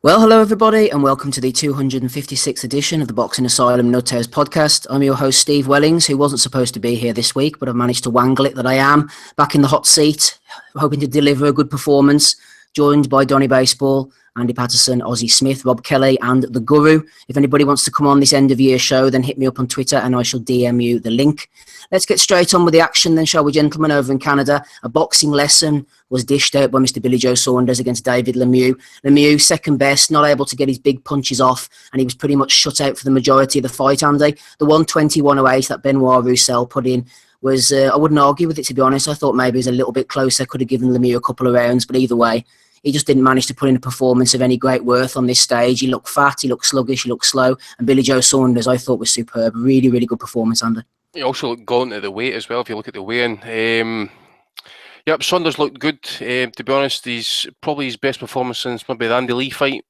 Well, hello everybody, and welcome to the 256th edition of the Boxing Asylum Nuthouse podcast. I'm your host, Steve Wellings, who wasn't supposed to be here this week, but I've managed to wangle it that I am back in the hot seat, hoping to deliver a good performance, joined by Donny Baseball, Andy Patterson, Ozzie Smith, Rob Kelly, and the Guru. If anybody wants to come on this end of year show, then hit me up on Twitter and I shall DM you the link. Let's get straight on with the action then, shall we, gentlemen? Over in Canada, a boxing lesson was dished out by Mr. Billy Joe Saunders against David Lemieux. Lemieux, second best, not able to get his big punches off, and he was pretty much shut out for the majority of the fight, Andy. The 120-108 that Benoit Roussel put in was, I wouldn't argue with it, to be honest. I thought maybe it was a little bit closer, could have given Lemieux a couple of rounds, but either way, he just didn't manage to put in a performance of any great worth on this stage. He looked fat, he looked sluggish, he looked slow, and Billy Joe Saunders, I thought, was superb. Really, really good performance, Andy. He also looked gaunt at the weight as well, if you look at the weigh-in. Yep, Saunders looked good. To be honest, he's probably his best performance since maybe the Andy Lee fight.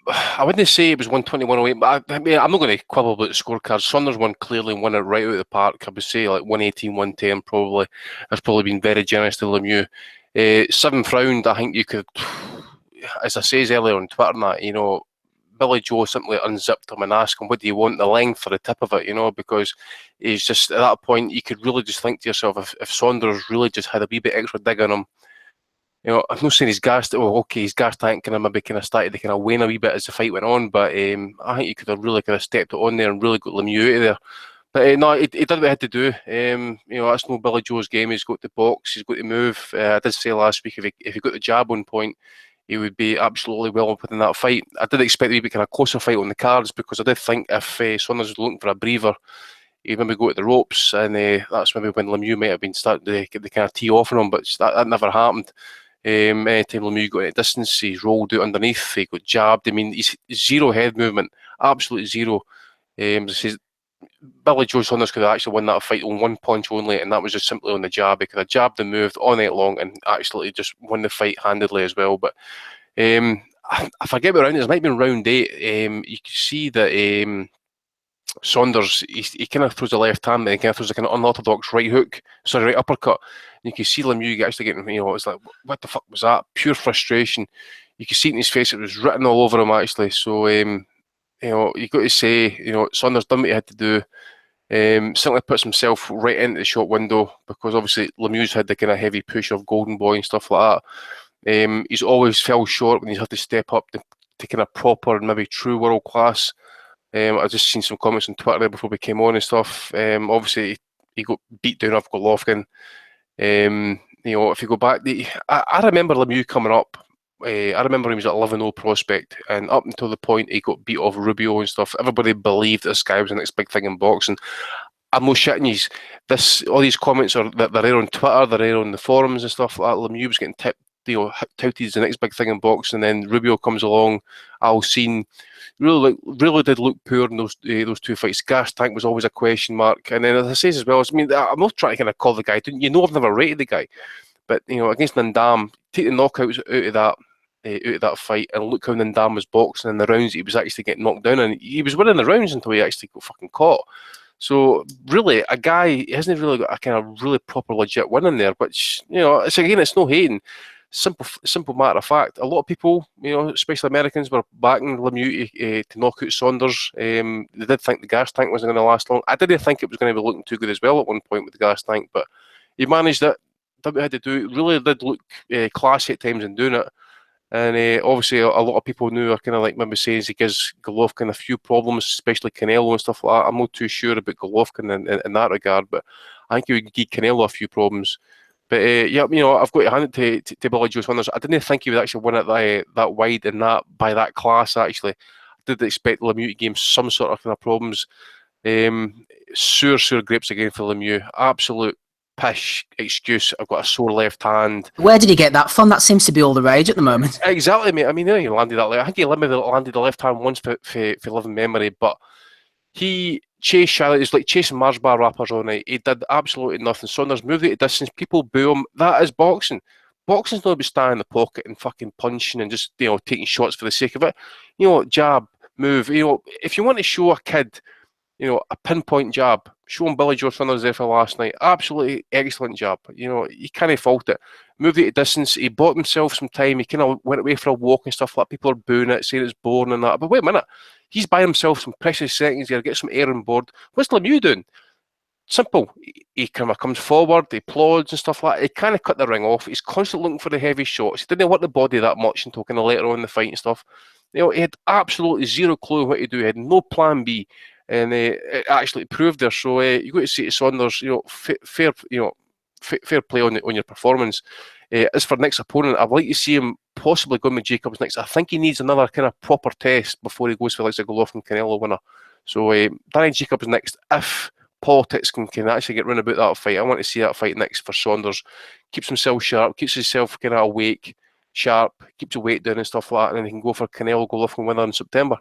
I wouldn't say it was 121-108, but I'm not going to quibble about the scorecards. Saunders clearly won it right out of the park. I would say like 118-110 probably. Has probably been very generous to Lemieux. 7th round, I think you could, as I says earlier on Twitter and that, you know, Billy Joe simply unzipped him and asked him, what do you want, the length or the tip of it, you know, because he's just, at that point, you could really just think to yourself, if Saunders really just had a wee bit extra dig on him, you know, I'm not saying he's gassed, his gas tank kind of maybe kind of started to kind of wane a wee bit as the fight went on, but I think you could have really kind of stepped it on there and really got Lemieux out of there. But no, he did what he had to do. You know, that's no Billy Joe's game. He's got to box, he's got to move. I did say last week, if he got the jab on point, he would be absolutely well up within that fight. I did expect it to be kind of closer fight on the cards, because I did think if Saunders was looking for a breather, he'd maybe go to the ropes, and that's maybe when Lemieux might have been starting to get the kind of tee off on him, but that never happened. Anytime Lemieux got any distance, he's rolled out underneath, he got jabbed. I mean, he's zero head movement, absolutely zero. Billy Joe Saunders could have actually won that fight on one punch only, and that was just simply on the jab. He could have jabbed and moved all night long and actually just won the fight handedly as well. But if I get me around, it might be in round 8. You can see that Saunders, he kind of throws the left hand and he kind of throws a kind of unorthodox right uppercut. And you can see Lemieux actually getting, you know, it's like, what the fuck was that? Pure frustration. You can see it in his face, it was written all over him actually. So, you know, you got to say, you know, Saunders done what he had to do. Certainly puts himself right into the shot window, because obviously Lemieux's had the kind of heavy push of Golden Boy and stuff like that. He's always fell short when he's had to step up to kind of proper and maybe true world class. I've just seen some comments on Twitter there before we came on and stuff. Obviously he got beat down off Golovkin. You know, if you go back, I remember Lemieux coming up. I remember he was at 11-0 prospect, and up until the point he got beat off Rubio and stuff, everybody believed this guy was the next big thing in boxing. I'm not shitting you. All these comments are they're there on Twitter, they're there on the forums and stuff like that. Lemieux was getting touted as the next big thing in boxing, and then Rubio comes along. Alcine really did look poor in those 2 fights. Gas tank was always a question mark, and then as I say as well, I mean, I'm not trying to kind of call the guy. You know, I've never rated the guy. But, you know, against Nandam, take the knockouts out of that fight, and look how Nandam was boxing in the rounds he was actually getting knocked down, and he was winning the rounds until he actually got fucking caught. So, really, a guy, he hasn't really got a kind of really proper legit win in there, which, you know, it's no hating. Simple matter of fact. A lot of people, you know, especially Americans, were backing Lemieux to knock out Saunders. They did think the gas tank wasn't going to last long. I didn't think it was going to be looking too good as well at one point with the gas tank, but he managed it. Did what he had to do. It really did look classy at times in doing it. And obviously a lot of people knew, are kind of like maybe saying he gives Golovkin a few problems, especially Canelo and stuff like that. I'm not too sure about Golovkin in that regard, but I think he would give Canelo a few problems. But yeah, you know, I've got to hand it to Billy Joe Saunders. I didn't think he would actually win it that wide and that by that class. Actually, I did expect Lemieux to give him some sort of kind of problems. Sour grapes again for Lemieux. Absolute pish excuse. I've got a sore left hand. Where did he get that from? That seems to be all the rage at the moment. Exactly, mate. I mean, he landed that. I think he landed the left hand once for living memory, but he chased Charlotte. It's like chasing Mars bar rappers all night. He did absolutely nothing. Saunders moved it to distance. People boo him. That is boxing. boxing's not about standing in the pocket and fucking punching and just, taking shots for the sake of it. Jab, move. If you want to show a kid, a pinpoint jab, show him Billy Joe Saunders there for last night. Absolutely excellent jab. You can't fault it. Moved it to distance. He bought himself some time. He kind of went away for a walk and stuff like that. People are booing it, saying it's boring and that. But wait a minute. He's buying himself some precious seconds here, get some air on board. What's Lemieux doing? Simple. He kind of comes forward, he applauds and stuff like that. He kind of cut the ring off. He's constantly looking for the heavy shots. He didn't want the body that much until kind of later on in the fight and stuff. He had absolutely zero clue what to do. He had no plan B, and it actually proved there. So you got to say to Saunders, fair play on your performance. As for next opponent, I'd like to see him possibly going with Jacobs next. I think he needs another kind of proper test before he goes for like a Golovkin Canelo winner. So Danny Jacobs next, if politics can actually get round about that fight. I want to see that fight next for Saunders. Keeps himself sharp, keeps himself kind of awake, sharp, keeps the weight down and stuff like that, and then he can go for Canelo Golovkin winner in September.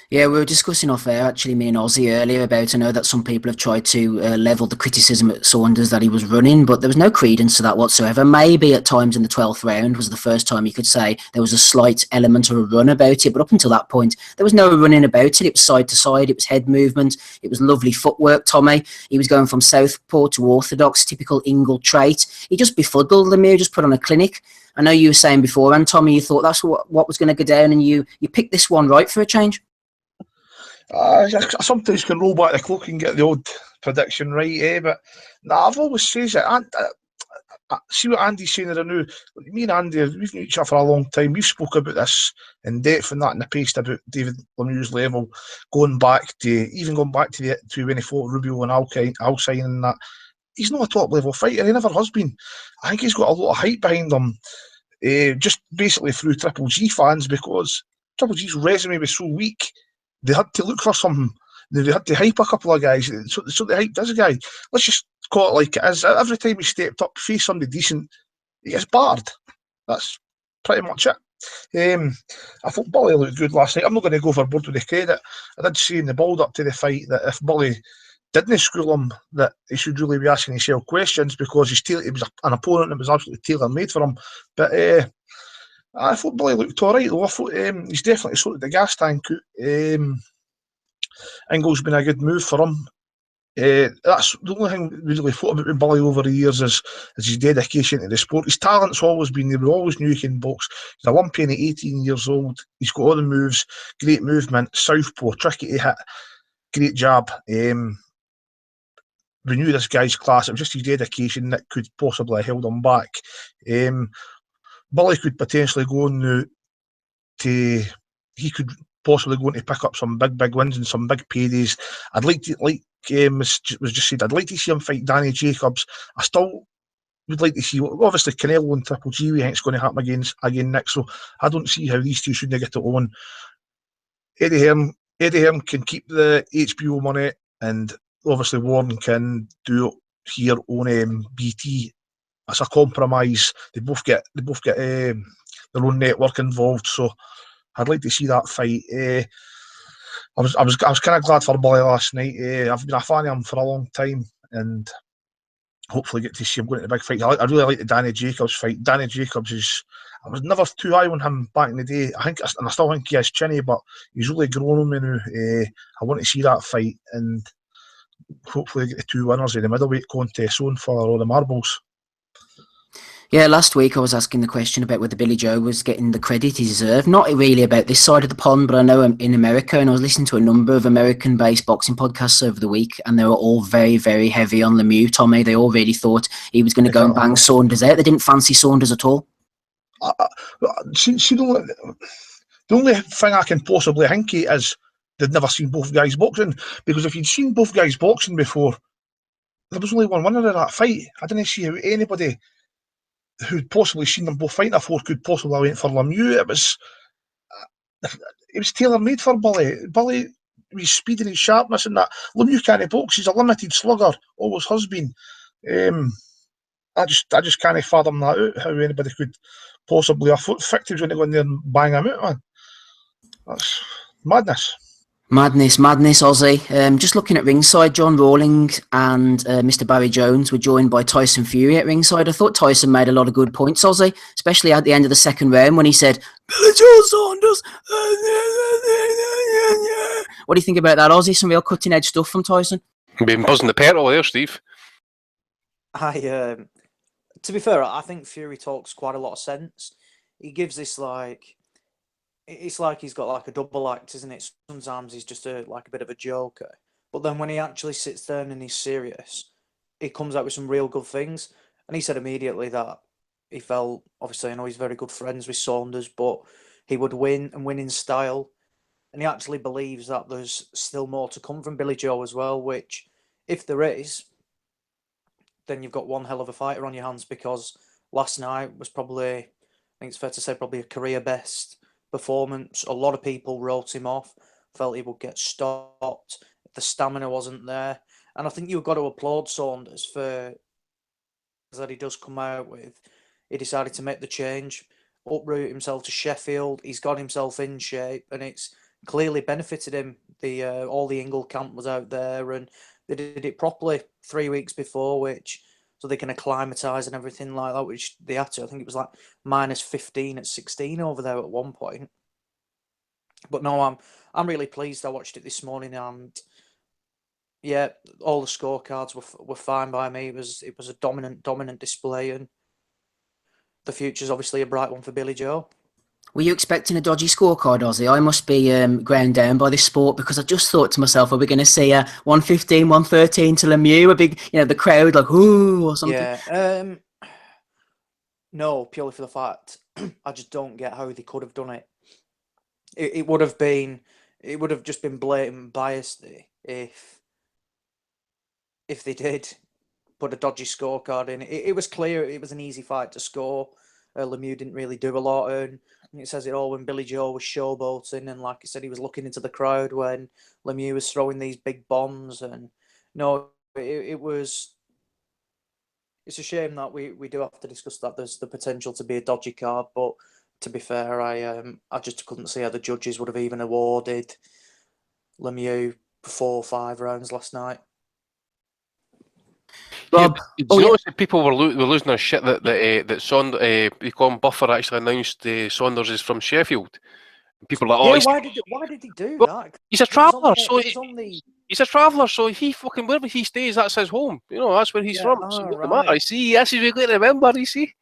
Yeah, we were discussing off air, actually, me and Ozzy earlier about, I know that some people have tried to level the criticism at Saunders that he was running, but there was no credence to that whatsoever. Maybe at times in the 12th round was the first time you could say there was a slight element of a run about it, but up until that point, there was no running about it. It was side to side, it was head movement, it was lovely footwork, Tommy. He was going from southpaw to orthodox, typical Ingle trait. He just befuddled Lemieux, just put on a clinic. I know you were saying before, and Tommy, you thought that's what was going to go down, and you picked this one right for a change. I sometimes can roll back the clock and get the odd prediction right, but I've always said it. I see what Andy's saying there now. Me and Andy, we've known each other for a long time. We've spoke about this in depth and that in the past about David Lemieux's level, going back to when he fought Rubio and Alcine and that. He's not a top level fighter. He never has been. I think he's got a lot of hype behind him, just basically through Triple G fans, because Triple G's resume was so weak. They had to look for something. They had to hype a couple of guys. So they hyped this guy. Let's just call it like it is. Every time he stepped up, faced somebody decent, he gets barred. That's pretty much it. I thought Bully looked good last night. I'm not going to go overboard with the credit. I did say in the build-up to the fight that if Bully didn't school him, that he should really be asking himself questions, because he was an opponent that was absolutely tailor-made for him. But I thought Bully looked all right, though. I thought he's definitely sorted the gas tank out. Ingle's been a good move for him. That's the only thing we really thought about with Bully over the years is his dedication to the sport. His talent's always been there. We always knew he can box. He's a Olympian at 18 years old. He's got all the moves, great movement, southpaw, tricky to hit, great jab. We knew this guy's class. It was just his dedication that could possibly have held him back. Bully could potentially go on now he could possibly go on to pick up some big wins and some big paydays. I'd like to, was just said, I'd like to see him fight Danny Jacobs. I still would like to see, obviously Canelo and Triple G, we think it's going to happen again next, so I don't see how these two shouldn't get it on. Eddie Hearn can keep the HBO money, and obviously Warren can do it here on BT. It's a compromise. They both get their own network involved, so I'd like to see that fight. I was kind of glad for Bully last night. I've been a fan of him for a long time, and hopefully get to see him going to the big fight. I really like the Danny Jacobs fight. Danny Jacobs I was never too high on him back in the day. I still think he is chinny, but he's really grown on me now. I want to see that fight, and hopefully get the two winners in the middleweight contest on for all the marbles. Yeah, last week I was asking the question about whether Billy Joe was getting the credit he deserved. Not really about this side of the pond, but I know in America, and I was listening to a number of American-based boxing podcasts over the week, and they were all very, very heavy on Lemieux, Tommy. They all really thought he was going to go and bang Saunders out. They didn't fancy Saunders at all. See, the only thing I can possibly think is they'd never seen both guys boxing, because if you'd seen both guys boxing before, there was only one winner of that fight. I didn't see how anybody who'd possibly seen them both fighting before could possibly have went for Lemieux. It was tailor-made for Bully. Bully, with his speed and his sharpness and that. Lemieux can't box. He's a limited slugger. Always has been. I just can't fathom that out, how anybody could possibly afford 50 when they go in there and bang him out, man. That's madness. Madness, Aussie. Just looking at ringside, John Rawling and Mr. Barry Jones were joined by Tyson Fury at ringside. I thought Tyson made a lot of good points, Aussie, especially at the end of the second round when he said, Billy Joe Saunders. What do you think about that, Aussie? Some real cutting-edge stuff from Tyson. Been buzzing the petrol there, Steve. To be fair, I think Fury talks quite a lot of sense. He gives this it's like he's got like a double act, isn't it? Sometimes he's just like a bit of a joker, but then when he actually sits there and he's serious, he comes out with some real good things. And he said immediately that he felt, obviously, I know he's very good friends with Saunders, but he would win and win in style. And he actually believes that there's still more to come from Billy Joe as well, which, if there is, then you've got one hell of a fighter on your hands, because last night was probably, I think it's fair to say, probably a career best performance. A lot of people wrote him off, felt he would get stopped, the stamina wasn't there. And I think you've got to applaud Saunders for that he does come out with. He decided to make the change, uproot himself to Sheffield. He's got himself in shape, and it's clearly benefited him. All the Ingle camp was out there, and they did it properly 3 weeks before, so they can acclimatise and everything like that, which they had to. I think it was like -15 at 16 over there at one point. But no, I'm really pleased. I watched it this morning, and yeah, all the scorecards were fine by me. It was a dominant display, and the future's obviously a bright one for Billy Joe. Were you expecting a dodgy scorecard, Ozzy? I must be ground down by this sport, because I just thought to myself, are we going to see a 115, 113 to Lemieux? A big, the crowd like, ooh, or something? Yeah. No, purely for the fact I just don't get how they could have done it. It would have just been blatant bias if they did put a dodgy scorecard in. It was clear it was an easy fight to score. Lemieux didn't really do a lot, and it says it all when Billy Joe was showboating, and like I said, he was looking into the crowd when Lemieux was throwing these big bombs. And no, it's a shame that we do have to discuss that there's the potential to be a dodgy card, but to be fair, I just couldn't see how the judges would have even awarded Lemieux 4 or 5 rounds last night. Rob, did you notice that people were losing their shit that Saunders, we call him Buffer, actually announced Saunders is from Sheffield? And people are like, yeah, why did he do that? He's a traveller, he's a traveller, so he fucking, wherever he stays, that's his home. That's where he's from. So what the matter? See, that's what we're going to remember. You see,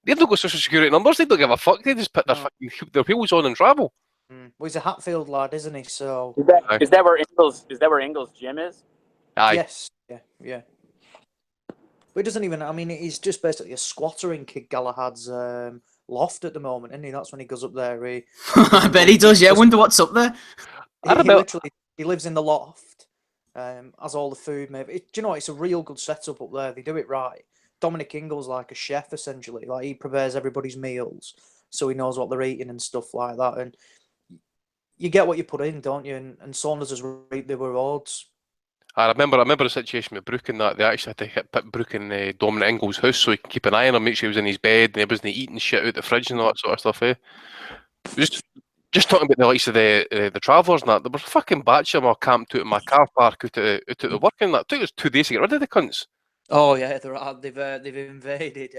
they don't got social security numbers. They don't give a fuck. They just put their wheels on and travel. Well, he's a Hatfield lad, isn't he? So is that where Ingle's gym is? Aye. Yes. Yeah. But he doesn't even. I mean, he's just basically a squatter in Kid Galahad's loft at the moment, isn't he? That's when he goes up there. I bet he does. Yeah, I wonder what's up there. He lives in the loft. Has all the food made. Do you know what? It's a real good setup up there. They do it right. Dominic Ingle's like a chef essentially. Like, he prepares everybody's meals, so he knows what they're eating and stuff like that. And you get what you put in, don't you? And Saunders has reaped the rewards. I remember the situation with Brooke and that. They actually had to put Brooke in Dominic Ingle's house so he can keep an eye on him, make sure he was in his bed and he wasn't eating shit out the fridge and all that sort of stuff. Just talking about the likes of the travellers and that, there was a fucking batch of them all camped out in my car park out at the work, and that took us 2 days to get rid of the cunts. Oh yeah, they've invaded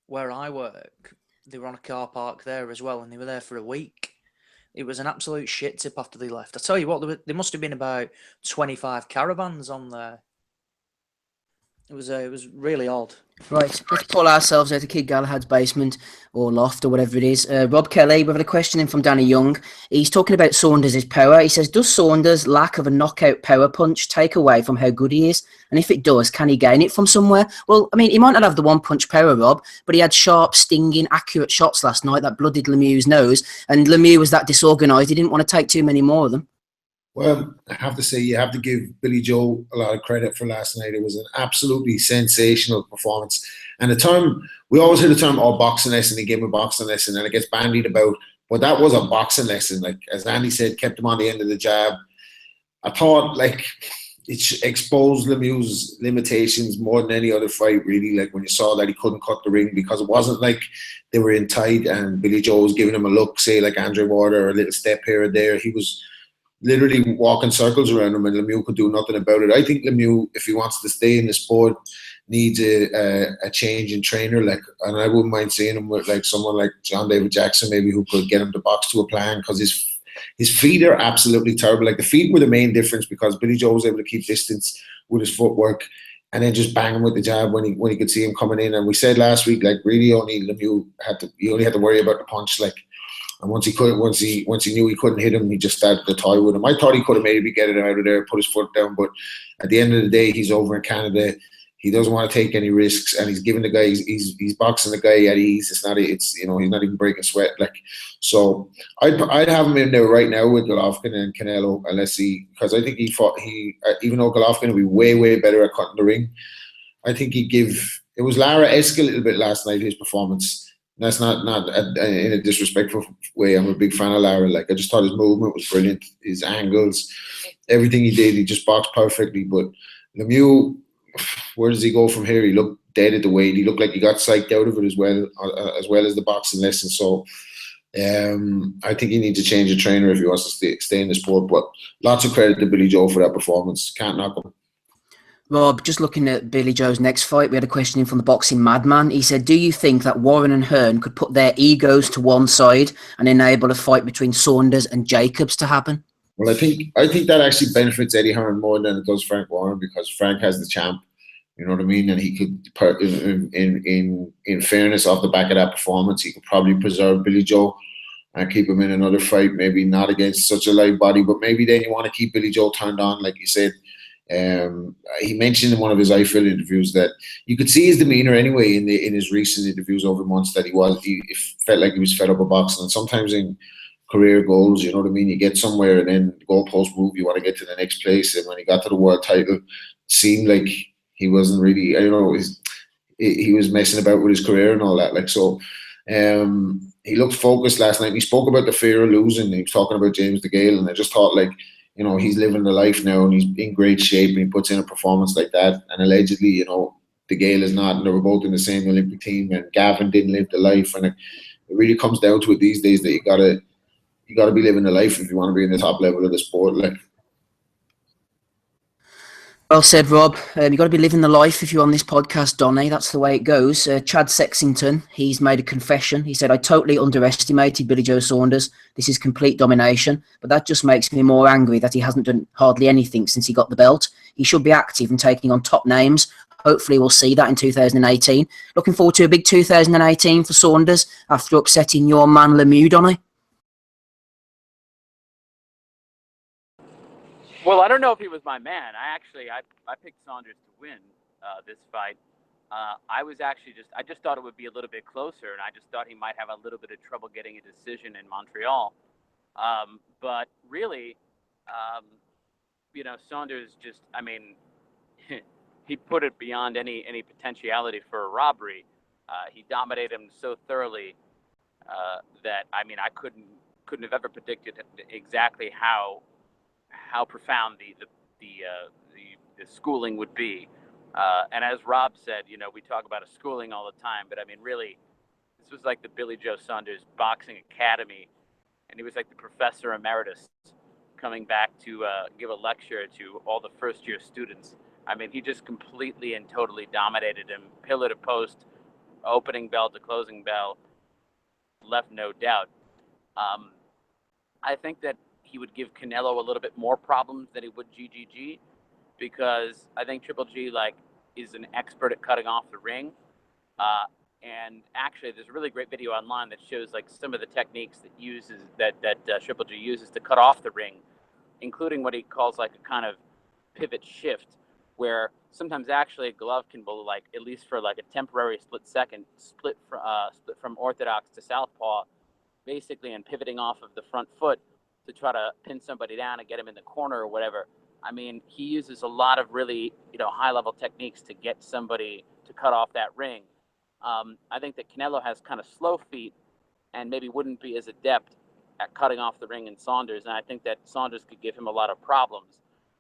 where I work. They were on a car park there as well, and they were there for a week. It was an absolute shit tip after they left. I tell you what, there must have been about 25 caravans on there. It was really odd. Right, let's pull ourselves out of Kid Galahad's basement or loft or whatever it is. Rob Kelly, we've had a question in from Danny Young. He's talking about Saunders' power. He says, does Saunders' lack of a knockout power punch take away from how good he is? And if it does, can he gain it from somewhere? Well, I mean, he might not have the one-punch power, Rob, but he had sharp, stinging, accurate shots last night that blooded Lemieux's nose, and Lemieux was that disorganised, he didn't want to take too many more of them. Well, I have to say, you have to give Billy Joe a lot of credit for last night. It was an absolutely sensational performance. And we always hear the term, boxing lesson, he gave him a boxing lesson, and it gets bandied about. But that was a boxing lesson. Like, as Andy said, kept him on the end of the jab. I thought, it exposed Lemieux's limitations more than any other fight, really. Like, when you saw that he couldn't cut the ring, because it wasn't like they were in tight and Billy Joe was giving him a look, say, like Andre Ward, or a little step here or there. He was literally walking circles around him, and Lemieux could do nothing about it. I think Lemieux, if he wants to stay in the sport, needs a change in trainer. Like, and I wouldn't mind seeing him with like someone like John David Jackson, maybe, who could get him to box to a plan, because his feet are absolutely terrible. Like, the feet were the main difference, because Billy Joe was able to keep distance with his footwork, and then just bang him with the jab when he could see him coming in. And we said last week, like, really only Lemieux had to worry about the punch. Like, and once he knew he couldn't hit him, he just started to toy with him. I thought he could have maybe get it out of there, put his foot down, but at the end of the day, he's over in Canada. He doesn't want to take any risks, and he's giving the guy, he's boxing the guy at ease. He's not even breaking sweat. Like, so I'd have him in there right now with Golovkin and Canelo, because I think even though Golovkin will be way better at cutting the ring, I think it was Lara-esque a little bit last night, his performance. That's not in a disrespectful way. I'm a big fan of Lara. Like, I just thought his movement was brilliant, his angles, everything he did. He just boxed perfectly. But Lemieux, where does he go from here? He looked dead at the weight. He looked like he got psyched out of it as well as the boxing lesson. So I think he needs to change the trainer if he wants to stay in the sport. But lots of credit to Billy Joe for that performance. Can't knock him. Rob, just looking at Billy Joe's next fight, we had a question in from the Boxing Madman. He said, do you think that Warren and Hearn could put their egos to one side and enable a fight between Saunders and Jacobs to happen? Well, I think that actually benefits Eddie Hearn more than it does Frank Warren, because Frank has the champ. You know what I mean? And he could, in fairness, off the back of that performance, he could probably preserve Billy Joe and keep him in another fight. Maybe not against such a light body, but maybe then you want to keep Billy Joe turned on, like you said. He mentioned in one of his iFill interviews that you could see his demeanor anyway in his recent interviews over months, that he felt like he was fed up with boxing. And sometimes in career goals, you know what I mean, you get somewhere and then the goalpost move, you want to get to the next place. And when he got to the world title, it seemed like he wasn't really, I don't know, he was messing about with his career and all that. Like, so he looked focused last night. He spoke about the fear of losing. He was talking about James DeGale, and I just thought, like, you know, he's living the life now and he's in great shape, and he puts in a performance like that. And allegedly, you know, DeGale is not, and they were both in the same Olympic team, and Gavin didn't live the life. And it really comes down to it these days that you gotta be living the life if you want to be in the top level of the sport. Like, well said, Rob. You got to be living the life if you're on this podcast, Donny. That's the way it goes. Chad Sexington, he's made a confession. He said, I totally underestimated Billy Joe Saunders. This is complete domination, but that just makes me more angry that he hasn't done hardly anything since he got the belt. He should be active and taking on top names. Hopefully we'll see that in 2018. Looking forward to a big 2018 for Saunders after upsetting your man Lemieux, Donny. Well, I don't know if he was my man. I picked Saunders to win this fight. I just thought it would be a little bit closer, and I just thought he might have a little bit of trouble getting a decision in Montreal. But really, you know, Saunders just, I mean, he put it beyond any potentiality for a robbery. He dominated him so thoroughly that, I mean, I couldn't have ever predicted exactly how profound the schooling would be. And as Rob said, you know, we talk about a schooling all the time, but I mean, really, this was like the Billy Joe Saunders Boxing Academy, and he was like the professor emeritus coming back to give a lecture to all the first-year students. I mean, he just completely and totally dominated him, pillar to post, opening bell to closing bell, left no doubt. I think that he would give Canelo a little bit more problems than he would GGG, because I think Triple G is an expert at cutting off the ring. And actually, there's a really great video online that shows some of the techniques that Triple G uses to cut off the ring, including what he calls a kind of pivot shift, where sometimes actually Golovkin will at least for a temporary split second split from orthodox to southpaw, basically, and pivoting off of the front foot to try to pin somebody down and get him in the corner or whatever. I mean, he uses a lot of really, high-level techniques to get somebody to cut off that ring. I think that Canelo has kind of slow feet and maybe wouldn't be as adept at cutting off the ring in Saunders, and I think that Saunders could give him a lot of problems.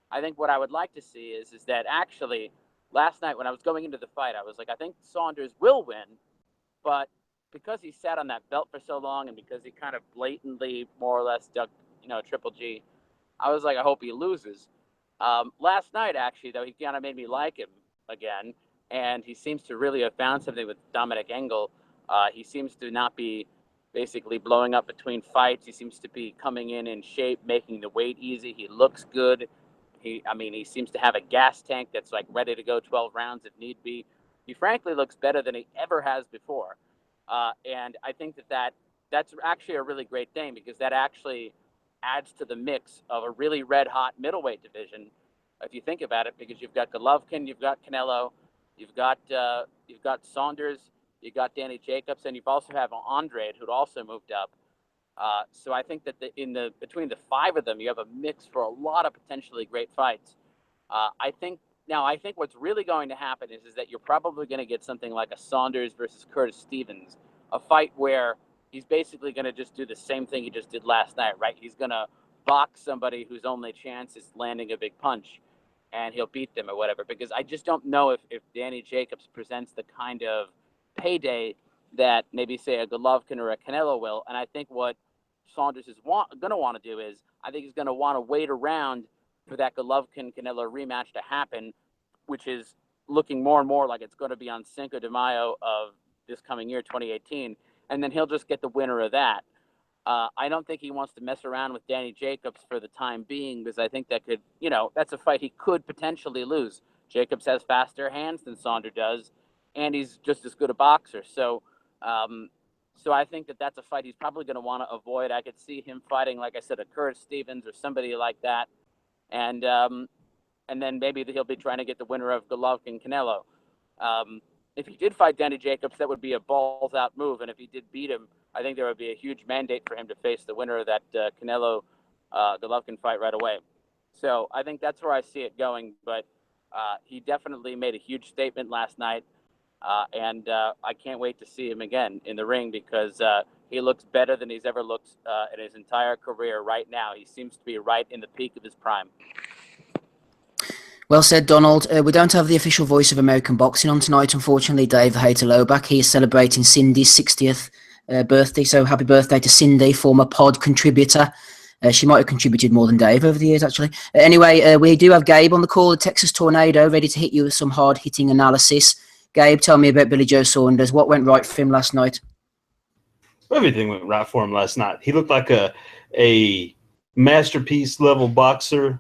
I think what I would like to see is that actually last night when I was going into the fight, I was like, I think Saunders will win, but because he sat on that belt for so long and because he kind of blatantly more or less dug Triple G, I was like, I hope he loses. Last night, actually, though, he kind of made me like him again, and he seems to really have found something with Dominic Engel. He seems to not be basically blowing up between fights. He seems to be coming in shape, making the weight easy. He looks good. He seems to have a gas tank that's like ready to go 12 rounds if need be. He frankly looks better than he ever has before. And I think that's actually a really great thing, because that actually adds to the mix of a really red-hot middleweight division, if you think about it, because you've got Golovkin, you've got Canelo, you've got Saunders, you've got Danny Jacobs, and you've also have Andrade, who'd also moved up. So I think that between the five of them, you have a mix for a lot of potentially great fights. I think what's really going to happen is that you're probably going to get something like a Saunders versus Curtis Stevens, a fight where he's basically going to just do the same thing he just did last night, right? He's going to box somebody whose only chance is landing a big punch, and he'll beat them or whatever. Because I just don't know if Danny Jacobs presents the kind of payday that maybe, say, a Golovkin or a Canelo will. And I think what Saunders is going to want to do is, I think he's going to want to wait around for that Golovkin-Canelo rematch to happen, which is looking more and more like it's going to be on Cinco de Mayo of this coming year, 2018, and then he'll just get the winner of that. I don't think he wants to mess around with Danny Jacobs for the time being, because I think that could, that's a fight he could potentially lose. Jacobs has faster hands than Saunders does, and he's just as good a boxer. So I think that's a fight he's probably going to want to avoid. I could see him fighting, like I said, a Curtis Stevens or somebody like that. And then maybe he'll be trying to get the winner of Golovkin Canelo. If he did fight Danny Jacobs, that would be a balls out move. And if he did beat him, I think there would be a huge mandate for him to face the winner of that Canelo Golovkin fight right away. So I think that's where I see it going. But he definitely made a huge statement last night. And I can't wait to see him again in the ring, because he looks better than he's ever looked in his entire career right now. He seems to be right in the peak of his prime. Well said, Donald. We don't have the official voice of American boxing on tonight, unfortunately, Dave the Hater Lowback. He is celebrating Cindy's 60th birthday, so happy birthday to Cindy, former pod contributor. She might have contributed more than Dave over the years, actually. Anyway, we do have Gabe on the call, the Texas Tornado, ready to hit you with some hard-hitting analysis. Gabe, tell me about Billy Joe Saunders. What went right for him last night? Everything went right for him last night. He looked like a masterpiece-level boxer,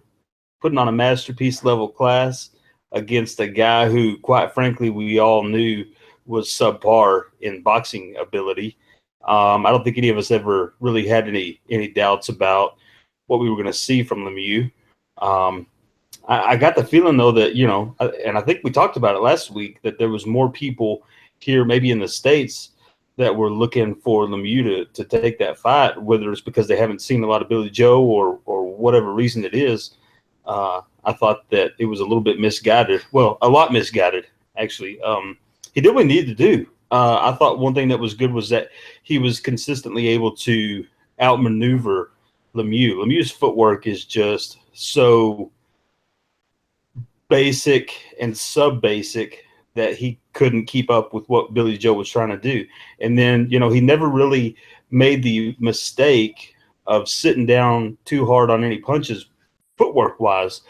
putting on a masterpiece-level class against a guy who, quite frankly, we all knew was subpar in boxing ability. I don't think any of us ever really had any doubts about what we were going to see from Lemieux. I got the feeling, though, that, and I think we talked about it last week, that there was more people here, maybe in the States, that were looking for Lemieux to take that fight, whether it's because they haven't seen a lot of Billy Joe or whatever reason it is. I thought that it was a little bit misguided. Well, a lot misguided, actually. He did what he needed to do. I thought one thing that was good was that he was consistently able to outmaneuver Lemieux. Lemieux's footwork is just so basic and sub-basic that he couldn't keep up with what Billy Joe was trying to do. And then, he never really made the mistake of sitting down too hard on any punches footwork-wise.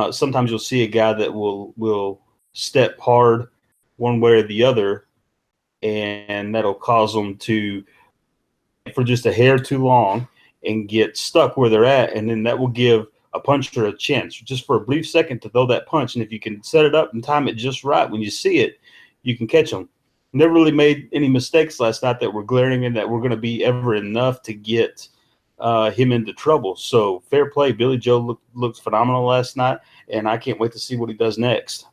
Sometimes you'll see a guy that will step hard one way or the other, and that'll cause them to, for just a hair too long, and get stuck where they're at, and then that will give a puncher a chance just for a brief second to throw that punch. And if you can set it up and time it just right, when you see it, you can catch them. Never really made any mistakes last night that were glaring and that were going to be ever enough to get him into trouble. So fair play. Billy Joe looked phenomenal last night, and I can't wait to see what he does next.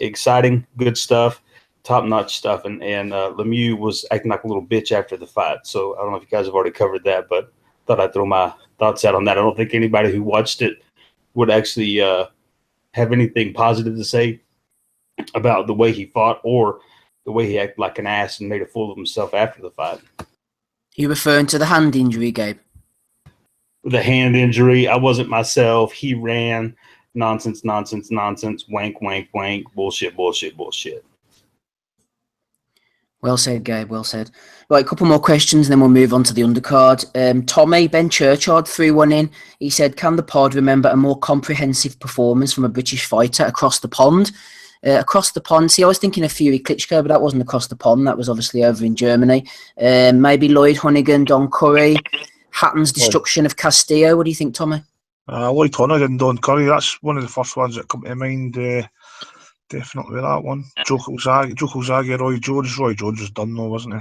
Exciting, good stuff, top-notch stuff. And Lemieux was acting like a little bitch after the fight. So I don't know if you guys have already covered that, but thought I'd throw my thoughts out on that. I don't think anybody who watched it would actually have anything positive to say about the way he fought or the way he acted like an ass and made a fool of himself after the fight. You referring to the hand injury, Gabe? The hand injury. I wasn't myself. He ran. Nonsense, nonsense, nonsense. Wank, wank, wank. Bullshit, bullshit, bullshit. Well said, Gabe. Well said. Right, a couple more questions, and then we'll move on to the undercard. Tommy Ben Churchard threw one in. He said, "Can the pod remember a more comprehensive performance from a British fighter across the pond?" Across the pond. See, I was thinking of Fury Klitschko, but that wasn't across the pond. That was obviously over in Germany. Maybe Lloyd Honeyghan, Don Curry, Hatton's destruction of Castillo. What do you think, Tommy? Lloyd Honeyghan, Don Curry. That's one of the first ones that come to mind. Definitely that one. Joe Calzaghe, Roy Jones. Roy Jones was done though, wasn't he?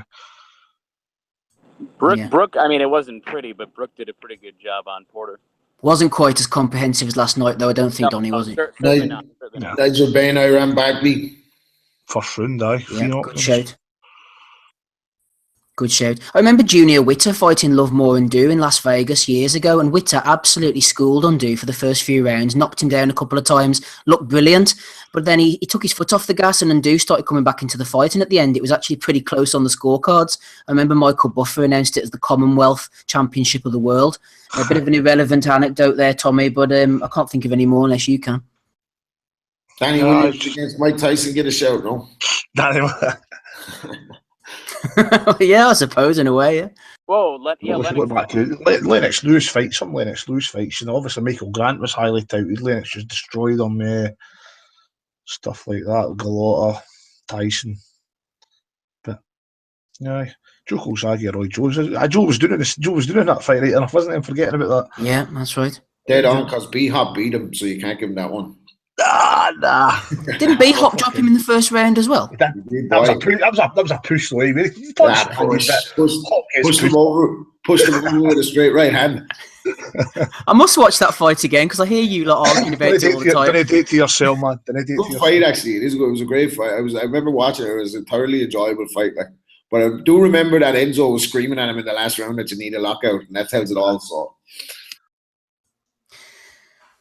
Brooke, I mean, it wasn't pretty, but Brooke did a pretty good job on Porter. Wasn't quite as comprehensive as last night, though. I don't think, Donny, was it? Certainly not. Nigel Bain, I ran Bagby. First round, aye. Yeah, good shout. Good shout. I remember Junior Witter fighting Lovemore and Dew in Las Vegas years ago, and Witter absolutely schooled on Dew for the first few rounds, knocked him down a couple of times, looked brilliant, but then he took his foot off the gas and Dew started coming back into the fight, and at the end it was actually pretty close on the scorecards. I remember Michael Buffer announced it as the Commonwealth Championship of the World. A bit of an irrelevant anecdote there, Tommy, but I can't think of any more unless you can. Danny Williams against Mike Tyson, get a shout, no? Danny. Yeah, I suppose in a way. Yeah. Whoa, Lennox Lewis fights. Some Lennox Lewis fights. You know, obviously Michael Grant was highly touted. Lennox just destroyed him. Stuff like that. Galota, Tyson. But yeah, Joe Calzaghe, Roy Jones. Joe was doing this. Joe was doing that fight right enough, wasn't he? I'm forgetting about that. Yeah, that's right. Dead on, because B-Hop beat him, so you can't give him that one. Nah. Didn't B-Hop drop him in the first round as well? That was a push though. He pushed him over with a straight right hand. I must watch that fight again because I hear you arguing about it all the time. Don't do it to yourself, man. Good fight, actually. It was a great fight. I remember watching it. It was a thoroughly enjoyable fight. But I do remember that Enzo was screaming at him in the last round that you need a lockout, and that tells it all. So.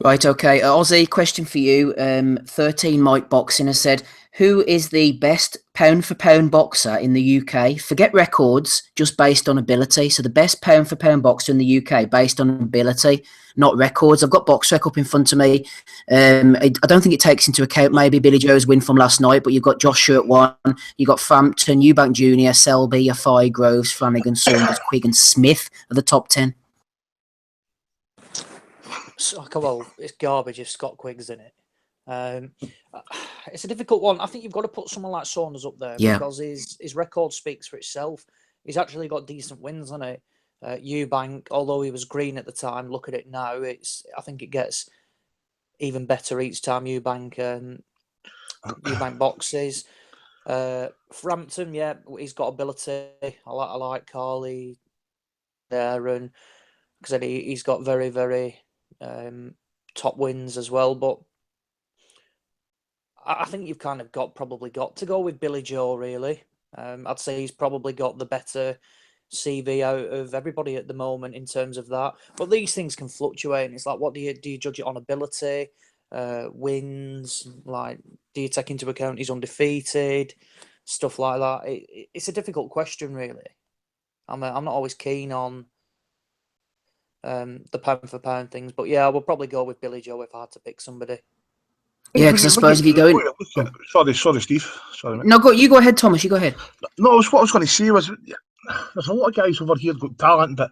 Right, okay. Ozzy, question for you. 13 Mike Boxing has said, who is the best pound-for-pound boxer in the UK? Forget records, just based on ability. So the best pound-for-pound boxer in the UK based on ability, not records. I've got BoxRec up in front of me. I don't think it takes into account maybe Billy Joe's win from last night, but you've got Josh Shirt 1, you've got Frampton, Eubank Jr., Selby, Afai, Groves, Flanagan, Saunders, Quigg and Smith are the top 10. Well, it's garbage if Scott Quigg's in it. It's a difficult one. I think you've got to put someone like Saunders up there because his record speaks for itself. He's actually got decent wins on it. Eubank, although he was green at the time, look at it now. I think it gets even better each time Eubank boxes. Frampton, yeah, he's got ability. I like Carly there, and because he's got very, very top wins as well. But I think you've kind of probably got to go with Billy Joe, really. I'd say he's probably got the better CV out of everybody at the moment in terms of that. But these things can fluctuate, and it's like, what do you judge it on? Ability, wins, like, do you take into account he's undefeated, stuff like that? It's a difficult question, really. I'm not always keen on the pound for pound things, but yeah, I would probably go with Billy Joe if I had to pick somebody. Yeah, because I suppose if you go in... Sorry, Steve. Sorry, mate. No, you go ahead, Thomas. You go ahead. No, what I was going to say was, there's a lot of guys over here got talent, but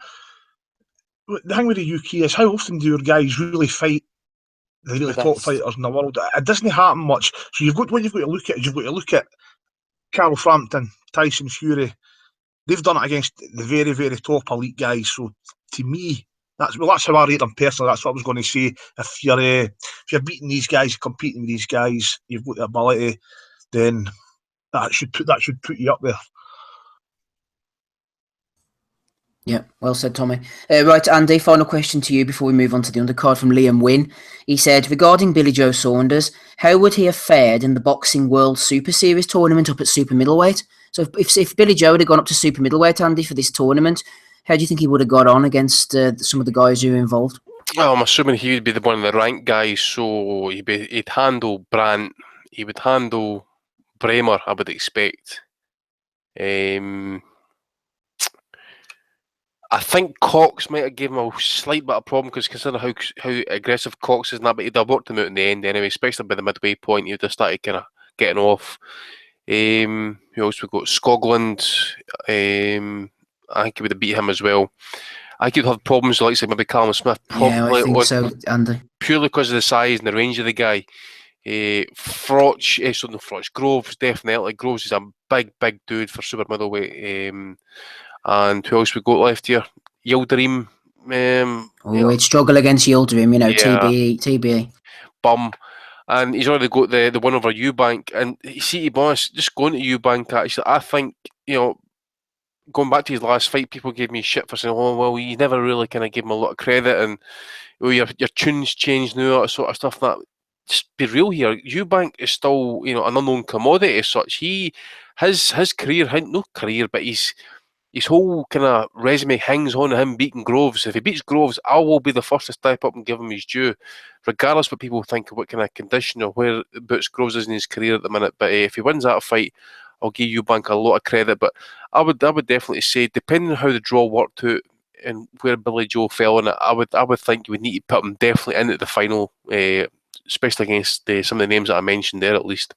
the thing with the UK is how often do your guys really fight the really top fighters in the world? It doesn't happen much. So what you've got to look at is you've got to look at Carl Frampton, Tyson Fury. They've done it against the very, very top elite guys. So to me, that's how I rate them personally. That's what I was going to say. If you're beating these guys, competing with these guys, you've got the ability, then that should put you up there. Yeah, well said, Tommy. Right, Andy, final question to you before we move on to the undercard from Liam Wynn. He said, regarding Billy Joe Saunders, how would he have fared in the Boxing World Super Series tournament up at super middleweight? So if Billy Joe had gone up to super middleweight, Andy, for this tournament, how do you think he would have got on against some of the guys who were involved? Well, I'm assuming he would be one of the ranked guys, so he'd handle Brandt, he would handle Bremer, I would expect. I think Cox might have given him a slight bit of problem because considering how aggressive Cox is and that, but he'd have worked him out in the end anyway, especially by the midway point. He'd have started kind of getting off. Who else we got? Scotland. I think he would have beat him as well. I could have problems like say maybe Callum Smith. Yeah, I think so, Andy. Purely because of the size and the range of the guy. Groves, definitely. Groves is a big dude for super middleweight. And who else we got left here? Yildirim. He'd struggle against Yildirim, TBE. Bum. And he's already got the win over Eubank. And you see, to be honest, just going to Eubank, actually, I think, going back to his last fight, people gave me shit for saying, oh, well, you never really kind of gave him a lot of credit. And your tunes changed now, that sort of stuff. That just be real here. Eubank is still, an unknown commodity as such. His career, but his whole kind of resume hangs on him beating Groves. If he beats Groves, I will be the first to step up and give him his due, regardless what people think of what kind of condition or whereabouts Groves is in his career at the minute. But if he wins that fight, I'll give Eubank a lot of credit. But I would definitely say, depending on how the draw worked out and where Billy Joe fell in it, I would think you would need to put him definitely into the final, especially against some of the names that I mentioned there at least.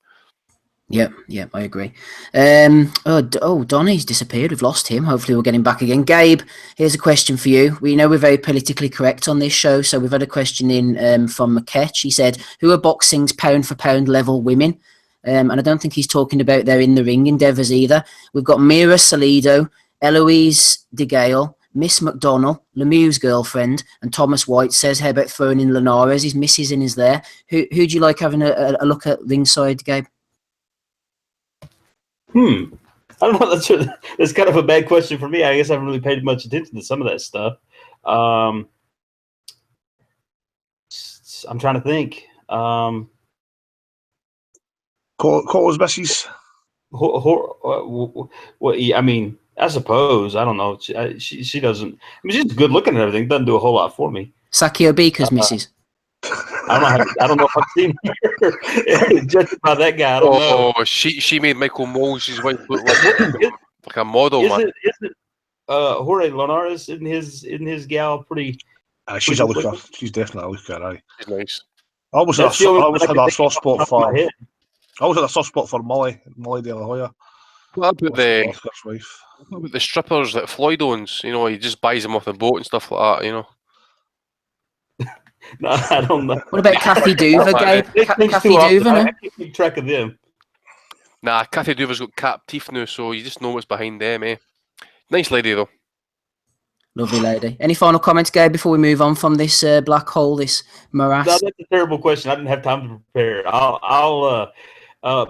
Yep, I agree. Donny's disappeared. We've lost him. Hopefully we'll get him back again. Gabe, here's a question for you. We know we're very politically correct on this show, so we've had a question in from McKetch. He said, who are boxing's pound-for-pound level women? And I don't think he's talking about their in-the-ring endeavours either. We've got Mira Salido, Eloise DeGale, Miss McDonnell, Lemieux's girlfriend, and Thomas White says, how about throwing in Linares? His missus in is there. Who do you like having a look at ringside, Gabe? I don't know. That's kind of a bad question for me. I guess I haven't really paid much attention to some of that stuff. I'm trying to think. Cole's missus. I mean, I suppose. I don't know. She doesn't. I mean, she's good looking and everything. Doesn't do a whole lot for me. Sakio Bika's missus. I don't know if I've seen her. Judging by that guy, I don't know. Oh, she made Michael Moses' wife look like a model, man. Isn't Jorge Linares, isn't his gal pretty? She's a looker. She's definitely a looker, aye. She's nice. I always had a soft spot for. I always had a soft spot for Molly De La Hoya. What about the wife? What about the strippers that Floyd owns? He just buys them off the boat and stuff like that. No, I don't know. What about Kathy Duva, Gabe? Kathy Duva, no? I can't keep track of them. Nah, Kathy Duva's got cap teeth now, so you just know what's behind them, eh? Nice lady, though. Lovely lady. Any final comments, Gabe, before we move on from this black hole, this morass? No, that's a terrible question. I didn't have time to prepare. I'll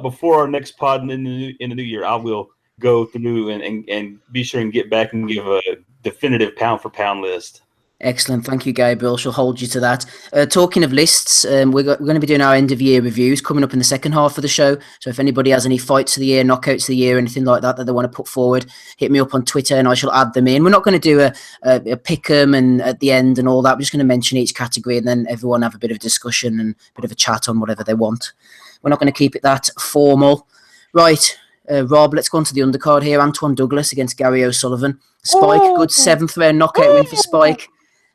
before our next pod in the new year, I will go through and be sure and get back and give a definitive pound for pound list. Excellent. Thank you, Gabriel. She'll hold you to that. Talking of lists, we're going to be doing our end-of-year reviews coming up in the second half of the show. So if anybody has any fights of the year, knockouts of the year, anything like that they want to put forward, hit me up on Twitter and I shall add them in. We're not going to do a pick 'em and at the end and all that. We're just going to mention each category and then everyone have a bit of discussion and a bit of a chat on whatever they want. We're not going to keep it that formal. Right, Rob, let's go on to the undercard here. Antoine Douglas against Gary O'Sullivan. Spike, good 7th round knockout win for Spike.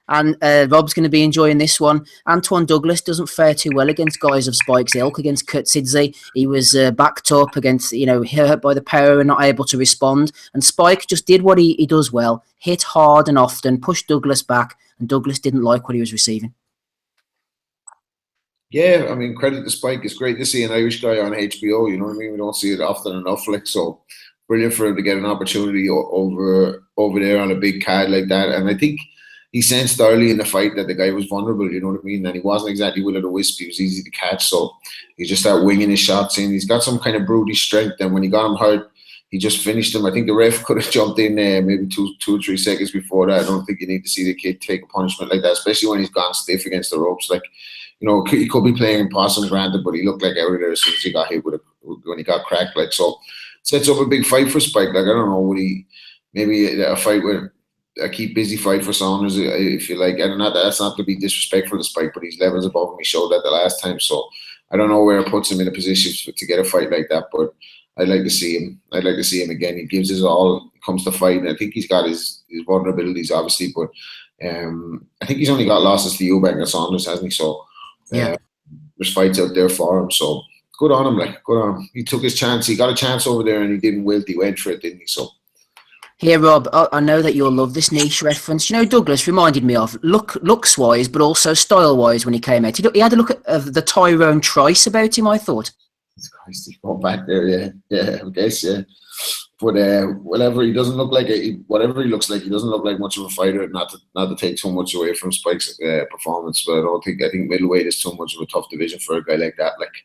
And Rob's going to be enjoying this one. Antoine Douglas doesn't fare too well against guys of Spike's ilk. Against Kurtzidze, he was backed up against, hurt by the power and not able to respond. And Spike just did what he does well, hit hard and often, pushed Douglas back, and Douglas didn't like what he was receiving. Yeah, I mean, credit to Spike. It's great to see an Irish guy on HBO, you know what I mean? We don't see it often enough, so brilliant for him to get an opportunity over there on a big card like that. And I think he sensed early in the fight that the guy was vulnerable, you know what I mean? And he wasn't exactly will of the wisp. He was easy to catch, so he just started winging his shots in. He's got some kind of brutish strength, and when he got him hurt, he just finished him. I think the ref could have jumped in maybe two or 3 seconds before that. I don't think you need to see the kid take a punishment like that, especially when he's gone stiff against the ropes. Like, he could be playing possum, granted, but he looked like out of there as soon as he got hit when he got cracked. Like, so sets up a big fight for Spike. Like, I don't know, maybe a fight with a keep busy fight for Saunders, if you like. I don't know, that's not to be disrespectful to Spike, but he's levels above him. He showed that the last time, so I don't know where it puts him in a position to get a fight like that, but I'd like to see him. I'd like to see him again. He gives his all, comes to fight, and I think he's got his vulnerabilities, obviously, but I think he's only got losses to Eubank and Saunders, hasn't he? So yeah, there's fights out there for him. So good on him, like, good on him. He took his chance. He got a chance over there and he didn't wilt. He went for it, didn't he? So. Here, Rob, I know that you'll love this niche reference. You know, Douglas reminded me of looks-wise, but also style-wise when he came out. He had a look at the Tyrone Trice about him, I thought. Christ, he's gone back there, yeah, I guess, yeah. But whatever, he doesn't look like whatever he looks like, he doesn't look like much of a fighter. Not to take too much away from Spike's performance, but I think middleweight is too much of a tough division for a guy like that. Like,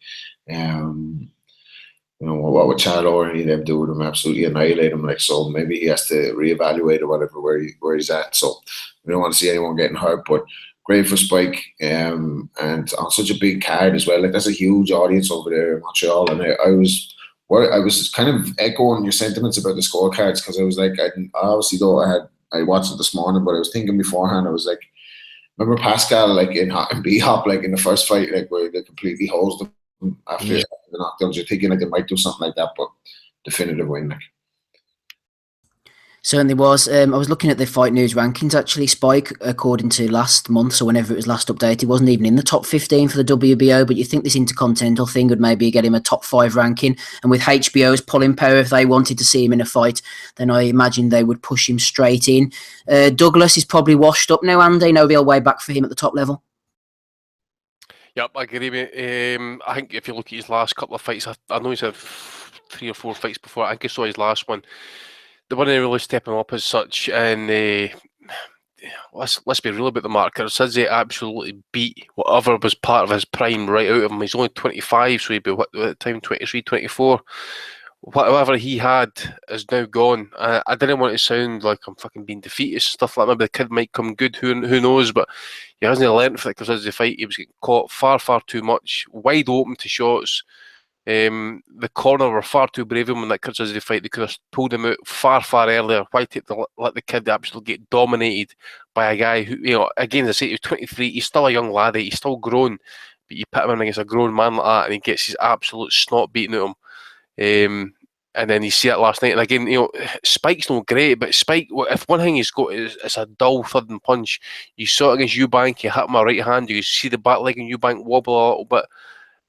you know, what would Charlo or any of them do with him? Absolutely annihilate him. Like, so maybe he has to reevaluate or whatever where he's at. So we don't want to see anyone getting hurt, but great for Spike, and on such a big card as well. Like, that's a huge audience over there in Montreal, and I was kind of echoing your sentiments about the scorecards, because I was like, I watched it this morning, but I was thinking beforehand, I was like, remember Pascal, like in B-Hop, like in the first fight, like where they completely hosed him after the knockdowns. You're thinking like they might do something like that, but definitive win. Like. Certainly was. I was looking at the Fight News rankings, actually. Spike, according to last month, so whenever it was last updated, wasn't even in the top 15 for the WBO, but you think this Intercontinental thing would maybe get him a top 5 ranking, and with HBO's pulling power, if they wanted to see him in a fight, then I imagine they would push him straight in. Douglas is probably washed up now, Andy. No real way back for him at the top level. Yep, I agree, mate. I think if you look at his last couple of fights, I know he's had 3 or 4 fights before. I think I saw his last one. They weren't really stepping up as such, and let's be real about the marker. Sidze absolutely beat whatever was part of his prime right out of him. He's only 25, so he'd be what at the time 23, 24. Whatever he had is now gone. I didn't want to sound like I'm fucking being defeatist and stuff like that. Maybe the kid might come good, who knows, but he hasn't learned for it, because as the fight, he was getting caught far too much, wide open to shots. The corner were far too brave when that Chris the fight. They could have pulled him out far earlier. Why let the kid absolutely get dominated by a guy who, you know, again, as I say, he's 23, he's still a young laddie, he's still grown, but you put him in against a grown man like that and he gets his absolute snot beaten out of him. And then you see it last night, and again, you know, Spike's not great, but Spike, if one thing he's got is it's a dull thudding punch. You saw it against Eubank, you hit him a right hand, you see the back leg in Eubank wobble a little bit.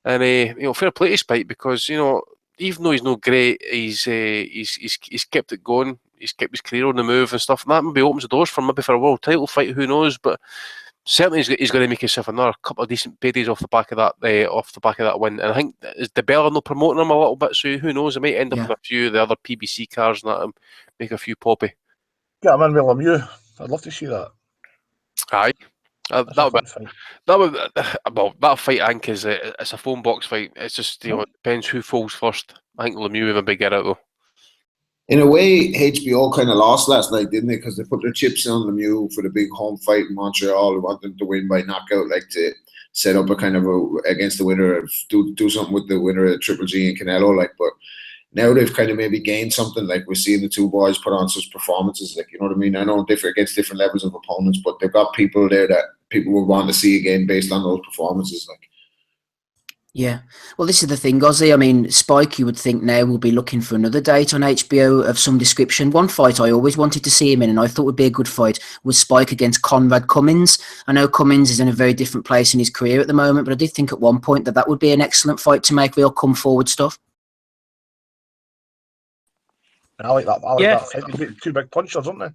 And you know, fair play to Spike, because, you know, even though he's not great, he's kept it going. He's kept his career on the move and stuff. And that maybe opens the doors for him, maybe for a world title fight. Who knows? But certainly he's going to make himself another couple of decent paydays off the back of that win. And I think is DeBella not promoting him a little bit, so who knows? He might end up in a few of the other PBC cars and that, and make a few poppy. Get him in with Lemieux. I'd love to see that. Aye. That fight, I think, it's a phone box fight. It's just, you know, it depends who falls first. I think Lemieux have a big get out though. In a way, HBO kind of lost last night, didn't they? Because they put their chips on Lemieux for the big home fight in Montreal. They want them to win by knockout, like to set up a kind of against the winner of do something with the winner of Triple G and Canelo. Like, but now they've kind of maybe gained something. Like, we're seeing the two boys put on such performances. Like, you know what I mean? I know against different levels of opponents, but they've got people there that people will want to see again based on those performances. Like. Yeah. Well, this is the thing, Gozzy. I mean, Spike, you would think now will be looking for another date on HBO of some description. One fight I always wanted to see him in, and I thought would be a good fight, was Spike against Conrad Cummins. I know Cummins is in a very different place in his career at the moment, but I did think at one point that would be an excellent fight to make real come forward stuff. I like that. That fight. Two big punchers, aren't they?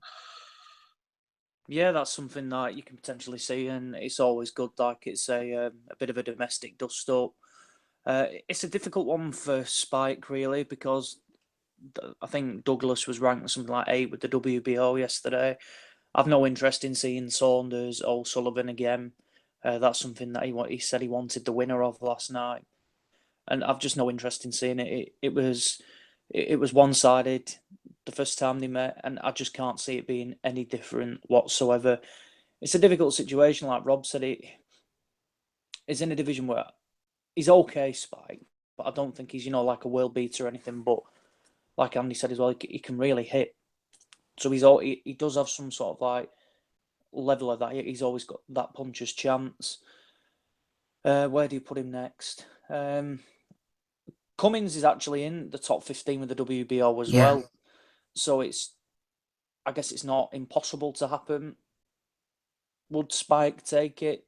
Yeah, that's something that you can potentially see, and it's always good. Like, it's a bit of a domestic dust-up. It's a difficult one for Spike, really, because I think Douglas was ranked something like 8 with the WBO yesterday. I've no interest in seeing Saunders or O'Sullivan again. That's something that he said he wanted the winner of last night, and I've just no interest in seeing it. It was one-sided the first time they met, and I just can't see it being any different whatsoever. It's a difficult situation, like Rob said. It's in a division where he's okay, Spike, but I don't think he's, like a world beater or anything. But like Andy said as well, he can really hit. So he does have some sort of like level of that. He's always got that puncher's chance. Where do you put him next? Cummins is actually in the top 15 with the WBO as well. So I guess it's not impossible to happen. Would Spike take it?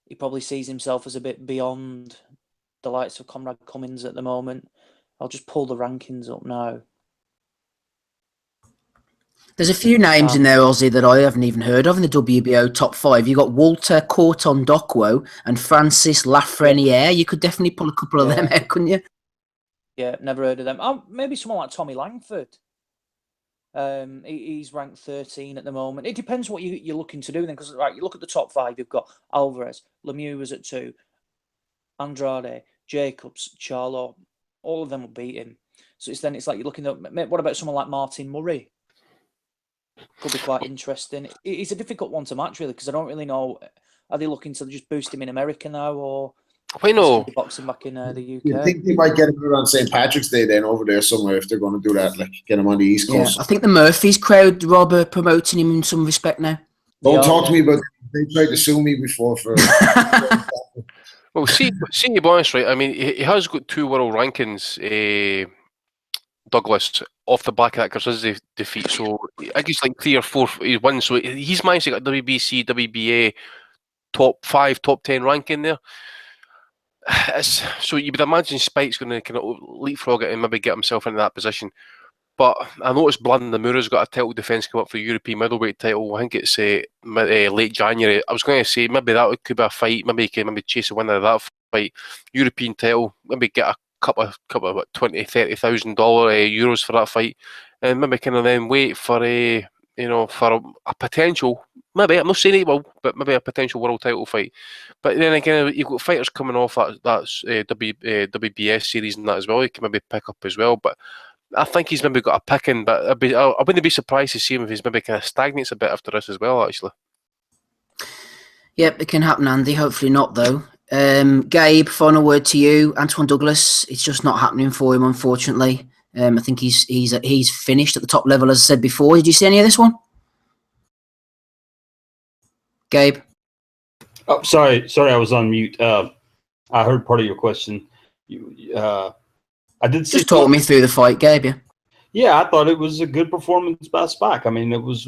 He probably sees himself as a bit beyond the likes of Conrad Cummins at the moment. I'll just pull the rankings up now. There's a few names in there, Ozzy, that I haven't even heard of in the WBO top 5. You got Walter Corton-Dokwo and Francis Lafreniere. You could definitely pull a couple of them out, couldn't you? Yeah, never heard of them. Oh, maybe someone like Tommy Langford. He's ranked 13 at the moment. It depends what you're looking to do then, because you look at the top 5. You've got Alvarez, Lemieux was at 2, Andrade, Jacobs, Charlo. All of them will beat him. So it's like you're looking at, what about someone like Martin Murray? Could be quite interesting. It's a difficult one to match, really, because I don't really know. Are they looking to just boost him in America now, or boxing back in the UK? You think they might get him around St. Patrick's Day then over there somewhere if they're going to do that, like get him on the East Coast? Yeah, I think the Murphys crowd, Rob, are promoting him in some respect now. Don't talk to me about that. They tried to sue me before for... Well, see, to be honest, right, I mean, he has got 2 world rankings, Douglas, off the back of that Garces defeat. So I guess like 3 or 4 he won. So he's managed to get WBC, WBA top 5, top 10 ranking there. So you would imagine Spike's going to kind of leapfrog it and maybe get himself into that position. But I noticed Blandon Moura's got a title defence come up for the European middleweight title. I think it's late January. I was going to say maybe that could be a fight. Maybe he can chase a winner of that fight. European title, maybe get a couple of what, $20,000-$30,000 euros for that fight, and maybe kind of then wait for for a potential. Maybe I'm not saying it will, but maybe a potential world title fight. But then again, you've got fighters coming off that WBS series and that as well. He can maybe pick up as well, but. I think he's maybe got a picking, but I wouldn't be surprised to see him if he's maybe kind of stagnates a bit after this as well, actually. Yep, it can happen, Andy. Hopefully not, though. Gabe, final word to you. Antoine Douglas, it's just not happening for him, unfortunately. I think he's finished at the top level, as I said before. Did you see any of this one? Gabe? Oh, sorry, I was on mute. I heard part of your question. I did just talk me through the fight, Gabe. Yeah, I thought it was a good performance by Spike. I mean, it was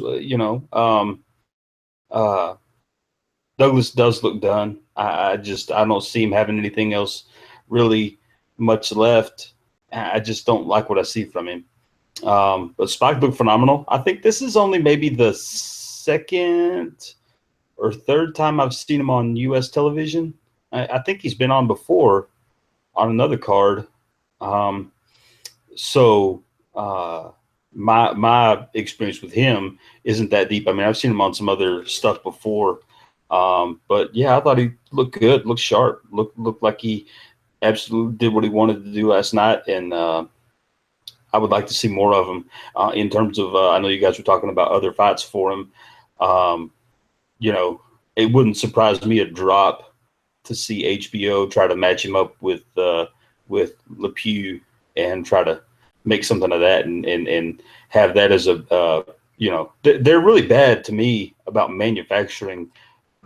Douglas does look done. I don't see him having anything else really much left. I just don't like what I see from him. But Spike looked phenomenal. I think this is only maybe the 2nd or 3rd time I've seen him on U.S. television. I think he's been on before on another card. My experience with him isn't that deep. I mean, I've seen him on some other stuff before. But yeah, I thought he looked good, looked sharp, looked like he absolutely did what he wanted to do last night. And, I would like to see more of him, in terms of, I know you guys were talking about other fights for him. It wouldn't surprise me a drop to see HBO try to match him up with Lemieux and try to make something of that and have that as a, they're really bad to me about manufacturing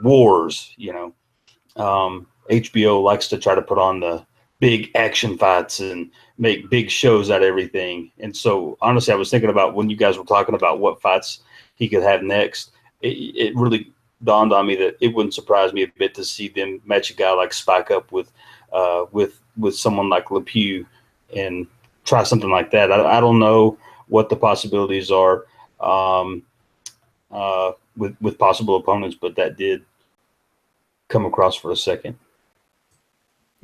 wars. HBO likes to try to put on the big action fights and make big shows out of everything. And so honestly, I was thinking about when you guys were talking about what fights he could have next, it really dawned on me that it wouldn't surprise me a bit to see them match a guy like Spike up with someone like Lemieux and try something like that. I don't know what the possibilities are with possible opponents, but that did come across for a second.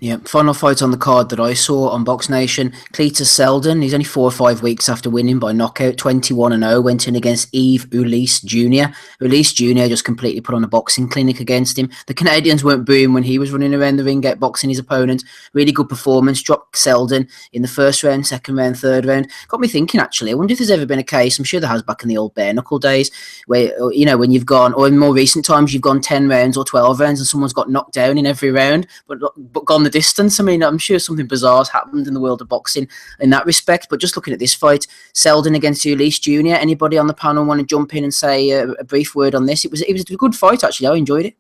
Yeah, final fight on the card that I saw on Box Nation, Cletus Selden. He's only 4 or 5 weeks after winning by knockout, 21-0, went in against Yves Ulysse Jr. Ulysse Jr. just completely put on a boxing clinic against him. The Canadians weren't booing when he was running around the ring, boxing his opponent. Really good performance, dropped Selden in the first round, second round, third round. Got me thinking, actually, I wonder if there's ever been a case, I'm sure there has back in the old bare knuckle days, where, when you've gone, or in more recent times, you've gone 10 rounds or 12 rounds and someone's got knocked down in every round, but gone the distance. I mean, I'm sure something bizarre has happened in the world of boxing in that respect. But just looking at this fight, Selden against Ulysse Jr. Anybody on the panel want to jump in and say a brief word on this? It was a good fight, actually. I enjoyed it.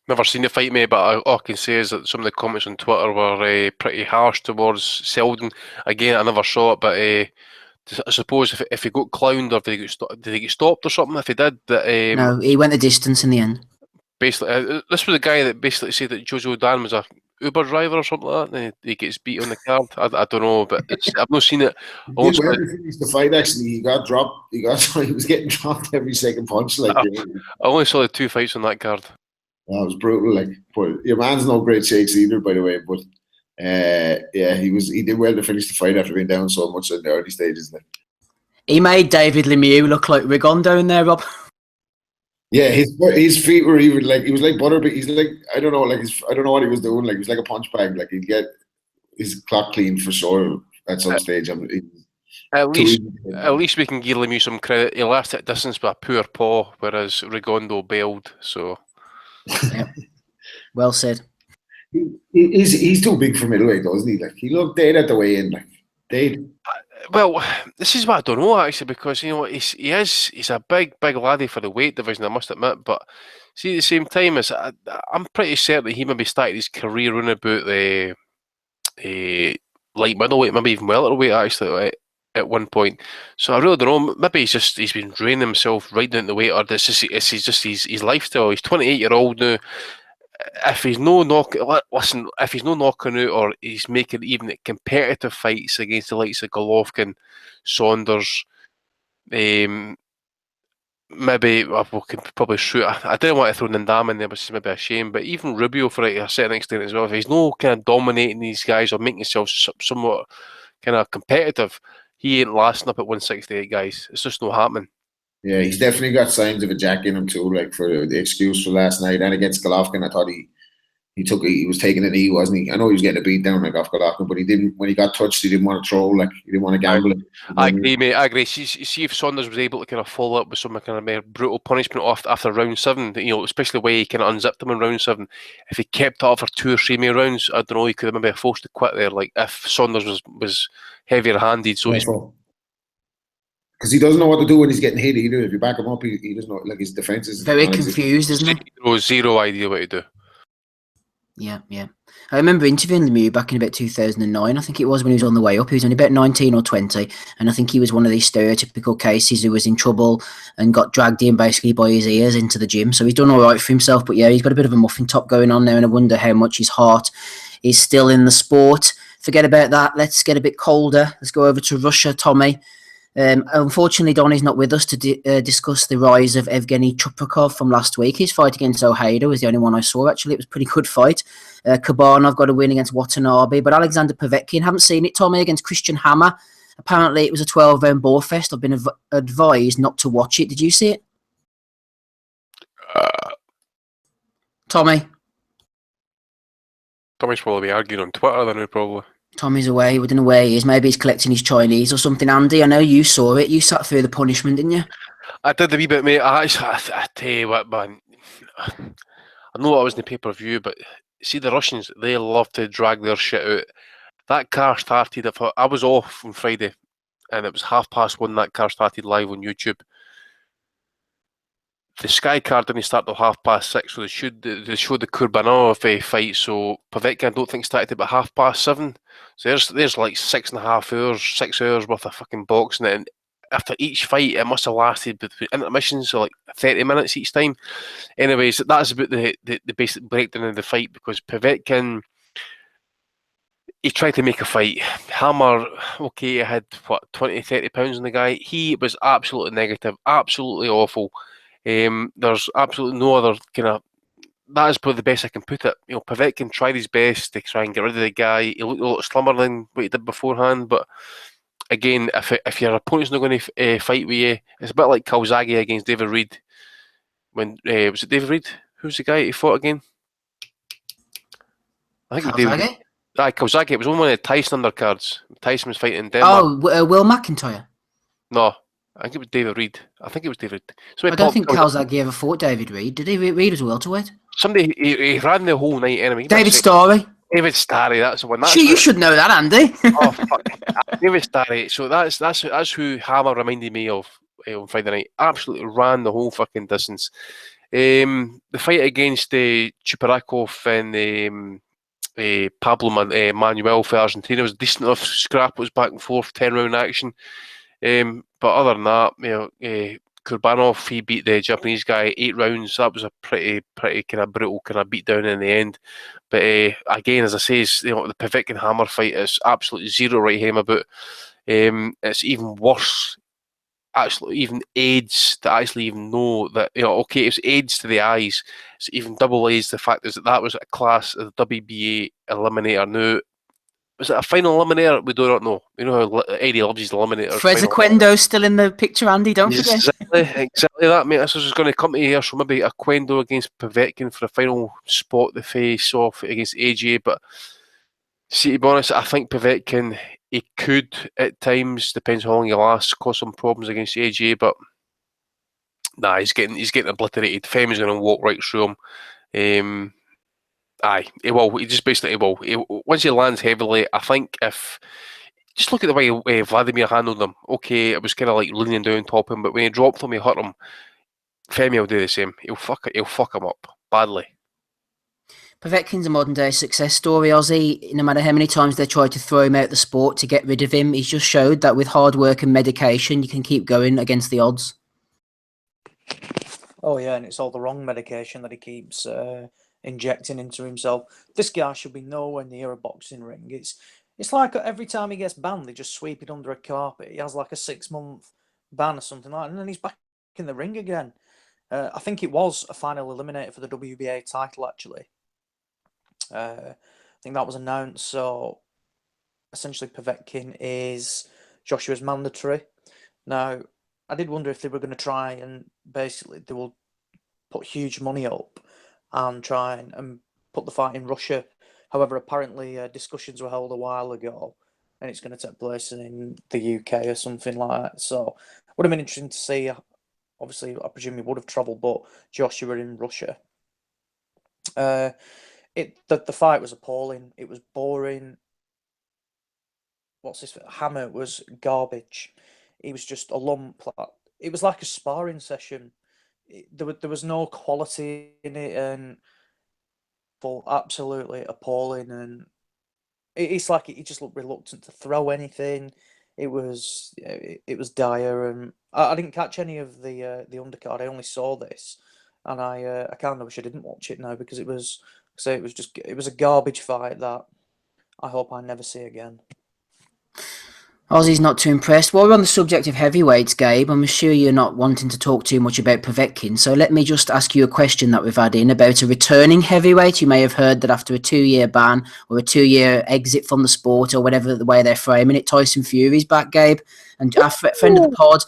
Never seen the fight, mate, but all I can say is that some of the comments on Twitter were pretty harsh towards Selden. Again, I never saw it, but I suppose if he got clowned or did he get stopped or something? If he did, no, he went the distance in the end. Basically, this was the guy that basically said that Jojo Dan was a Uber driver or something like that, and he gets beat on the card. I don't know, but I've not seen it. He did well to finish the fight. Actually, he got dropped. He was getting dropped every second punch. Like, I only saw the 2 fights on that card. It was brutal. Like, but your man's no great shakes either, by the way. But yeah, he did well to finish the fight after being down so much in the early stages. Like. He made David Lemieux look like Rigon down there, Rob. Yeah, his feet were even like he was like butter, but he's like I don't know what he was doing. Like he was like a punch bag. Like he'd get his clock clean for sure at some stage. At least we can give Lemieux some credit. He left at distance with a poor paw, whereas Rigondo bailed. So, yeah. Well said. He's too big for middleweight, doesn't he? Like he looked dead at the weigh-in, like dead. Well, this is what I don't know actually, because he's a big laddie for the weight division, I must admit. But see, at the same time, I'm pretty certain he maybe started his career around about the light middleweight, maybe even welterweight actually at one point. So I really don't know. Maybe he's been draining himself right down the weight, or this is just his lifestyle. He's 28-year-old now. If he's no knocking out, or he's making even competitive fights against the likes of Golovkin, Saunders, maybe we can probably shoot. I didn't want to throw Nandam in there, which is maybe a shame. But even Rubio, for a certain extent as well, if he's no kind of dominating these guys or making himself somewhat kind of competitive, he ain't lasting up at 168, guys. It's just not happening. Yeah, he's definitely got signs of a jack in him too, like for the excuse for last night. And against Golovkin, I thought he was taking a knee, wasn't he? I know he was getting a beat down like off Golovkin, but he didn't. When he got touched, he didn't want to throw, like he didn't want to gamble. I agree, mate. I agree. See if Saunders was able to kind of follow up with some kind of more brutal punishment after round 7. Especially the way he kind of unzipped him in round 7. If he kept it up for 2 or 3 more rounds, I don't know. He could have maybe forced to quit there. Like if Saunders was heavier handed, so he's. Because he doesn't know what to do when he's getting hit either. If you back him up, he doesn't know. Like his defense is very confused, isn't he? Zero idea what to do. Yeah. I remember interviewing Lemieux back in about 2009. I think it was when he was on the way up. He was only about 19 or 20, and I think he was one of these stereotypical cases who was in trouble and got dragged in basically by his ears into the gym. So he's done all right for himself, but yeah, he's got a bit of a muffin top going on now, and I wonder how much his heart is still in the sport. Forget about that. Let's get a bit colder. Let's go over to Russia, Tommy. Unfortunately, Donny's not with us to discuss the rise of Evgeny Chuprikov from last week. His fight against Ojeda was the only one I saw, actually. It was a pretty good fight. Kabanov got a win against Watanabe, but Alexander Povetkin, haven't seen it, Tommy, against Christian Hammer. Apparently, it was a 12-round bore fest. I've been advised not to watch it. Did you see it? Tommy's probably arguing on Twitter then, probably. Tommy's away. We don't know where he is. Maybe he's collecting his Chinese or something. Andy, I know you saw it. You sat through the punishment, didn't you? I did a wee bit, mate. I tell you what, man. I know I was in the pay-per-view, but see the Russians, they love to drag their shit out. That car started, I was off on Friday, and it was 1:30 that car started live on YouTube. The Sky card didn't start till 6:30, so they showed the Kurbanov fight. So Povetkin, I don't think started about 7:30. So there's like 6.5 hours, 6 hours worth of fucking boxing, and after each fight, it must have lasted between intermissions, so like 30 minutes each time. Anyways, that's about the basic breakdown of the fight, because Povetkin, he tried to make a fight. Hammer, okay, he had 20-30 pounds on the guy. He was absolutely negative, absolutely awful. There's absolutely no other kind of. That is probably the best I can put it. Povetkin tried his best to try and get rid of the guy. He looked a lot slimmer than what he did beforehand. But again, if your opponent's not going to fight with you, it's a bit like Calzaghe against David Reid. When was it David Reid? Who's the guy he fought again? I think Calzaghe? Calzaghe. It was one of the Tyson undercards. Tyson was fighting in Denmark. Oh, Will McIntyre? No. I think it was David Reid. So I don't think Calzaghe ever fought David Reid. Did he? Reid was welterweight. Somebody he ran the whole night anyway. David Starry. David Starry, that's the one. You should know that, Andy. Oh fuck, David Starry. So that's who Hammer reminded me of on Friday night. Absolutely ran the whole fucking distance. The fight against Chuprikov and Pablo Manuel for Argentina was decent enough scrap. It was back and forth, 10-round action. But other than that, Kurbanov, he beat the Japanese guy 8 rounds. That was a pretty kind of brutal kind of beat down in the end. But again, as I say, the Povetkin Hammer fight is absolutely zero right home about. It's even worse. Actually, even aids to actually even know that, okay, it's aids to the eyes. It's even double aids the fact is that was a class of the WBA eliminator. Now, was it a final eliminator? We do not know. You know how Eddie loves his eliminator. Frezequendo's still in the picture, Andy. Don't forget. Exactly that, mate. This is going to come to here. So maybe a Quendo against Povetkin for a final spot, the face off against AJ. But see, to be honest, I think Povetkin, he could at times, depends how long he lasts, cause some problems against AJ. But nah, he's getting obliterated. Femi's going to walk right through him. Aye, he will. He just basically will. Once he lands heavily, I think if just look at the way Vladimir handled him. Okay, it was kind of like leaning down top him, but when he dropped him, he hurt him. Femi will do the same. He'll fuck him up badly. Povetkin's a modern day success story, Ozzy. No matter how many times they tried to throw him out the sport to get rid of him, he's just showed that with hard work and medication, you can keep going against the odds. Oh yeah, and it's all the wrong medication that he keeps injecting into himself. This guy should be nowhere near a boxing ring. It's like every time he gets banned, they just sweep it under a carpet. He has like a 6-month ban or something like that, and then he's back in the ring again. I think it was a final eliminator for the WBA title, actually. I think that was announced. So essentially, Povetkin is Joshua's mandatory. Now, I did wonder if they were going to try and basically they will put huge money up and try and put the fight in Russia. However, apparently discussions were held a while ago and it's going to take place in the UK or something like that. So it would have been interesting to see. Obviously, I presume he would have travelled, but Joshua in Russia. The fight was appalling. It was boring. Hammer was garbage. He was just a lump. It was like a sparring session. There was no quality in it, and absolutely appalling. And it's like he just looked reluctant to throw anything. It was dire, and I didn't catch any of the undercard. I only saw this, and I kind of wish I didn't watch it now because it was a garbage fight that I hope I never see again. Ozzy's not too impressed. While we're on the subject of heavyweights, Gabe, I'm sure you're not wanting to talk too much about Povetkin, so let me just ask you a question that we've had in about a returning heavyweight. You may have heard that after a 2-year ban or a 2-year exit from the sport or whatever the way they're framing it, Tyson Fury's back, Gabe. And our friend of the pod,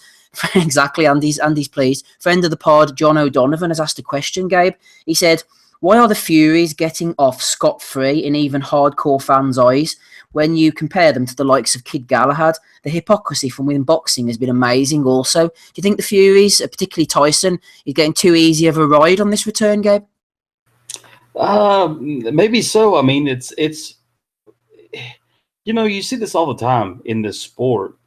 exactly, Andy's pleased. Friend of the pod, John O'Donovan, has asked a question, Gabe. He said, why are the Furies getting off scot-free in even hardcore fans' eyes when you compare them to the likes of Kid Galahad? The hypocrisy from within boxing has been amazing also. Do you think the Furies, particularly Tyson, is getting too easy of a ride on this return, Gabe? Maybe so. I mean, it's you see this all the time in this sport,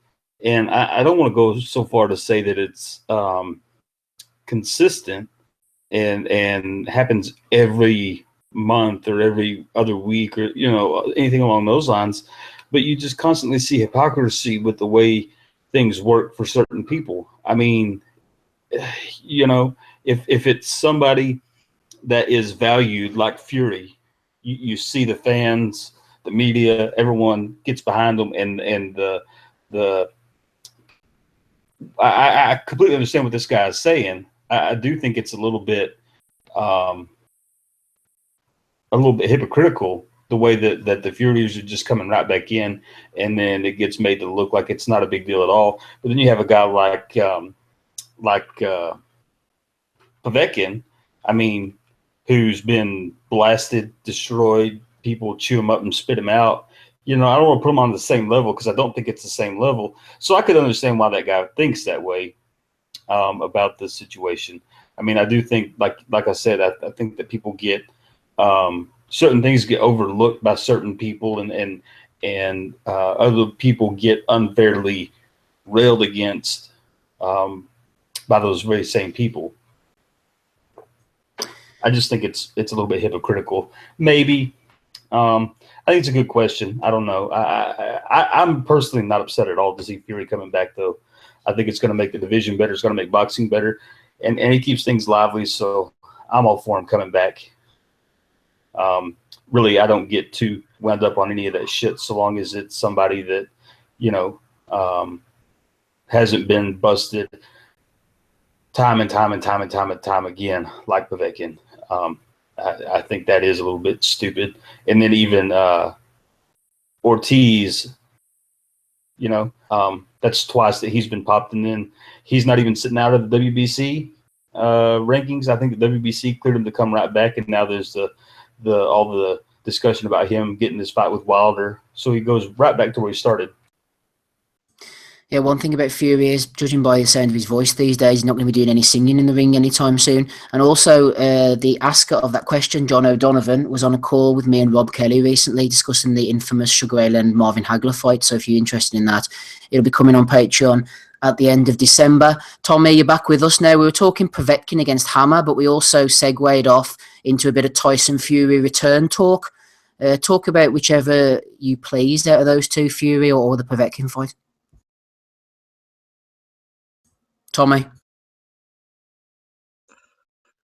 and I don't want to go so far to say that it's consistent and happens every month or every other week or anything along those lines, but you just constantly see hypocrisy with the way things work for certain people. I mean, if it's somebody that is valued like Fury, you see the fans, the media, everyone gets behind them, and I completely understand what this guy is saying. I do think it's a little bit hypocritical the way that the Furies are just coming right back in, and then it gets made to look like it's not a big deal at all. But then you have a guy like Povetkin, I mean, who's been blasted, destroyed, people chew him up and spit him out. I don't want to put him on the same level because I don't think it's the same level. So I could understand why that guy thinks that way about the situation. I mean, I do think, like I said, I think that people get certain things get overlooked by certain people, and other people get unfairly railed against by those very same people. I just think it's a little bit hypocritical. Maybe. I think it's a good question. I don't know. I'm personally not upset at all to see Fury coming back, though. I think it's going to make the division better. It's going to make boxing better, and he keeps things lively. So I'm all for him coming back. Really, I don't get too wound up on any of that shit so long as it's somebody that, hasn't been busted time and time again, like Povetkin. I think that is a little bit stupid. And then even Ortiz, that's twice that he's been popped, and then he's not even sitting out of the WBC rankings. I think the WBC cleared him to come right back, and now there's all the discussion about him getting this fight with Wilder. So he goes right back to where he started. Yeah, one thing about Fury is, judging by the sound of his voice these days, he's not going to be doing any singing in the ring anytime soon. And also, the asker of that question, John O'Donovan, was on a call with me and Rob Kelly recently discussing the infamous Sugar Ray Leonard Marvin Hagler fight. So if you're interested in that, it'll be coming on Patreon at the end of December. Tommy, you're back with us now. We were talking Povetkin against Hammer, but we also segued off into a bit of Tyson Fury return talk. Talk about whichever you pleased out of those two, Fury or the Povetkin fight. Tommy?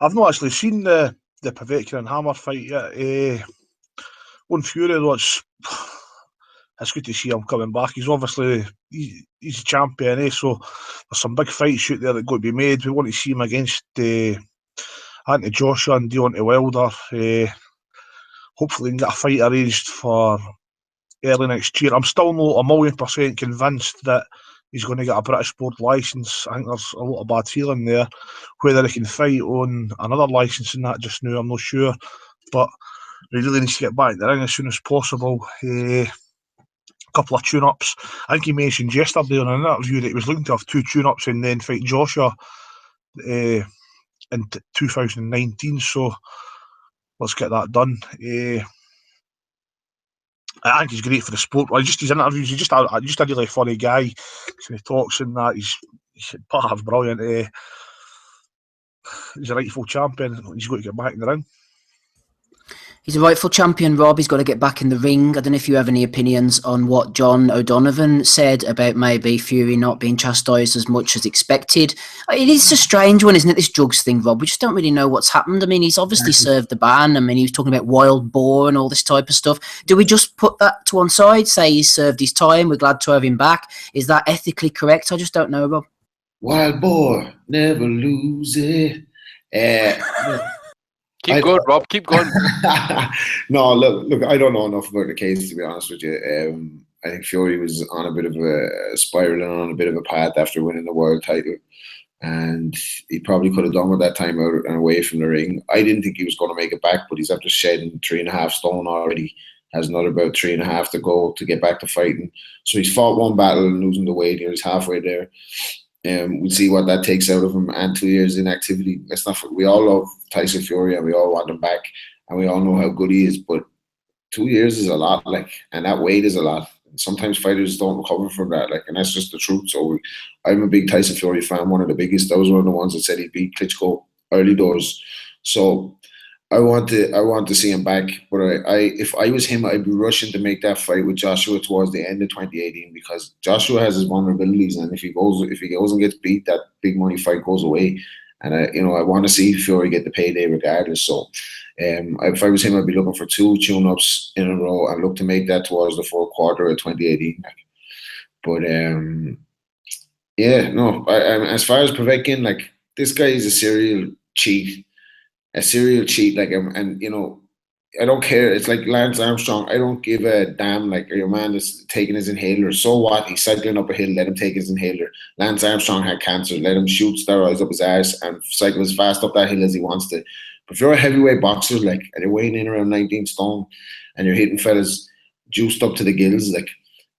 I've not actually seen the Povetkin and Hammer fight yet. On Fury, though, it's good to see him coming back. He's obviously he's a champion, so there's some big fights out there that got to be made. We want to see him against Anthony Joshua and Deontay Wilder. Hopefully, we can get a fight arranged for early next year. I'm still not 1,000,000% convinced that he's going to get a British sport licence. I think there's a lot of bad feeling there. Whether he can fight on another licence in that just now, I'm not sure. But he really needs to get back in the ring as soon as possible. A couple of tune-ups. I think he mentioned yesterday on an interview that he was looking to have 2 tune-ups and then fight Joshua in 2019. So let's get that done. I think he's great for the sport. Just his interviews, he's just a really funny guy. So he talks and that. He's brilliant. He's a rightful champion. He's got to get back in the ring. He's a rightful champion, Rob. He's got to get back in the ring. I don't know if you have any opinions on what John O'Donovan said about maybe Fury not being chastised as much as expected. It is a strange one, isn't it, this drugs thing, Rob? We just don't really know what's happened. I mean, he's obviously served the ban. I mean, he was talking about wild boar and all this type of stuff. Do we just put that to one side, say he's served his time, we're glad to have him back? Is that ethically correct? I just don't know, Rob. Wild boar, never lose it. Keep going, Rob. Keep going. No, look. I don't know enough about the case, to be honest with you. I think Fury was on a bit of a spiraling on a bit of a path after winning the world title, and he probably could have done with that time out and away from the ring. I didn't think he was going to make it back, but he's after shedding 3.5 stone already. Has another about 3.5 to go to get back to fighting. So he's fought one battle and losing the weight. He's halfway there. We'll see what that takes out of him, and 2 years inactivity. We all love Tyson Fury and we all want him back, and we all know how good he is. But 2 years is a lot, and that weight is a lot. Sometimes fighters don't recover from that, and that's just the truth. So I'm a big Tyson Fury fan, one of the biggest. I was one of the ones that said he beat Klitschko early doors. So I want to see him back, but if I was him, I'd be rushing to make that fight with Joshua towards the end of 2018, because Joshua has his vulnerabilities, and if he goes and gets beat, that big money fight goes away. And I want to see Fury get the payday regardless. So if I was him, I'd be looking for 2 tune-ups in a row and look to make that towards the fourth quarter of 2018. But as far as Povetkin, this guy is a serial cheat. I don't care. It's like Lance Armstrong. I don't give a damn. Your man is taking his inhaler. So what? He's cycling up a hill. Let him take his inhaler. Lance Armstrong had cancer. Let him shoot steroids up his arse and cycle as fast up that hill as he wants to. But if you're a heavyweight boxer, and you're weighing in around 19 stone, and you're hitting fellas juiced up to the gills, it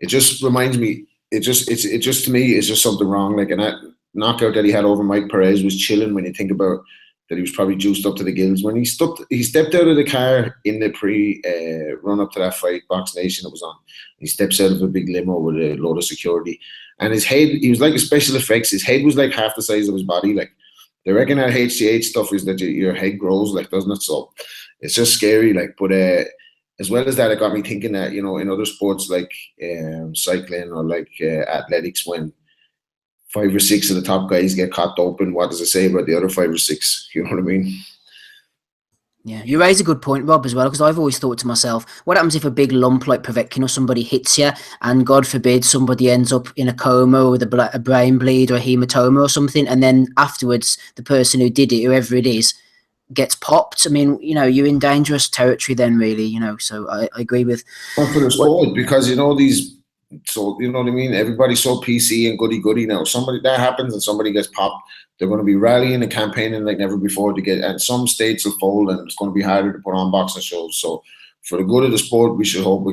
just reminds me. It just to me, it's just something wrong. And that knockout that he had over Mike Perez was chilling when you think about that. He was probably juiced up to the gills when he stepped out of the car in the run up to that fight, Box Nation it was on. He steps out of a big limo with a load of security, and his head, he was like a special effects. His head was like half the size of his body. They reckon that HGH stuff is that your head grows, doesn't it? So it's just scary. But as well as that, it got me thinking that in other sports like cycling or athletics, when 5 or 6 of the top guys get caught open, what does it say about the other 5 or 6? You know what I mean? Yeah, you raise a good point, Rob, as well, because I've always thought to myself, what happens if a big lump like Povetkin or somebody hits you and, God forbid, somebody ends up in a coma with a brain bleed or a hematoma or something, and then afterwards the person who did it, whoever it is, gets popped? I mean, you know, you're in dangerous territory then, really, you know, so I agree with... But for the sport, because, you know, so, you know what I mean? Everybody's so PC and goody-goody now. That happens and somebody gets popped. They're going to be rallying and campaigning like never before to get, and some states will fold and it's going to be harder to put on boxing shows. So for the good of the sport, we should hope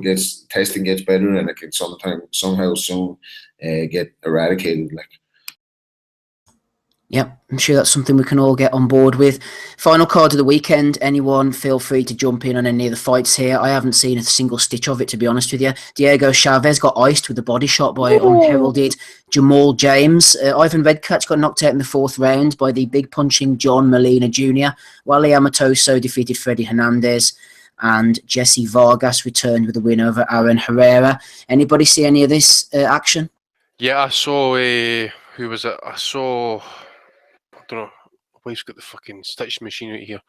testing gets better and it can somehow soon get eradicated. Like. Yep, I'm sure that's something we can all get on board with. Final card of the weekend. Anyone feel free to jump in on any of the fights here. I haven't seen a single stitch of it, to be honest with you. Diego Chavez got iced with a body shot by unheralded Jamal James. Ivan Redkach got knocked out in the 4th round by the big punching John Molina Jr. Wally Amatoso defeated Freddy Hernandez. And Jesse Vargas returned with a win over Aaron Herrera. Anybody see any of this action? Yeah, I saw... who was it? I saw... I don't know. My wife's got the fucking stitch machine right here.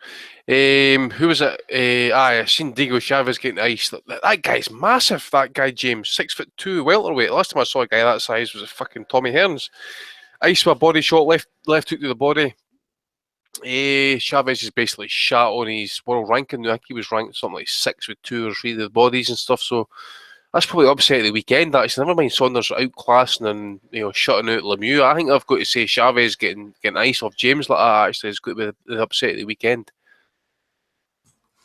Who was it? I seen Diego Chavez getting iced. That guy's massive. That guy, James, 6'2", welterweight. Last time I saw a guy that size was a fucking Tommy Hearns. Iced with a body shot, left hook to the body. Chavez is basically shot on his world ranking. I think he was ranked something like 6 with 2 or 3 of the bodies and stuff. So that's probably the upset of the weekend. Actually, never mind Saunders outclassing and, you know, shutting out Lemieux. I think I've got to say Chavez getting ice off James like that actually is going to be the upset of the weekend.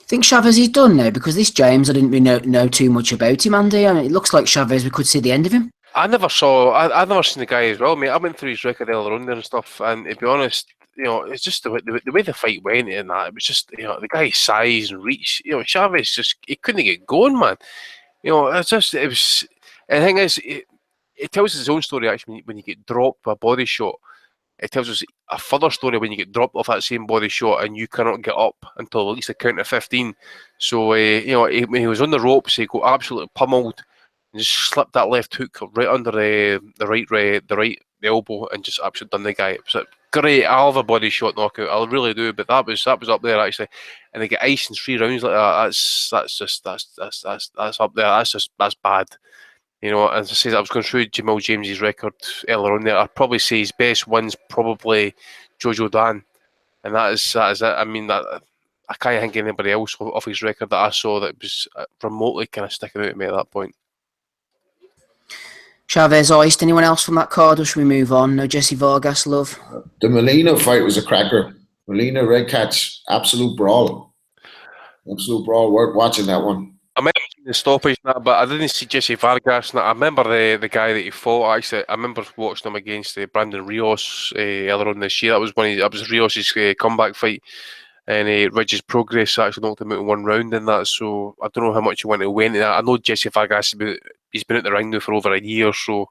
I think Chavez is done now, because this James, I didn't really know too much about him, Andy. I mean, it looks like Chavez, we could see the end of him. I've never seen the guy as well, mate. I went through his record earlier on there and stuff, and to be honest, you know, it's just the way the fight went and that. It was just, you know, the guy's size and reach. You know, Chavez just, he couldn't get going, man. You know, it was. And the thing is, it tells us his own story actually when you get dropped by a body shot. It tells us a further story when you get dropped off that same body shot and you cannot get up until at least a count of 15. So, you know, when he was on the ropes, he got absolutely pummeled and just slipped that left hook right under the right elbow and just absolutely done the guy. It was a great, I love a body shot knockout. I really do, but that was up there actually. And they get ice in 3 rounds like that. That's up there. That's bad. You know, as I said, I was going through Jamal James's record earlier on there. I'd probably say his best win's probably Jojo Dan, and that is it. I mean, that I can't think of anybody else off his record that I saw that was remotely kind of sticking out to me at that point. Chavez iced. Anyone else from that card, or should we move on? No Jesse Vargas, love? The Molina fight was a cracker. Molina Redkach, absolute brawl. Absolute brawl. Worth watching that one. I remember seeing the stoppage and that, but I didn't see Jesse Vargas. And I remember the guy that he fought. Actually, I remember watching him against Brandon Rios earlier on this year. That was Rios's comeback fight, and Ridge's Progress actually knocked him out in 1 round in that. So I don't know how much you want to win in that. I know Jesse Vargas, he's been at the ring now for over a year, so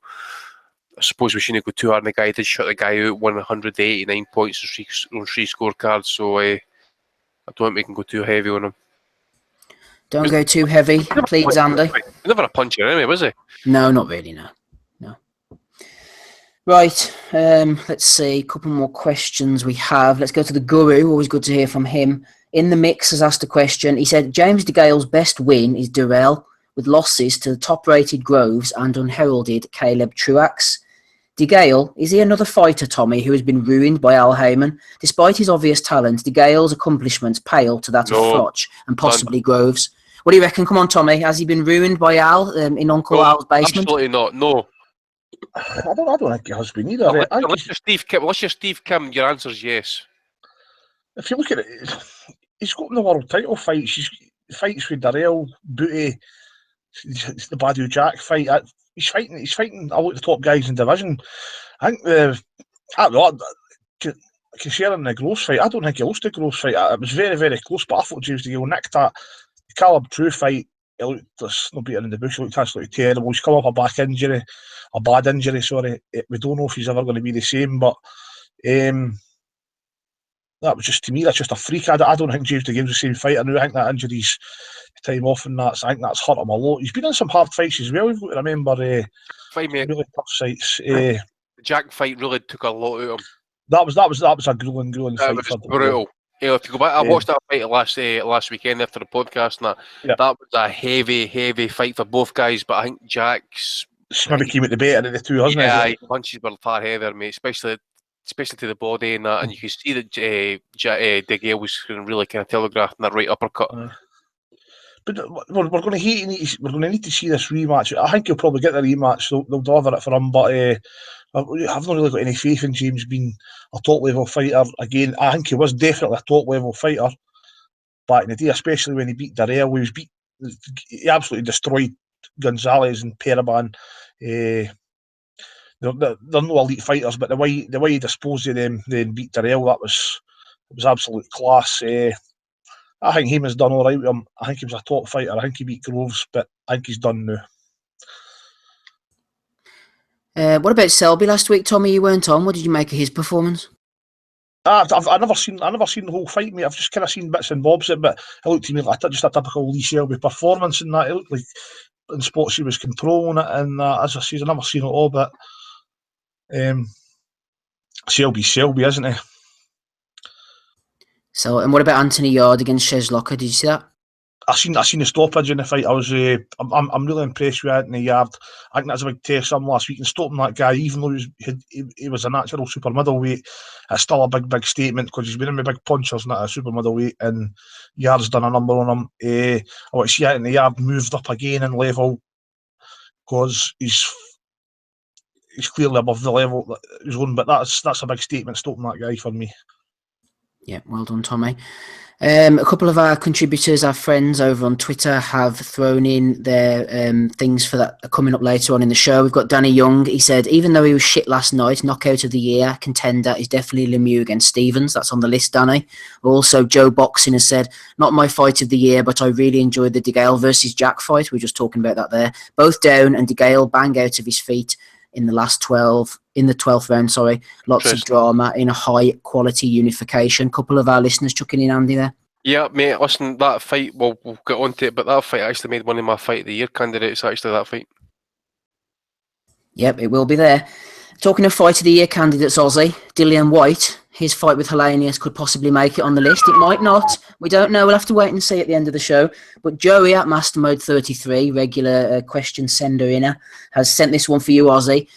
I suppose we shouldn't go too hard on the guy. He did shut the guy out, 189 points on 3 scorecards. So I don't think we can go too heavy on him. Don't go too heavy, please, Andy. Never a puncher anyway, was he? No, not really, no. Right, let's see, a couple more questions we have. Let's go to the Guru, always good to hear from him. In the Mix has asked a question. He said, James DeGale's best win is Durrell, with losses to the top-rated Groves and unheralded Caleb Truax. DeGale, is he another fighter, Tommy, who has been ruined by Al Heyman? Despite his obvious talent, DeGale's accomplishments pale to that of Froch and possibly Groves. What do you reckon? Come on, Tommy. Has he been ruined by Al in Uncle Al's basement? Absolutely not. No. I don't think he has been either. Unless you're Steve Kim, your answer is yes. If you look at it, he's got in the world title fights. He fights with Darrell, Booty, the Badu Jack fight. He's fighting a lot of the top guys in the division. I think considering the Gross fight, I don't think he lost the Gross fight. It was very, very close, but I thought James DeGale nicked that. The Caleb True fight, he looked, there's no beating in the bush, he looked absolutely terrible. He's come off a bad injury, sorry. We don't know if he's ever going to be the same, but that was just, to me, that's just a freak. I don't think James DeGale's the same fighter now. I think that injury's time off and I think that's hurt him a lot. He's been in some hard fights as well. You've got to remember really tough fights. Jack fight really took a lot out of him. That was a grueling It fight was for brutal. You know, if you go back, I Yeah. watched that fight last weekend after the podcast, and Yeah. that was a heavy fight for both guys. But I think Jack's maybe came at the better of the two, hasn't yeah, he? his punches were far heavier, mate, especially to the body and that. And you can see that De Gea was really kind of telegraphed in that right uppercut. But we're going to need to see this rematch. I think he'll probably get the rematch. They'll deliver it for him, but I've not really got any faith in James being a top level fighter again. I think he was definitely a top level fighter back in the day, especially when he beat Darrell. He absolutely destroyed Gonzalez and Paraban. They're no elite fighters, but the way he disposed of them, then beat Darrell, it was absolute class. I think Heyman's done all right with him. I think he was a top fighter. I think he beat Groves, but I think he's done now. What about Selby last week, Tommy? You weren't on. What did you make of his performance? I've never seen the whole fight, mate. I've just kind of seen bits and bobs of it, but it looked to me like just a typical Lee Selby performance in that. It looked like in spots he was controlling it, and as I say, I've never seen it all, but Selby's Selby, isn't he? So, and what about Anthony Yard against Shez Locker? Did you see that? I seen the stoppage in the fight. I'm really impressed with Anthony Yard. I think that's a big test of him last week, and stopping that guy, even though he was a natural super middleweight, it's still a big statement because he's been in with big punchers, not a super middleweight, and Yard's done a number on him. I want to see Anthony Yard moved up again in level because he's clearly above the level that he's on. But that's a big statement, stopping that guy for me. Yeah, well done, Tommy. A couple of our contributors, our friends over on Twitter, have thrown in their things for that coming up later on in the show. We've got Danny Young. He said, even though he was shit last night, knockout of the year contender is definitely Lemieux against Stevens. That's on the list, Danny. Also, Joe Boxing has said, not my fight of the year, but I really enjoyed the DeGale versus Jack fight. We were just talking about that there. Both down, and DeGale bang out of his feet in the 12th round, Lots of drama in a high quality unification. Couple of our listeners chucking in Andy there. Yeah, mate, listen, that fight, we'll get on to it, but that fight actually made one of my fight of the year candidates, actually, that fight. Yep, it will be there. Talking of fight of the year candidates, Aussie, Dillian White, his fight with Hellenius could possibly make it on the list. It might not. We don't know. We'll have to wait and see at the end of the show. But Joey at Master Mode 33, regular question sender inner, has sent this one for you, Aussie.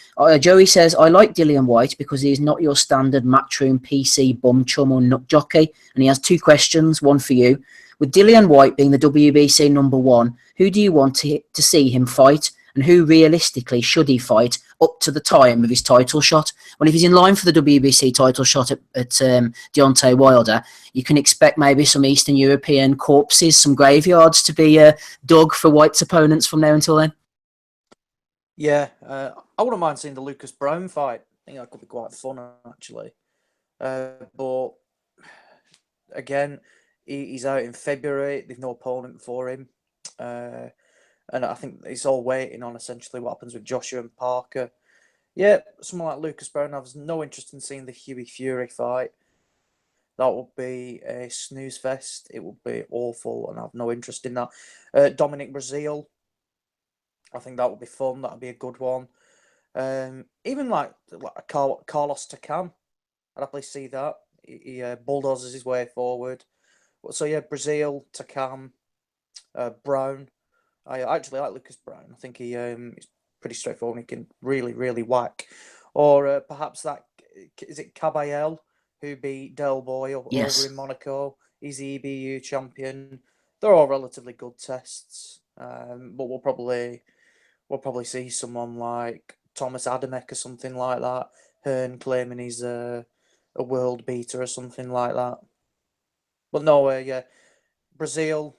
Joey says, I like Dillian White because he is not your standard matchroom PC bum chum or nut jockey. And he has two questions, one for you. With Dillian White being the WBC number one, who do you want to see him fight? And who realistically should he fight up to the time of his title shot? Well, if he's in line for the WBC title shot at Deontay Wilder, you can expect maybe some Eastern European corpses, some graveyards to be dug for White's opponents from now until then. Yeah, I wouldn't mind seeing the Lucas Brown fight. I think that could be quite fun, actually. But again, he's out in February. There's no opponent for him. And I think it's all waiting on essentially what happens with Joshua and Parker. Yeah, someone like Lucas Brown, I have no interest in seeing the Hughie Fury fight. That would be a snooze fest. It would be awful, and I have no interest in that. Dominic Brazil, I think that would be fun. That would be a good one. Even like Carlos Takam, I'd happily see that. He bulldozes his way forward. So yeah, Brazil, Takam, Brown. I actually like Lucas Brown. I think he's pretty straightforward. He can really whack. Or perhaps is it Caballel who beat Del Boy over in Monaco? He's the EBU champion. They're all relatively good tests. But we'll probably see someone like Thomas Adamek or something like that. Hearn claiming he's a world beater or something like that. But no, yeah, Brazil.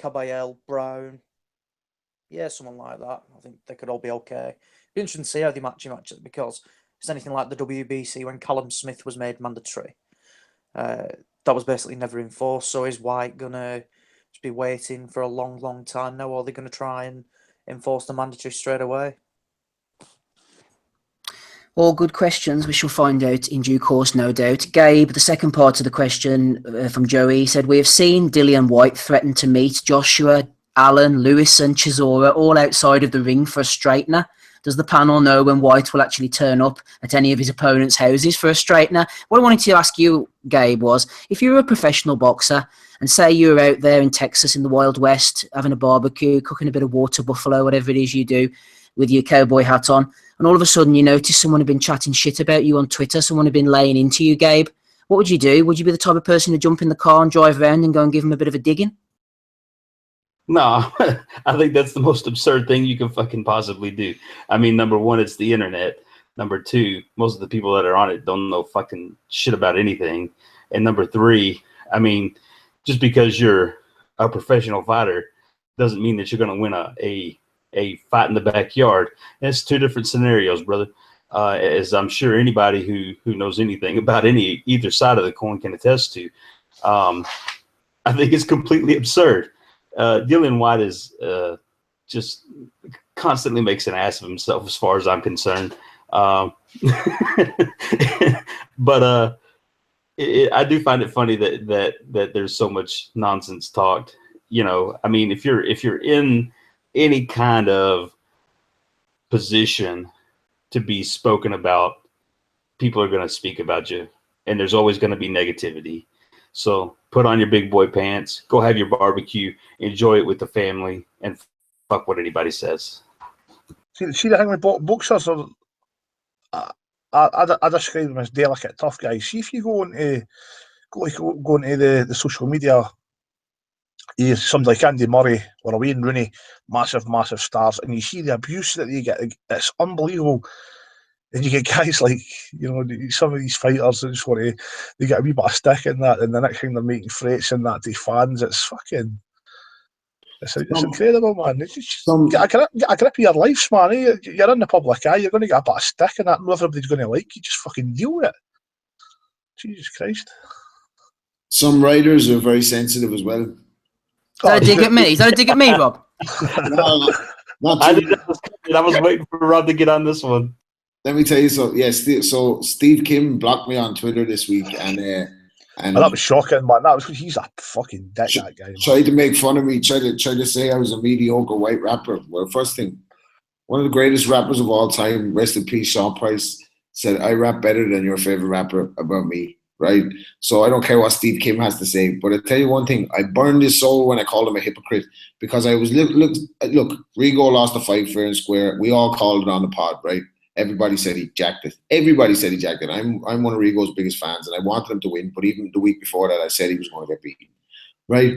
Caballel, Brown, yeah, someone like that. I think they could all be okay. Be interesting to see how they match it because it's anything like the WBC when Callum Smith was made mandatory. That was basically never enforced. So is White gonna just be waiting for a long time now, or are they gonna try and enforce the mandatory straight away? All good questions. We shall find out in due course, no doubt. Gabe, the second part of the question from Joey, said, we have seen Dillian White threaten to meet Joshua, Allen, Lewis and Chisora all outside of the ring for a straightener. Does the panel know when White will actually turn up at any of his opponents' houses for a straightener? What I wanted to ask you, Gabe, was if you were a professional boxer and say you were out there in Texas in the Wild West having a barbecue, cooking a bit of water buffalo, whatever it is you do with your cowboy hat on, and all of a sudden you notice someone had been chatting shit about you on Twitter, someone had been laying into you, Gabe, what would you do? Would you be the type of person to jump in the car and drive around and go and give him a bit of a digging? No, I think that's the most absurd thing you can fucking possibly do. I mean, number one, it's the internet. Number two, most of the people that are on it don't know fucking shit about anything. And number three, I mean, just because you're a professional fighter doesn't mean that you're going to win a fight in the backyard. And it's two different scenarios, brother. As I'm sure anybody who knows anything about either side of the coin can attest to. I think it's completely absurd. Dillian White is just constantly makes an ass of himself as far as I'm concerned. But I do find it funny that there's so much nonsense talked. You know, I mean, if you're in any kind of position to be spoken about, people are going to speak about you, and there's always going to be negativity. So put on your big boy pants, go have your barbecue, enjoy it with the family, and fuck what anybody says. See the thing with boxers are, I describe them as delicate, tough guys. See if you go into the social media, somebody like Andy Murray or Wayne Rooney, massive stars, and you see the abuse that they get. It's unbelievable. And you get guys like, you know, some of these fighters that just want to, they get a wee bit of stick in that, and the next thing they're making threats and that to fans. It's fucking, it's incredible, man. It's just, get a grip of your life, man. You're in the public eye, you're going to get a bit of stick in that, and everybody's going to like you. Just fucking deal with it. Jesus Christ. Some writers are very sensitive as well. Is that a dig at me? Is that a dig at me, Rob? No, not I too. was waiting for Rob to get on this one. Let me tell you so. Yes, so Steve Kim blocked me on Twitter this week, and that was shocking, man. That was because he's a fucking dick. That guy, man. Tried to make fun of me. Tried to say I was a mediocre white rapper. Well, first thing, one of the greatest rappers of all time, rest in peace, Sean Price, said I rap better than your favorite rapper about me. Right? So I don't care what Steve Kim has to say, but I tell you one thing: I burned his soul when I called him a hypocrite, because I was look. Rigo lost the fight fair and square. We all called it on the pod, right? Everybody said he jacked it. I'm one of Rigo's biggest fans, and I wanted him to win. But even the week before that, I said he was going to get beaten, right?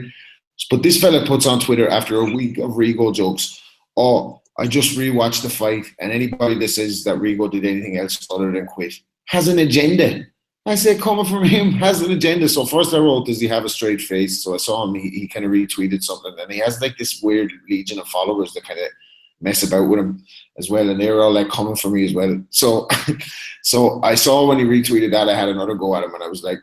But this fella puts on Twitter after a week of Rigo jokes, "Oh, I just rewatched the fight, and anybody that says that Rigo did anything else other than quit has an agenda." I said, coming from him, has an agenda. So first I wrote, does he have a straight face? So I saw him, he kind of retweeted something, and he has like this weird legion of followers that kind of mess about with him as well, and they're all like coming for me as well. So I saw when he retweeted that, I had another go at him, and I was like,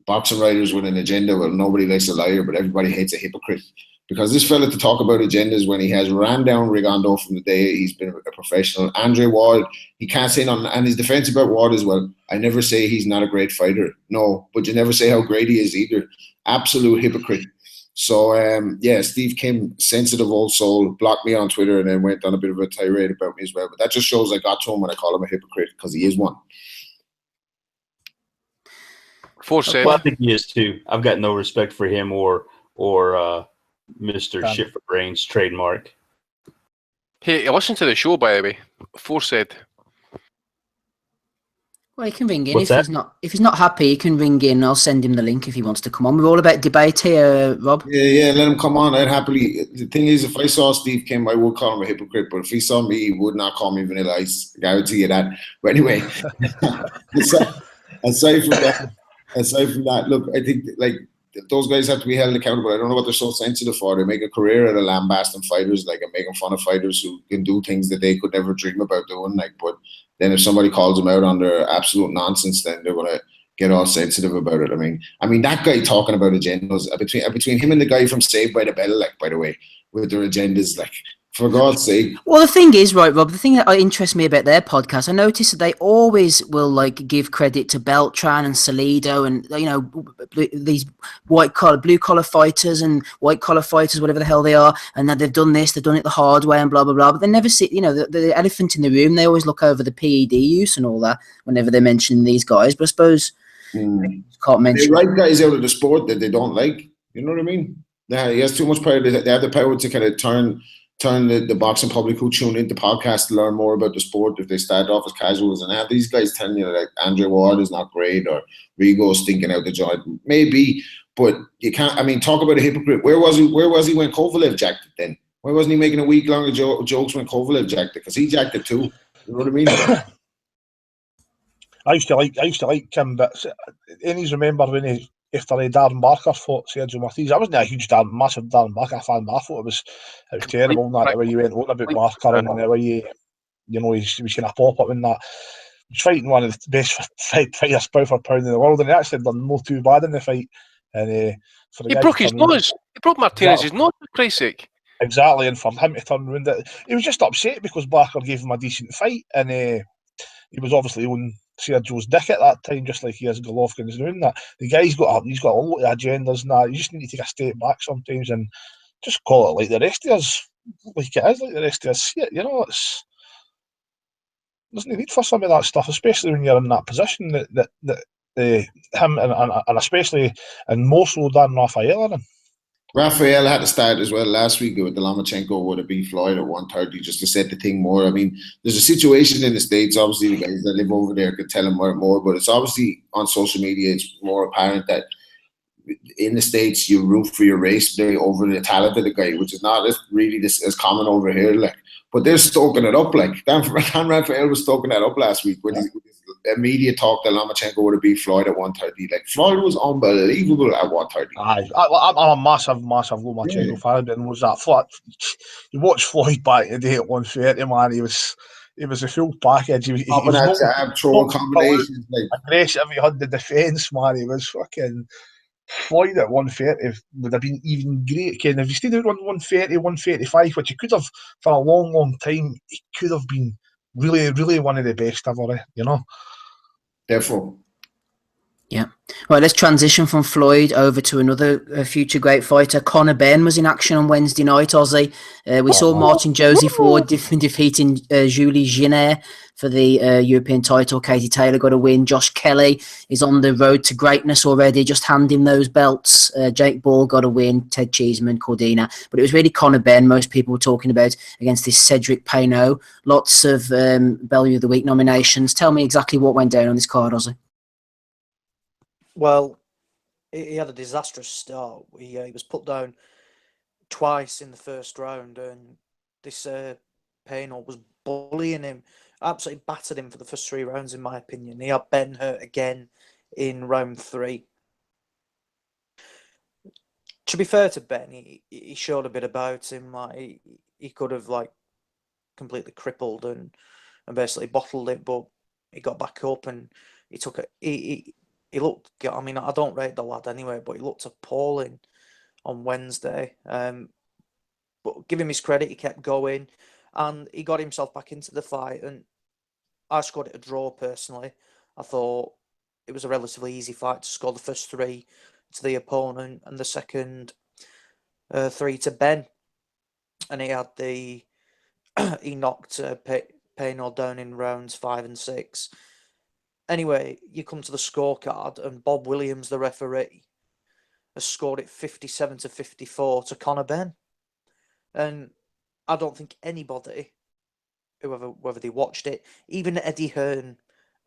boxing writers with an agenda, well, nobody likes a liar, but everybody hates a hypocrite. Because this fella to talk about agendas when he has ran down Rigondeaux from the day he's been a professional. Andre Ward, he can't say nothing. And his defense about Ward as well, I never say he's not a great fighter. No, but you never say how great he is either. Absolute hypocrite. So, Steve Kim, sensitive old soul, blocked me on Twitter and then went on a bit of a tirade about me as well. But that just shows I got to him when I call him a hypocrite, because he is one. Forsyth. Well, I think he is too. I've got no respect for him or Mr. Shit for Brains trademark. Hey, listen to the show, by the way. Forsyth. Well, he can ring in. What's If he's not happy, he can ring in. I'll send him the link if he wants to come on. We're all about debate here, Rob. Yeah, let him come on. I'd happily. The thing is, if I saw Steve Kim, I would call him a hypocrite. But if he saw me, he would not call me Vanilla Ice. I guarantee you that. But anyway, aside from that, look, I think like those guys have to be held accountable. I don't know what they're so sensitive for. They make a career out of lambasting fighters, like, and making fun of fighters who can do things that they could never dream about doing. Like, but then if somebody calls them out on their absolute nonsense, then they're gonna get all sensitive about it. I mean that guy talking about agendas between him and the guy from Saved by the Bell, like, by the way, with their agendas, like, For God's sake. Well, the thing is, right, Rob, the thing that interests me about their podcast, I notice that they always will like give credit to Beltran and Salido and, you know, these blue collar fighters and white collar fighters, whatever the hell they are, and that they've done this, they've done it the hard way and blah, blah, blah. But they never see, you know, the elephant in the room. They always look over the PED use and all that whenever they mention these guys. But I suppose can't mention. They write guys out of the sport that they don't like. You know what I mean? He has too much power. They have the power to kind of turn the boxing public who tune into podcasts to learn more about the sport if they start off as casuals, and have these guys telling you like Andre Ward is not great or Rigo stinking out the joint. Maybe, but you can't. I mean, talk about a hypocrite. Where was he when Kovalev jacked it then? Why wasn't he making a week longer jokes when Kovalev jacked it? Because he jacked it too. You know what I mean? I used to like him, but any remember when he, after Darren Barker fought Sergio Martinez, I wasn't a huge massive Darren Barker fan, but I thought it was terrible. The way you went on about Barker and the way you know he was going to pop up in that. He's fighting one of the best fighters pound for pound in the world, and he actually done no too bad in the fight. And he broke his nose. He broke Martinez's nose, for Christ's sake. Exactly, and for him to turn around it, he was just upset because Barker gave him a decent fight, and he was obviously on Sergio's dick at that time, just like he is Golovkin's doing that. The guy's got a lot of agendas and that. You just need to take a step back sometimes and just call it like the rest of us, like it is, like the rest of us. See it, you know, there's no need for some of that stuff, especially when you're in that position that him and especially and more so than Rafael are in. Rafael had to start as well last week with the Lomachenko would have beat Floyd at 130 just to set the thing more. I mean, there's a situation in the States, obviously the guys that live over there could tell him more, but it's obviously on social media, it's more apparent that in the States you root for your race over the talent of the guy, which is not really as common over here. Like, but they're stoking it up. Like Dan Rafael was stoking that up last week with his immediate talk that Lomachenko would have beat Floyd at 130. Like Floyd was unbelievable at 130. I'm a massive Lomachenko fan, and was that flat? You watch Floyd back in the day at 130, man. He was a full package. He was not throw combinations, like aggressive. He had the defence, man. He was fucking. Floyd at 130 would have been even great. Ken, if he stayed out on 130, 135, which he could have for a long time, he could have been really, really one of the best ever, you know? Therefore. Yeah. Right, let's transition from Floyd over to another future great fighter. Conor Benn was in action on Wednesday night, Aussie. We saw Martin Josie Ford defeating Julie Giner for the European title. Katie Taylor got a win. Josh Kelly is on the road to greatness already, just handing those belts. Jake Ball got a win. Ted Cheeseman, Cordina. But it was really Conor Benn most people were talking about against this Cedric Payneau. Lots of Bellew of the Week nominations. Tell me exactly what went down on this card, Aussie. Well, he had a disastrous start. He was put down twice in the first round, and this Payneau was bullying him, absolutely battered him for the first 3 rounds, in my opinion. He had Ben hurt again in round 3. To be fair to Ben, he showed a bit about him. Like he could have like completely crippled and basically bottled it, but he got back up and he took it. He looked, I mean, I don't rate the lad anyway, but he looked appalling on Wednesday. But give him his credit, he kept going and he got himself back into the fight. And I scored it a draw personally. I thought it was a relatively easy fight to score the first 3 to the opponent and the second 3 to Ben. And he knocked Payneau down in rounds 5 and 6. Anyway, you come to the scorecard, and Bob Williams, the referee, has scored it 57-54 to Conor Benn. And I don't think anybody, whether they watched it, even Eddie Hearn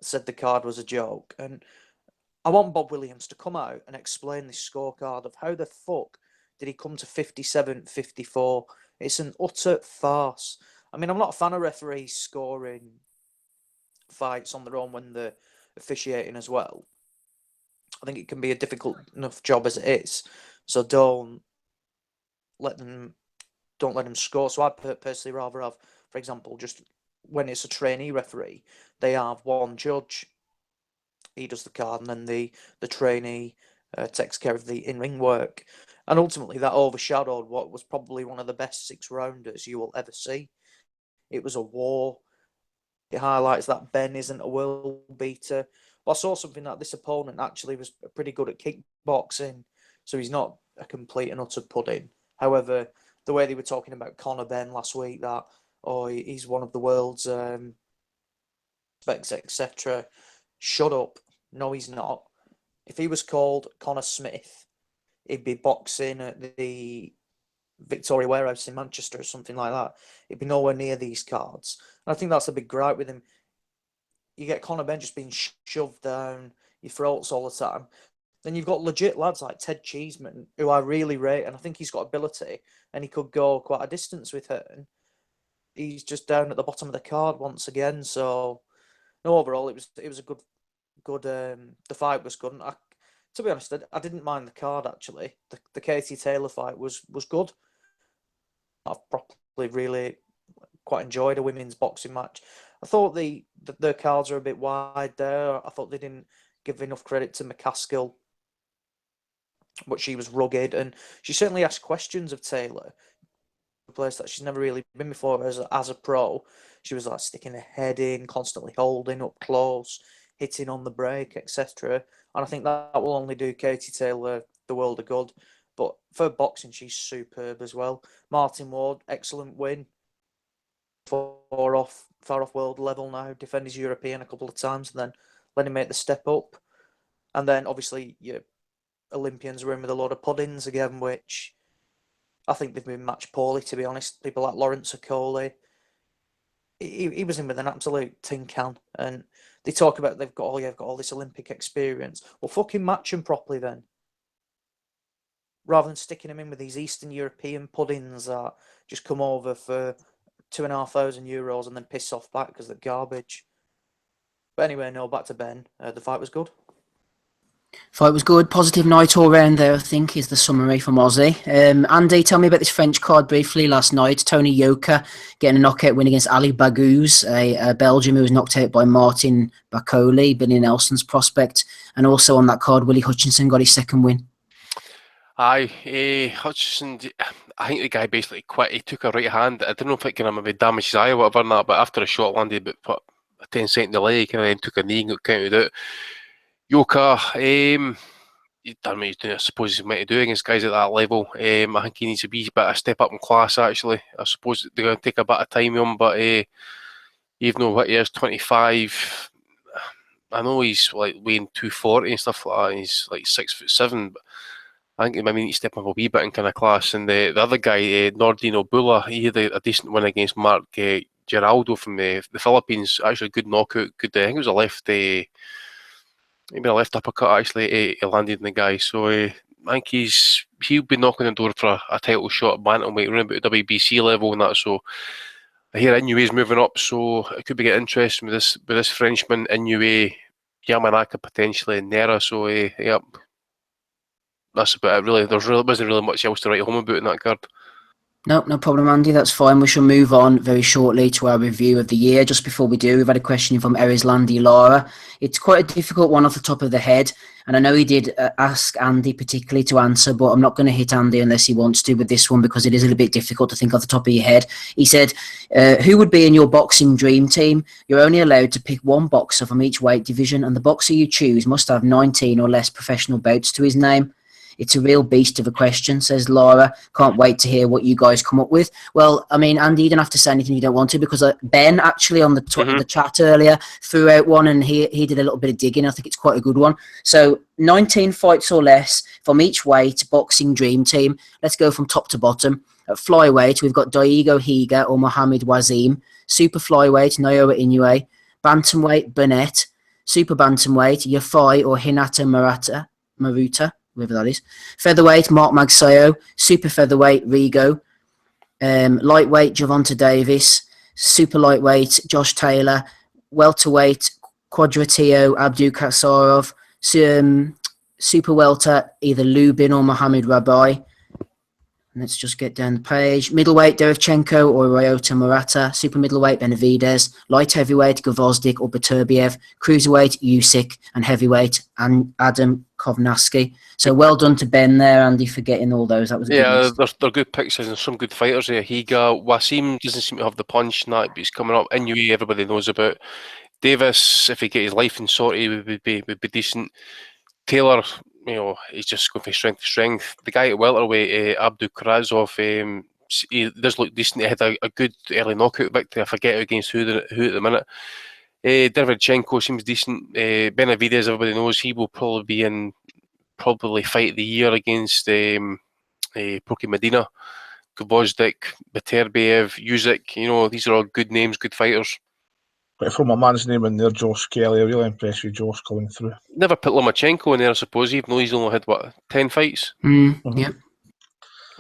said the card was a joke. And I want Bob Williams to come out and explain this scorecard of how the fuck did he come to 57-54. It's an utter farce. I mean, I'm not a fan of referees scoring fights on their own when they're officiating as well. I think it can be a difficult enough job as it is. So don't let them score. So I'd personally rather have, for example, just when it's a trainee referee, they have one judge. He does the card, and then the trainee takes care of the in-ring work. And ultimately, that overshadowed what was probably one of the best 6-rounders you will ever see. It was a war. It highlights that Ben isn't a world beater. But I saw something that this opponent actually was pretty good at kickboxing, so he's not a complete and utter pudding. However, the way they were talking about Conor Benn last week, that he's one of the world's specs, etc. Shut up. No, he's not. If he was called Connor Smith, he'd be boxing at the Victoria Warehouse in Manchester or something like that. He'd be nowhere near these cards. And I think that's a big gripe with him. You get Conor Benn just being shoved down your throats all the time. Then you've got legit lads like Ted Cheeseman, who I really rate, and I think he's got ability, and he could go quite a distance with her. And he's just down at the bottom of the card once again. So, no, overall, it was a good. The fight was good. And to be honest, I didn't mind the card actually. The Katie Taylor fight was good. I've probably really quite enjoyed a women's boxing match. I thought the cards are a bit wide there. I thought they didn't give enough credit to McCaskill, but she was rugged and she certainly asked questions of Taylor, a place that she's never really been before as a pro. She was like sticking her head in, constantly holding up close, hitting on the break, etc. And I think that will only do Katie Taylor the world of good. But for boxing, she's superb as well. Martin Ward, excellent win. Far off world level now. Defend his European a couple of times and then let him make the step up. And then obviously your Olympians were in with a lot of puddings again, which I think they've been matched poorly, to be honest. People like Lawrence Okoli. He was in with an absolute tin can. And they talk about they've got all this Olympic experience. Well, fucking match him properly then. Rather than sticking him in with these Eastern European puddings that just come over for €2,500 and then piss off back because they're garbage. But anyway, no, back to Ben. The fight was good. Fight was good. Positive night all round there, I think, is the summary from Aussie. Andy, tell me about this French card briefly last night. Tony Yoka getting a knockout win against Ali Baghouz, a Belgian who was knocked out by Martin Bacoli, Billy Nelson's prospect. And also on that card, Willie Hutchinson got his second win. Aye, Hutchinson, I think the guy basically quit. He took a right hand. I don't know if it kind of maybe damaged his eye or whatever, and that, but after a shot landed about a 10-second delay, he kind of then took a knee and got counted out. Yoka, he's done what he's doing. I suppose he's meant to do against guys at that level. I think he needs to be a bit of a step up in class, actually. I suppose they're going to take a bit of time with him, but even though what he is, 25, I know he's like weighing 240 and stuff like that, and he's like 6'7", but I think he maybe need to step up a wee bit in kind of class. And the other guy, Nordin Obula, he had a decent win against Mark Geraldo from the Philippines. Actually, good knockout. Good. I think it was a left, maybe a left uppercut. Actually, he landed in the guy. So I think he'll be knocking the door for a title shot at bantamweight, around about WBC level and that. So I hear Inoue's moving up, so it could be getting interesting with this Frenchman, Inoue, Yamanaka potentially, and Nera. So yeah. That's about it, really. Wasn't really much else to write home about in that card. No problem, Andy. That's fine. We shall move on very shortly to our review of the year. Just before we do, we've had a question from Erislandi Lara. It's quite a difficult one off the top of the head, and I know he did ask Andy particularly to answer, but I'm not going to hit Andy unless he wants to with this one because it is a little bit difficult to think off the top of your head. He said, who would be in your boxing dream team? You're only allowed to pick one boxer from each weight division, and the boxer you choose must have 19 or less professional bouts to his name. It's a real beast of a question, says Laura. Can't wait to hear what you guys come up with. Well, I mean, Andy, you don't have to say anything you don't want to because Ben actually on the chat earlier threw out one and he did a little bit of digging. I think it's quite a good one. So 19 fights or less from each weight boxing dream team. Let's go from top to bottom. At flyweight, we've got Daigo Higa or Mohamed Wazim. Super flyweight, Naoya Inoue. Bantamweight, Burnett. Super bantamweight, Yafai or Hinata Maruta. Whoever that is. Featherweight, Mark Magsayo. Super featherweight, Rigo. Lightweight, Gervonta Davis. Super lightweight, Josh Taylor. Welterweight, Quadratio, Abdu Kasarov. Super welter, either Lubin or Mohamed Rabai. Let's just get down the page. Middleweight, Derevchenko or Ryota Murata. Super middleweight, Benavidez. Light heavyweight, Gvozdyk or Beterbiev. Cruiserweight, Usyk. And heavyweight, Adam Kovnaski. So well done to Ben there, Andy, for getting all those. That was a good Yeah, list. they're good picks and some good fighters there. Higa, Wasim doesn't seem to have the punch and that, but he's coming up. Inoue, everybody knows about. Davis, if he get his life in sortie, would be decent. Taylor, he's just going from strength to strength. The guy at welterweight, Abdul Karazov, he does look decent. He had a good early knockout victory. I forget against who at the minute. Derevchenko seems decent. Benavidez, everybody knows, he will probably be in fight of the year against Poki Medina. Gvozdyk, Beterbiev, Usyk, these are all good names, good fighters. But from my man's name in there, Josh Kelly, I'm really impressed with Josh coming through. Never put Lomachenko in there, I suppose, even though he's only had, 10 fights? Yeah.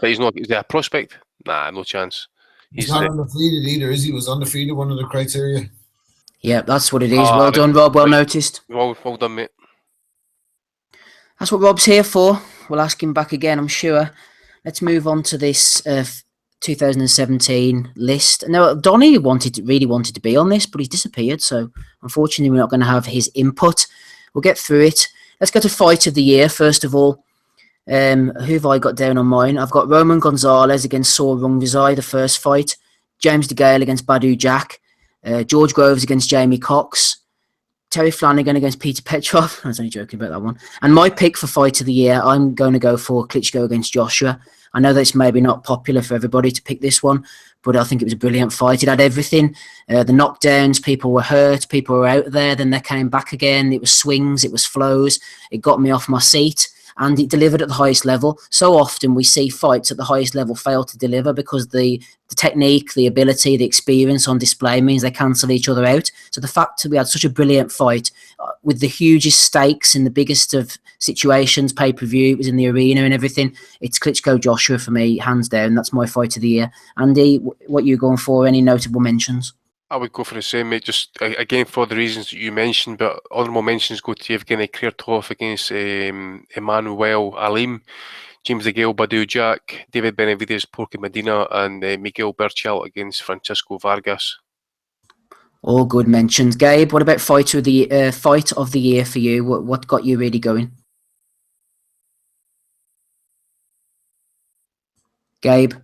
But is he a prospect? Nah, no chance. He's not undefeated either, is he? Was undefeated one of the criteria? Yeah, that's what it is. Well done, Rob. Well noticed. Well done, mate. That's what Rob's here for. We'll ask him back again, I'm sure. Let's move on to this 2017 list. Now, Donny really wanted to be on this, but he's disappeared. So, unfortunately, we're not going to have his input. We'll get through it. Let's go to Fight of the Year, first of all. Who have I got down on mine? I've got Roman Gonzalez against Saul Rungvisai, the first fight. James DeGale against Badu Jack. George Groves against Jamie Cox. Terry Flanagan against Peter Petrov. I was only joking about that one. And my pick for Fight of the Year, I'm going to go for Klitschko against Joshua. I know that it's maybe not popular for everybody to pick this one, but I think it was a brilliant fight. It had everything. The knockdowns, people were hurt, people were out there, then they came back again. It was swings, it was flows. It got me off my seat. And it delivered at the highest level. So often we see fights at the highest level fail to deliver because the technique, the ability, the experience on display means they cancel each other out. So the fact that we had such a brilliant fight with the hugest stakes in the biggest of situations, pay-per-view, it was in the arena and everything, it's Klitschko Joshua for me, hands down. That's my Fight of the Year. Andy, what are you going for? Any notable mentions? I would go for the same, mate. Just again for the reasons that you mentioned, but honourable mentions go to Evgeny Krirtov against Emmanuel Alim, James DeGale, Badu Jack, David Benavidez, Porky Medina, and Miguel Berchelt against Francisco Vargas. All good mentions. Gabe, what about Fight of the Year for you? What got you really going? Gabe?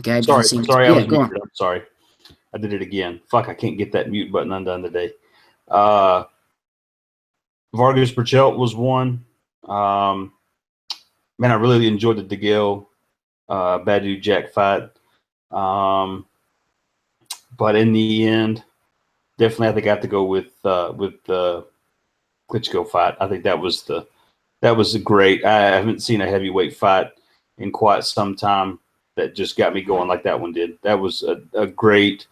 Gabe sorry, I was go muted. I'm sorry. I did it again. Fuck, I can't get that mute button undone today. Vargas Berchelt was one. Man, I really enjoyed the DeGale Badu Jack fight. But in the end, definitely I think I have to go with the Klitschko fight. I think that was a great. I haven't seen a heavyweight fight in quite some time that just got me going like that one did. That was a great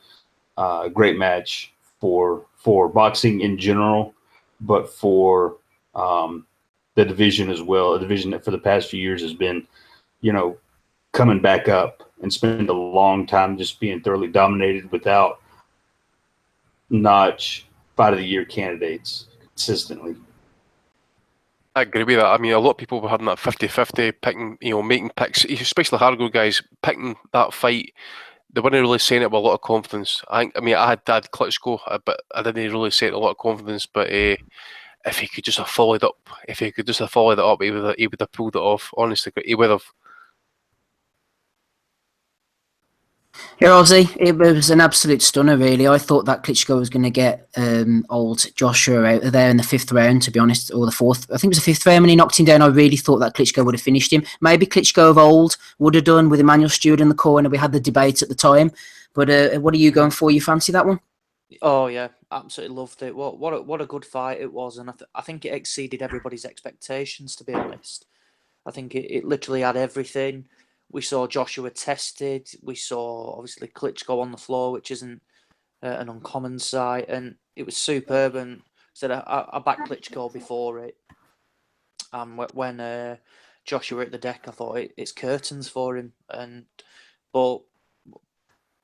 match for boxing in general, but for the division as well. A division that for the past few years has been, coming back up and spent a long time just being thoroughly dominated without notch Fight of the Year candidates consistently. I agree with that. I mean, a lot of people were having that 50-50 picking, making picks, especially hardcore guys, picking that fight. They weren't really saying it with a lot of confidence. I had Klitschko, but I didn't really say it with a lot of confidence. But if he could just have followed up, he would have pulled it off. Honestly, he would have. Yeah, Ozzy, it was an absolute stunner, really. I thought that Klitschko was going to get old Joshua out of there in the fifth round, to be honest, or the fourth. I think it was the fifth round when he knocked him down. I really thought that Klitschko would have finished him. Maybe Klitschko of old would have done with Emmanuel Stewart in the corner. We had the debate at the time. But what are you going for? You fancy that one? Oh, yeah, absolutely loved it. What a good fight it was. And I think it exceeded everybody's expectations, to be honest. I think it literally had everything. We saw Joshua tested. We saw, obviously, Klitschko on the floor, which isn't an uncommon sight. And it was superb. And I backed Klitschko before it. And when Joshua hit the deck, I thought it's curtains for him. But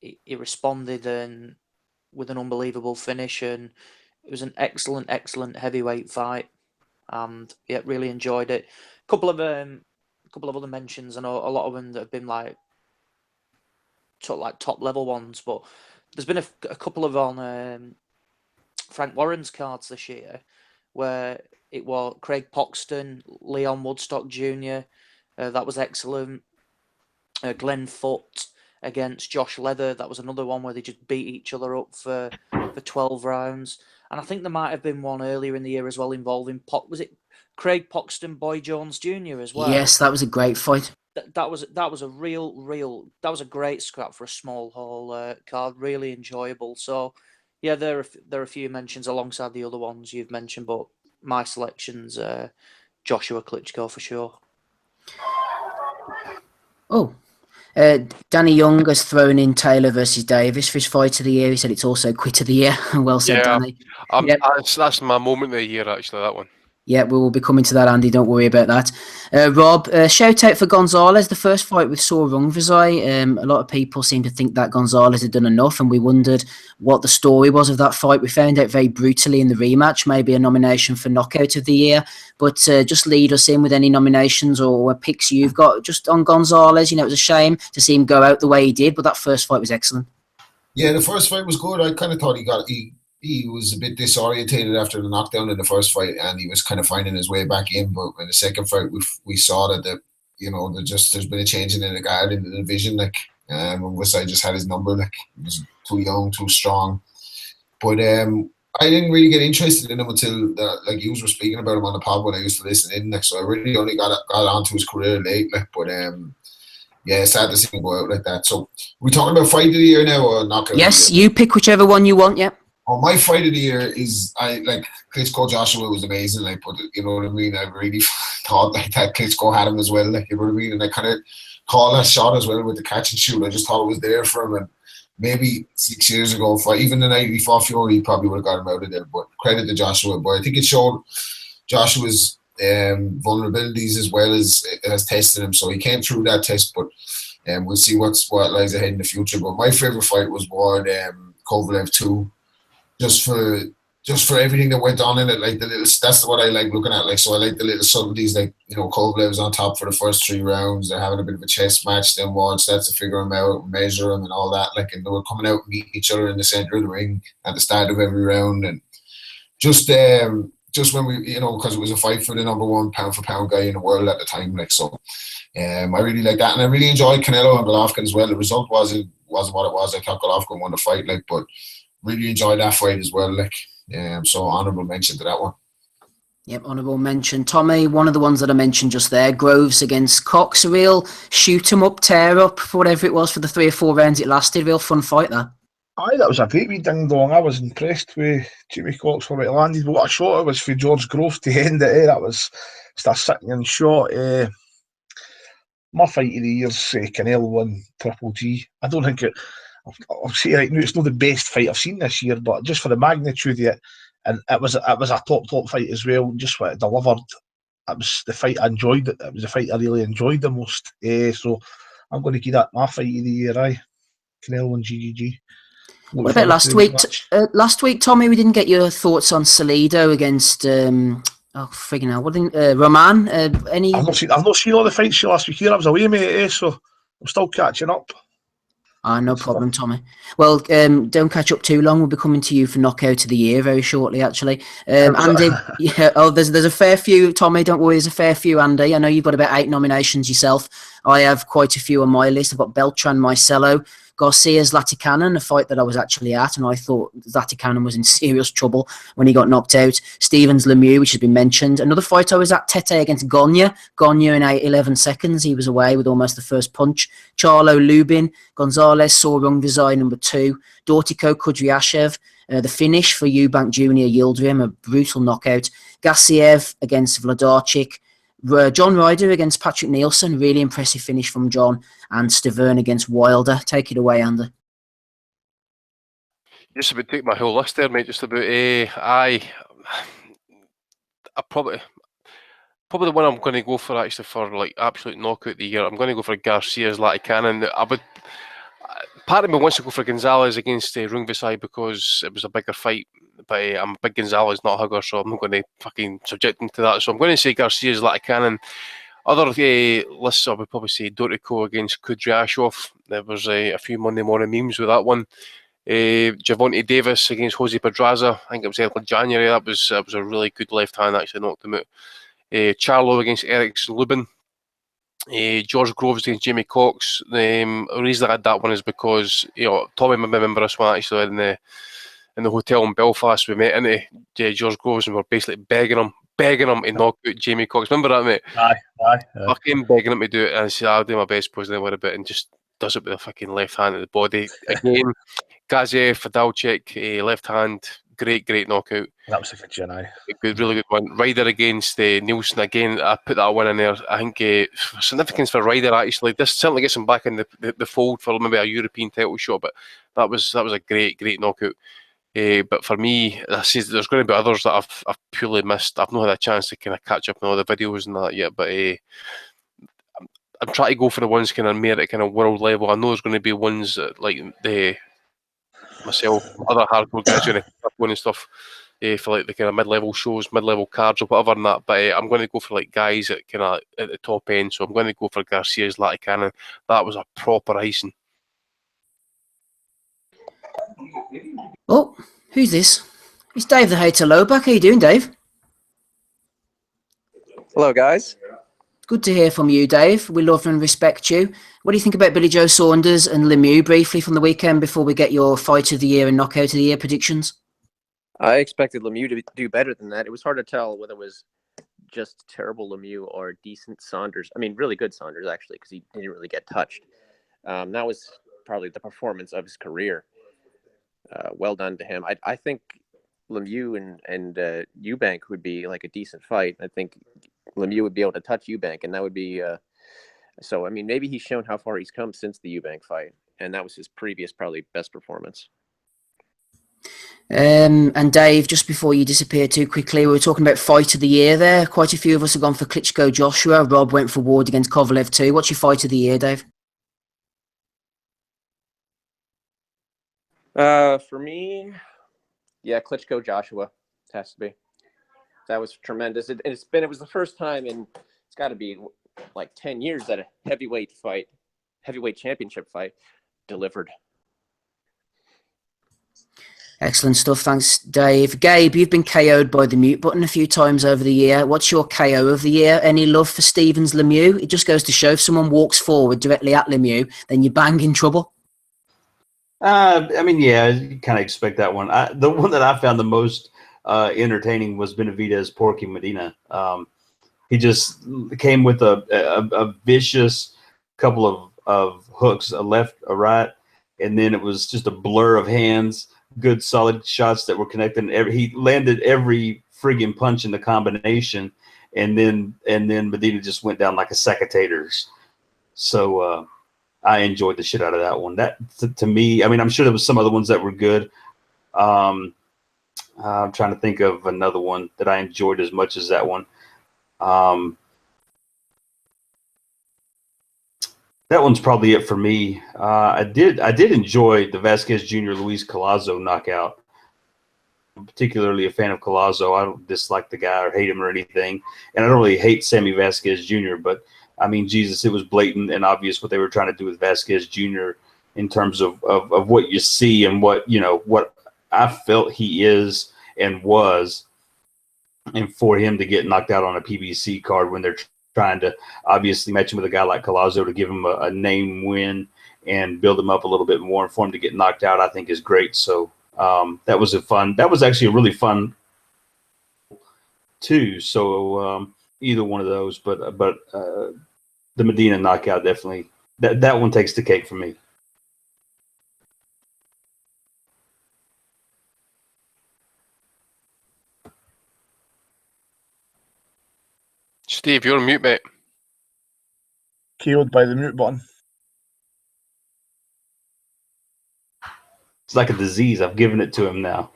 he responded and with an unbelievable finish. And it was an excellent, excellent heavyweight fight. And yeah, really enjoyed it. A couple of other mentions. I know a lot of them that have been like top level ones, but there's been a couple of on Frank Warren's cards this year, where it was Craig Poxton, Leon Woodstock Jr. That was excellent. Glenn Foote against Josh Leather. That was another one where they just beat each other up for 12 rounds. And I think there might have been one earlier in the year as well involving was it Craig Poxton, Boy Jones Jr. as well? Yes, that was a great fight. That was a that was a great scrap for a small hall card. Really enjoyable. So yeah, there are a few mentions alongside the other ones you've mentioned, but my selection's Joshua Klitschko for sure. Oh, Danny Young has thrown in Taylor versus Davis for his fight of the year. He said it's also quit of the year. Well said, Yeah, Danny. Yep. That's my moment of the year, actually, that one. Yeah, we will be coming to that, Andy. Don't worry about that. Rob, shout out for Gonzalez. The first fight with Saw Rungvisai. A lot of people seem to think that Gonzalez had done enough, and we wondered what the story was of that fight. We found out very brutally in the rematch, maybe a nomination for Knockout of the Year. But just lead us in with any nominations or picks you've got just on Gonzalez. You know, it was a shame to see him go out the way he did, but that first fight was excellent. Yeah, the first fight was good. I kind of thought he was a bit disorientated after the knockdown in the first fight, and he was kind of finding his way back in. But in the second fight, we saw that there's been a change in the guard in the division. Like, Visay just had his number. Like, he was too young, too strong. But I didn't really get interested in him until like you were speaking about him on the pod when I used to listen in. Like, so I really only got onto his career late. Like, but yeah, it's sad to see him go out like that. So we're talking about fight of the year now or knockout? Yes, you pick whichever one you want. Yeah. Oh, my fight of the year is Klitschko Joshua was amazing, like, but you know what I mean. I really thought like that Klitschko had him as well, like, you know what I mean. And I kind of called that shot as well with the catch and shoot. I just thought it was there for him, and maybe 6 years ago, even the night he fought Fury, he probably would have got him out of there. But credit to Joshua, but I think it showed Joshua's vulnerabilities as well as it has tested him. So he came through that test, but we'll see what lies ahead in the future. But my favorite fight was Ward Kovalev 2. Just for everything that went on in it, like that's what I like looking at. Like, so I like the little subtleties, like, you know, Kovalev's on top for the first 3 rounds. They're having a bit of a chess match. Then Ward starts to figure him out, measure him, and all that. Like, and they were coming out and meeting each other in the center of the ring at the start of every round, and just when we, you know, because it was a fight for the number 1 pound for pound guy in the world at the time. Like, so I really like that, and I really enjoyed Canelo and Golovkin as well. The result wasn't what it was. I thought Golovkin won the fight, like, but really enjoyed that fight as well. Like, so honourable mention to that one. Yep, honourable mention. Tommy, one of the ones that I mentioned just there, Groves against Cox, a real shoot 'em up, tear up, for whatever it was for the 3 or 4 rounds it lasted. Real fun fight that. Aye, that was a great wee ding dong. I was impressed with Jimmy Cox for what it landed. But what a shot it was for George Groves to end it. That was just a sickening shot. My fight of the year's Canelo 1 Triple G. I don't think I'll say right now it's not the best fight I've seen this year, but just for the magnitude of it, and it was a top fight as well. Just what it delivered, it was the fight I enjoyed. It was the fight I really enjoyed the most. So I'm going to give that my fight of the year. Aye, Canelo and GGG. What about last week? Last week, Tommy, we didn't get your thoughts on Salido against friggin' hell, what didn't Roman? Any? I've not seen all the fights last week here. I was away, mate. So I'm still catching up. No problem, Tommy. Well, don't catch up too long. We'll be coming to you for Knockout of the Year very shortly, actually. Andy, yeah. Oh, there's a fair few, Tommy. Don't worry, there's a fair few, Andy. I know you've got about 8 nominations yourself. I have quite a few on my list. I've got Beltran, Marcelo, Garcia's Latikanen, a fight that I was actually at, and I thought Latikanen was in serious trouble when he got knocked out. Stevens Lemieux, which has been mentioned. Another fight I was at, Tete against Gonya. Gonya in 11 seconds. He was away with almost the first punch. Charlo Lubin, Gonzalez, Saw Rungvisai, number 2. Dortico Kudryashev. The finish for Eubank Jr. Yildirim, a brutal knockout. Gassiev against Vladarchik. John Ryder against Patrick Nielsen, really impressive finish from John, and Stavern against Wilder. Take it away, Andy. Just about take my whole list there, mate. Just about I probably the one I'm going to go for actually for like absolute knockout of the year. I'm going to go for Garcia's Latikanen. Part of me wants to go for Gonzalez against Rungvisai because it was a bigger fight, but I'm a big Gonzalez not hugger, so I'm not going to fucking subject him to that. So I'm going to say Garcia's Latikanen. Other lists, I would probably say Dortico against Kudryashov. There was a few Monday morning memes with that one. Javonte Davis against Jose Pedraza. I think it was early January. That was a really good left hand. Actually knocked him out. Charlo against Erickson Lubin. George Groves against Jamie Cox. The reason I had that one is because Tommy might remember this one actually in the hotel in Belfast. We met into George Groves and we were basically begging him to knock out Jamie Cox. Remember that, mate? Aye. Fucking begging him to do it, and I said, I'll do my best, posing a bit, and just does it with a fucking left hand at the body. Again, Gaziev, Fadalchik, left hand, great knockout. That was a good chin, aye. A good, really good one. Ryder against Nielsen again. I put that one in there. I think significance for Ryder actually. This certainly gets him back in the fold for maybe a European title shot. But that was a great knockout. But for me, I see there's going to be others that I've purely missed. I've not had a chance to kind of catch up on all the videos and that yet. But I'm trying to go for the ones kind of more at kind of world level. I know there's going to be ones that, like myself, other hardcore guys going to win and stuff for like the kind of mid-level shows, mid-level cards or whatever and that. But I'm going to go for like guys at kind of at the top end. So I'm going to go for Garcia's Latikanen. That was a proper icing. Oh, who's this? It's Dave the Hater Lowback. How you doing, Dave? Hello, guys. Good to hear from you, Dave. We love and respect you. What do you think about Billy Joe Saunders and Lemieux briefly from the weekend before we get your Fight of the Year and Knockout of the Year predictions? I expected Lemieux to do better than that. It was hard to tell whether it was just terrible Lemieux or decent Saunders. I mean, really good Saunders, actually, because he didn't really get touched. That was probably the performance of his career. Well done to him. I think Lemieux and Eubank would be like a decent fight. I think Lemieux would be able to touch Eubank, and that would be so. I mean, maybe he's shown how far he's come since the Eubank fight, and that was his previous probably best performance. And Dave, just before you disappear too quickly, we were talking about Fight of the Year there. Quite a few of us have gone for Klitschko Joshua. Rob went for Ward against Kovalev too. What's your Fight of the Year, Dave? For me, yeah, Klitschko Joshua has to be. That was tremendous. It was the first time in, it's got to be like 10 years that a heavyweight championship fight delivered. Excellent stuff. Thanks, Dave. Gabe, you've been KO'd by the mute button a few times over the year. What's your KO of the year? Any love for Stevens Lemieux? It just goes to show if someone walks forward directly at Lemieux, then you're bang in trouble. I mean, yeah, you kind of expect that one. The one that I found the most entertaining was Benavidez Porky Medina. He just came with a vicious couple of hooks, a left, a right, and then it was just a blur of hands, good solid shots that were connected. He landed every friggin' punch in the combination, and then Medina just went down like a sack of taters. So I enjoyed the shit out of that one. That to me, I mean, I'm sure there was some other ones that were good. I'm trying to think of another one that I enjoyed as much as that one. That one's probably it for me. I did enjoy the Vasquez Jr. Luis Collazo knockout. I'm particularly a fan of Collazo. I don't dislike the guy or hate him or anything, and I don't really hate Sammy Vasquez Jr. But I mean, Jesus, it was blatant and obvious what they were trying to do with Vasquez Jr. in terms of what you see and what I felt he is and was, and for him to get knocked out on a PBC card when they're trying to obviously match him with a guy like Collazo to give him a name win and build him up a little bit more, and for him to get knocked out, I think is great. So that was actually a really fun too. So either one of those, but the Medina knockout definitely that one takes the cake for me. Steve, you're on mute, mate. KO'd by the mute button. It's like a disease. I've given it to him now.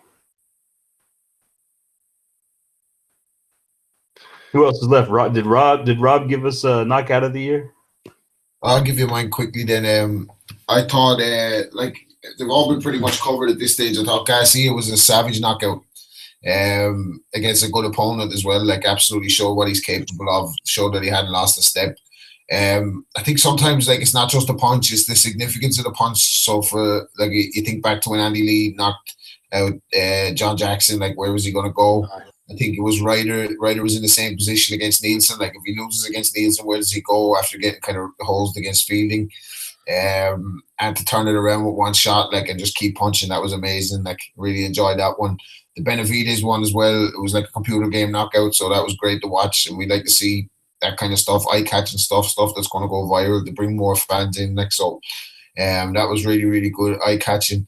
Who else is left? Did Rob give us a knockout of the year? I'll give you mine quickly then. I thought like they've all been pretty much covered at this stage. I thought Garcia was a savage knockout against a good opponent as well. Like absolutely showed what he's capable of. Showed that he hadn't lost a step. I think sometimes like it's not just a punch; it's the significance of the punch. So for like you think back to when Andy Lee knocked out John Jackson, like where was he going to go? I think it was Ryder. Ryder was in the same position against Nielsen. Like if he loses against Nielsen, where does he go after getting kind of hosed against Fielding? And to turn it around with one shot, like, and just keep punching, that was amazing. Like, really enjoyed that one. The Benavides one as well. It was like a computer game knockout, so that was great to watch. And we like to see that kind of stuff, eye-catching stuff that's going to go viral to bring more fans in. Like, so, that was really, really good, eye-catching.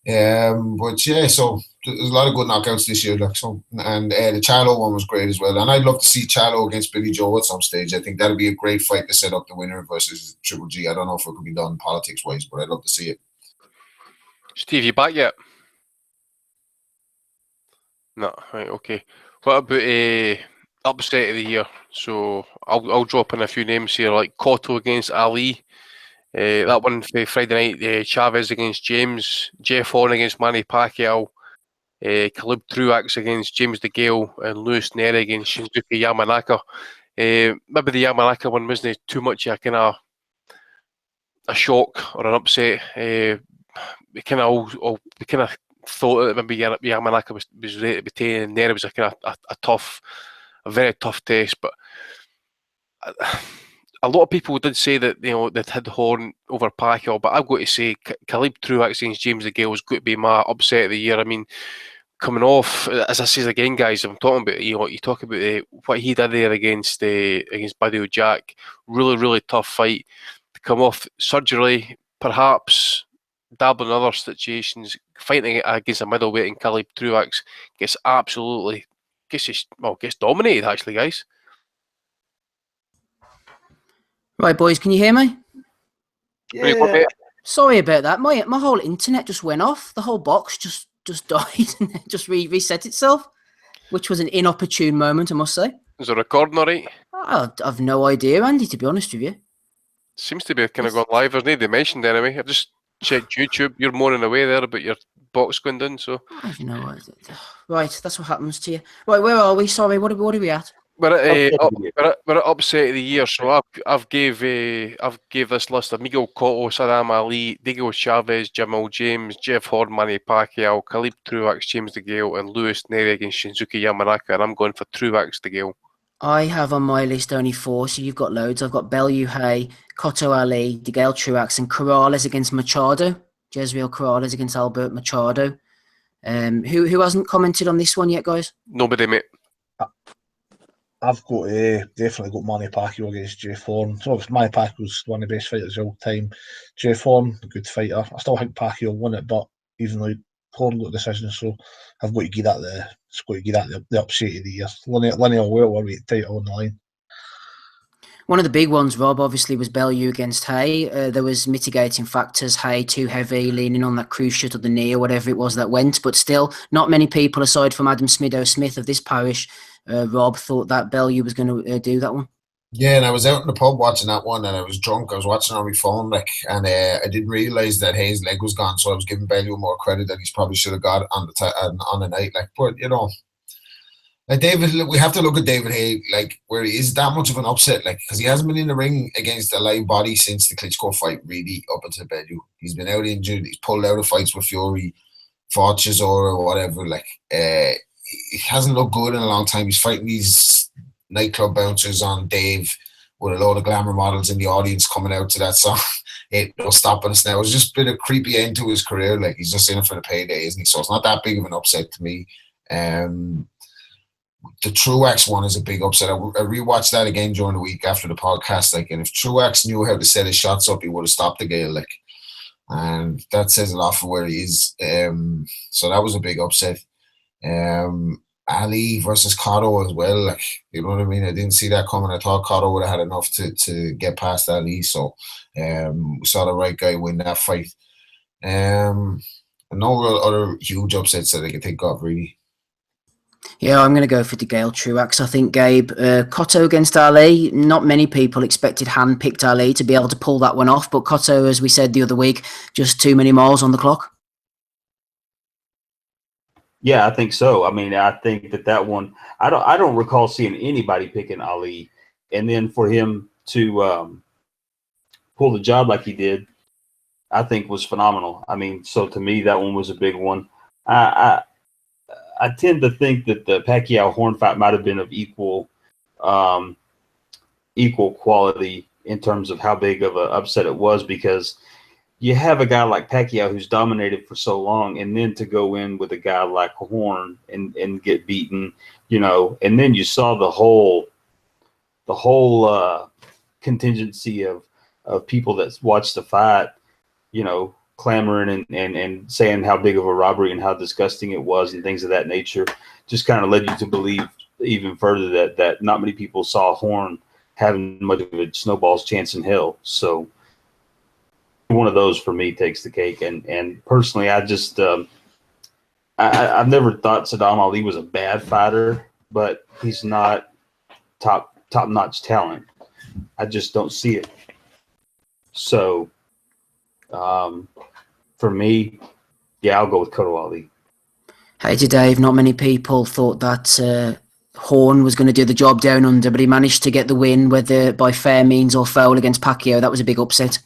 But yeah, so there's a lot of good knockouts this year. Like, so, and the Charlo one was great as well. And I'd love to see Charlo against Billy Joe at some stage. I think that'd be a great fight to set up the winner versus Triple G. I don't know if it could be done politics-wise, but I'd love to see it. Steve, you back yet? No, right, okay. What about upset of the year? So I'll drop in a few names here, like Cotto against Ali. That one Friday night, Chavez against James, Jeff Horn against Manny Pacquiao, Khalib Truax against James DeGale, and Lewis Neri against Shinsuke Yamanaka. Maybe the Yamanaka one wasn't too much a kind of a shock or an upset. We kind of thought that maybe Yamanaka was ready to be taken, and Neri was a kind of a very tough test, but. A lot of people did say that they'd had Horn over Pacquiao, but I've got to say Khalib Truax against James DeGale was going to be my upset of the year. I mean, coming off, as I say again, guys, I'm talking about you talk about what he did there against Badou Jack. Really, really tough fight to come off surgery, perhaps dabble in other situations, fighting against a middleweight, and Khalib Truax gets dominated actually, guys. Right, boys, can you hear me? Yeah. Sorry about that. My whole internet just went off. The whole box just died and just reset itself, which was an inopportune moment, I must say. Is it recording all right? I've no idea, Andy, to be honest with you. Seems to be kind of gone live. There's no dimension anyway. I've just checked YouTube. You're moaning away there about your box going down, so... Right, that's what happens to you. Right, where are we? Sorry, what are we at? We're at upset of the year, so I've gave this list of Miguel Cotto, Saddam Ali, Diego Chavez, Jamal James, Jeff Horn, Manny Pacquiao, Khalib Truax, James DeGale, and Lewis Neri against Shinsuke Yamanaka, and I'm going for Truax DeGale. I have on my list only 4, so you've got loads. I've got Bellew Hay, Cotto Ali, DeGale Truax, and Corrales against Machado. Jezreel Corrales against Albert Machado. Who hasn't commented on this one yet, guys? Nobody, mate. I've got definitely got Manny Pacquiao against Jeff Horn. So Manny Pacquiao's one of the best fighters of all time. Jeff Horn, a good fighter. I still think Pacquiao won it, but even though Horn got a decision, so I've got to give that the upset of the year. Lineal welterweight title on the line. One of the big ones, Rob, obviously was Bellew against Hay. There was mitigating factors. Hay too heavy, leaning on that cruciate of the knee or whatever it was that went. But still, not many people, aside from Adam Smido-Smith of this parish, Rob, thought that Bellew was going to do that one. Yeah, and I was out in the pub watching that one, and I was drunk. I was watching on my phone, and I didn't realise that Hayes' leg was gone, so I was giving Bellew more credit than he's probably should have got on the night. But like David, we have to look at David Hay, like where he is that much of an upset, like because he hasn't been in the ring against a live body since the Klitschko fight, really, up until Bellew. He's been out injured. He's pulled out of fights with Fury, fought Chisora or whatever. He hasn't looked good in a long time. He's fighting these nightclub bouncers on Dave with a load of glamour models in the audience coming out to that song. Ain't no stopping us now. It's just been a creepy end to his career. Like he's just in it for the payday, isn't he? So it's not that big of an upset to me. The Truax one is a big upset. I rewatched that again during the week after the podcast. And if Truax knew how to set his shots up, he would have stopped the Gale. And that says a lot for where he is. So that was a big upset. Ali versus Cotto as well. You know what I mean? I didn't see that coming. I thought Cotto would have had enough to get past Ali. So we saw the right guy win that fight. No real other huge upsets that I can think of, really. Yeah, I'm going to go for DeGale Truax. I think, Gabe, Cotto against Ali, not many people expected hand-picked Ali to be able to pull that one off, but Cotto, as we said the other week, just too many miles on the clock. Yeah, I think so. I mean, I think that one, I don't recall seeing anybody picking Ali, and then for him to pull the job like he did, I think was phenomenal. I mean, so to me, that one was a big one. I tend to think that the Pacquiao Horn fight might have been of equal quality in terms of how big of an upset it was, because you have a guy like Pacquiao who's dominated for so long, and then to go in with a guy like Horn and get beaten, and then you saw the whole contingency of people that watched the fight, clamoring and saying how big of a robbery and how disgusting it was and things of that nature, just kind of led you to believe even further that not many people saw Horn having much of a snowball's chance in hell. So one of those for me takes the cake. And personally, I just I've never thought Saddam Ali was a bad fighter, but he's not top-notch talent. I just don't see it. So for me, yeah, I'll go with Conor Ali. Hey, Dave, not many people thought that Horn was going to do the job down under, but he managed to get the win, whether by fair means or foul, against Pacquiao. That was a big upset.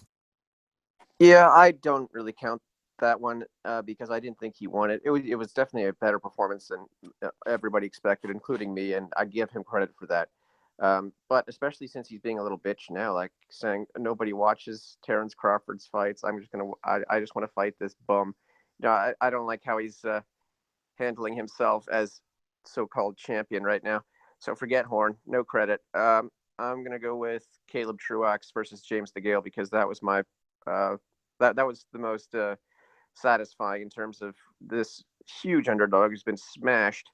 Yeah, I don't really count that one because I didn't think he won it. It was definitely a better performance than everybody expected, including me, and I give him credit for that. But especially since he's being a little bitch now, like saying nobody watches Terrence Crawford's fights. I just want to fight this bum. I don't like how he's handling himself as so-called champion right now. So forget Horn, no credit. I'm gonna go with Caleb Truax versus James DeGale because that was my that was the most satisfying in terms of this huge underdog who's been smashed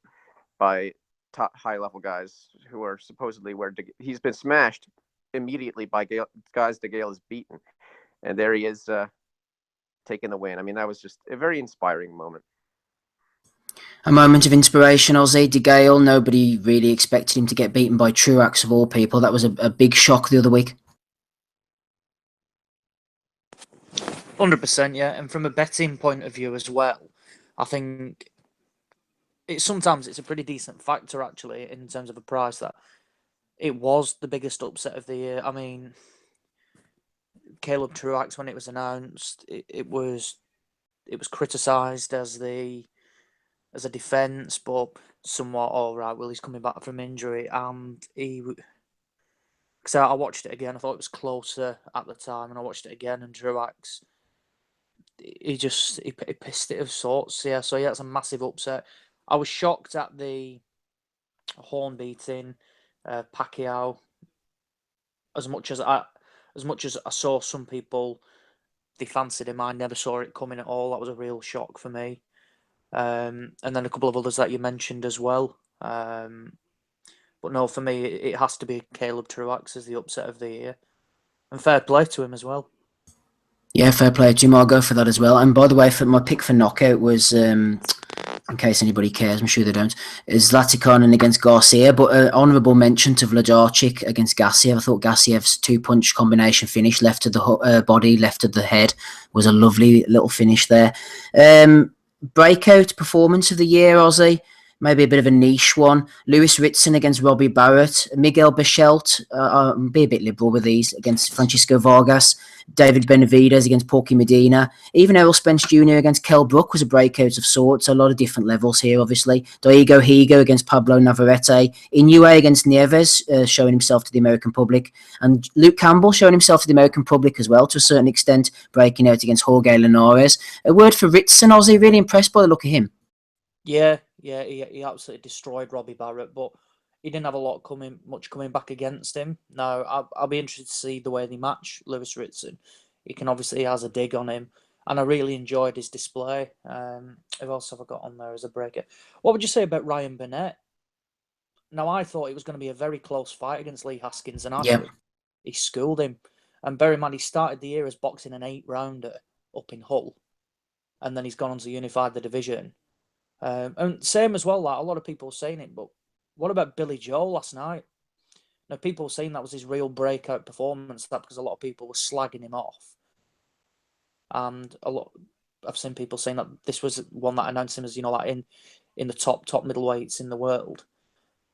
by top high-level guys who are supposedly he's been smashed immediately by guys DeGale has beaten, and there he is taking the win. I mean, that was just a very inspiring moment. A moment of inspiration, Ozzy. DeGale, nobody really expected him to get beaten by Truax of all people. That was a big shock the other week. 100%, yeah. And from a betting point of view as well, I think sometimes it's a pretty decent factor actually in terms of a price that it was the biggest upset of the year. I mean, Caleb Truax, when it was announced, it was criticised as a defence, but somewhat all right. Well, he's coming back from injury, and because I watched it again, I thought it was closer at the time, and I watched it again, and Truax, he pissed it of sorts. Yeah, so yeah, it's a massive upset. I was shocked at the Horn beating Pacquiao. As much as I saw some people they fancied him, I never saw it coming at all. That was a real shock for me. And then a couple of others that you mentioned as well. But no, for me, it has to be Caleb Truax as the upset of the year, and fair play to him as well. Yeah, fair play to him. I'll go for that as well. And by the way, for my pick for knockout was, in case anybody cares, I'm sure they don't, is Zlatikonin against Garcia, but honourable mention to Wlodarczyk against Gassiev. I thought Gassiev's two-punch combination finish, left of the body, left of the head, was a lovely little finish there. Breakout performance of the year, Ozzy. Maybe a bit of a niche one. Lewis Ritson against Robbie Barrett. Miguel Bichelt, be a bit liberal with these, against Francisco Vargas. David Benavidez against Porky Medina. Even Errol Spence Jr. against Kell Brook was a breakout of sorts. A lot of different levels here, obviously. Diego Higo against Pablo Navarrete. Inoue against Nieves, showing himself to the American public. And Luke Campbell showing himself to the American public as well, to a certain extent, breaking out against Jorge Linares. A word for Ritson, Ozzy. Really impressed by the look of him. Yeah, he absolutely destroyed Robbie Barrett, but he didn't have a lot much coming back against him. No, I'll be interested to see the way they match Lewis Ritson. He has a dig on him, and I really enjoyed his display. Who else have I got on there as a breaker? What would you say about Ryan Burnett? Now, I thought it was going to be a very close fight against Lee Haskins, and actually, he schooled him. And bear in mind, he started the year as boxing an 8-rounder up in Hull, and then he's gone on to unify the division. And same as well, like a lot of people were saying it, but what about Billy Joe last night? Now, people were saying that was his real breakout performance, that because a lot of people were slagging him off. And I've seen people saying that this was one that announced him as, like in the top middleweights in the world.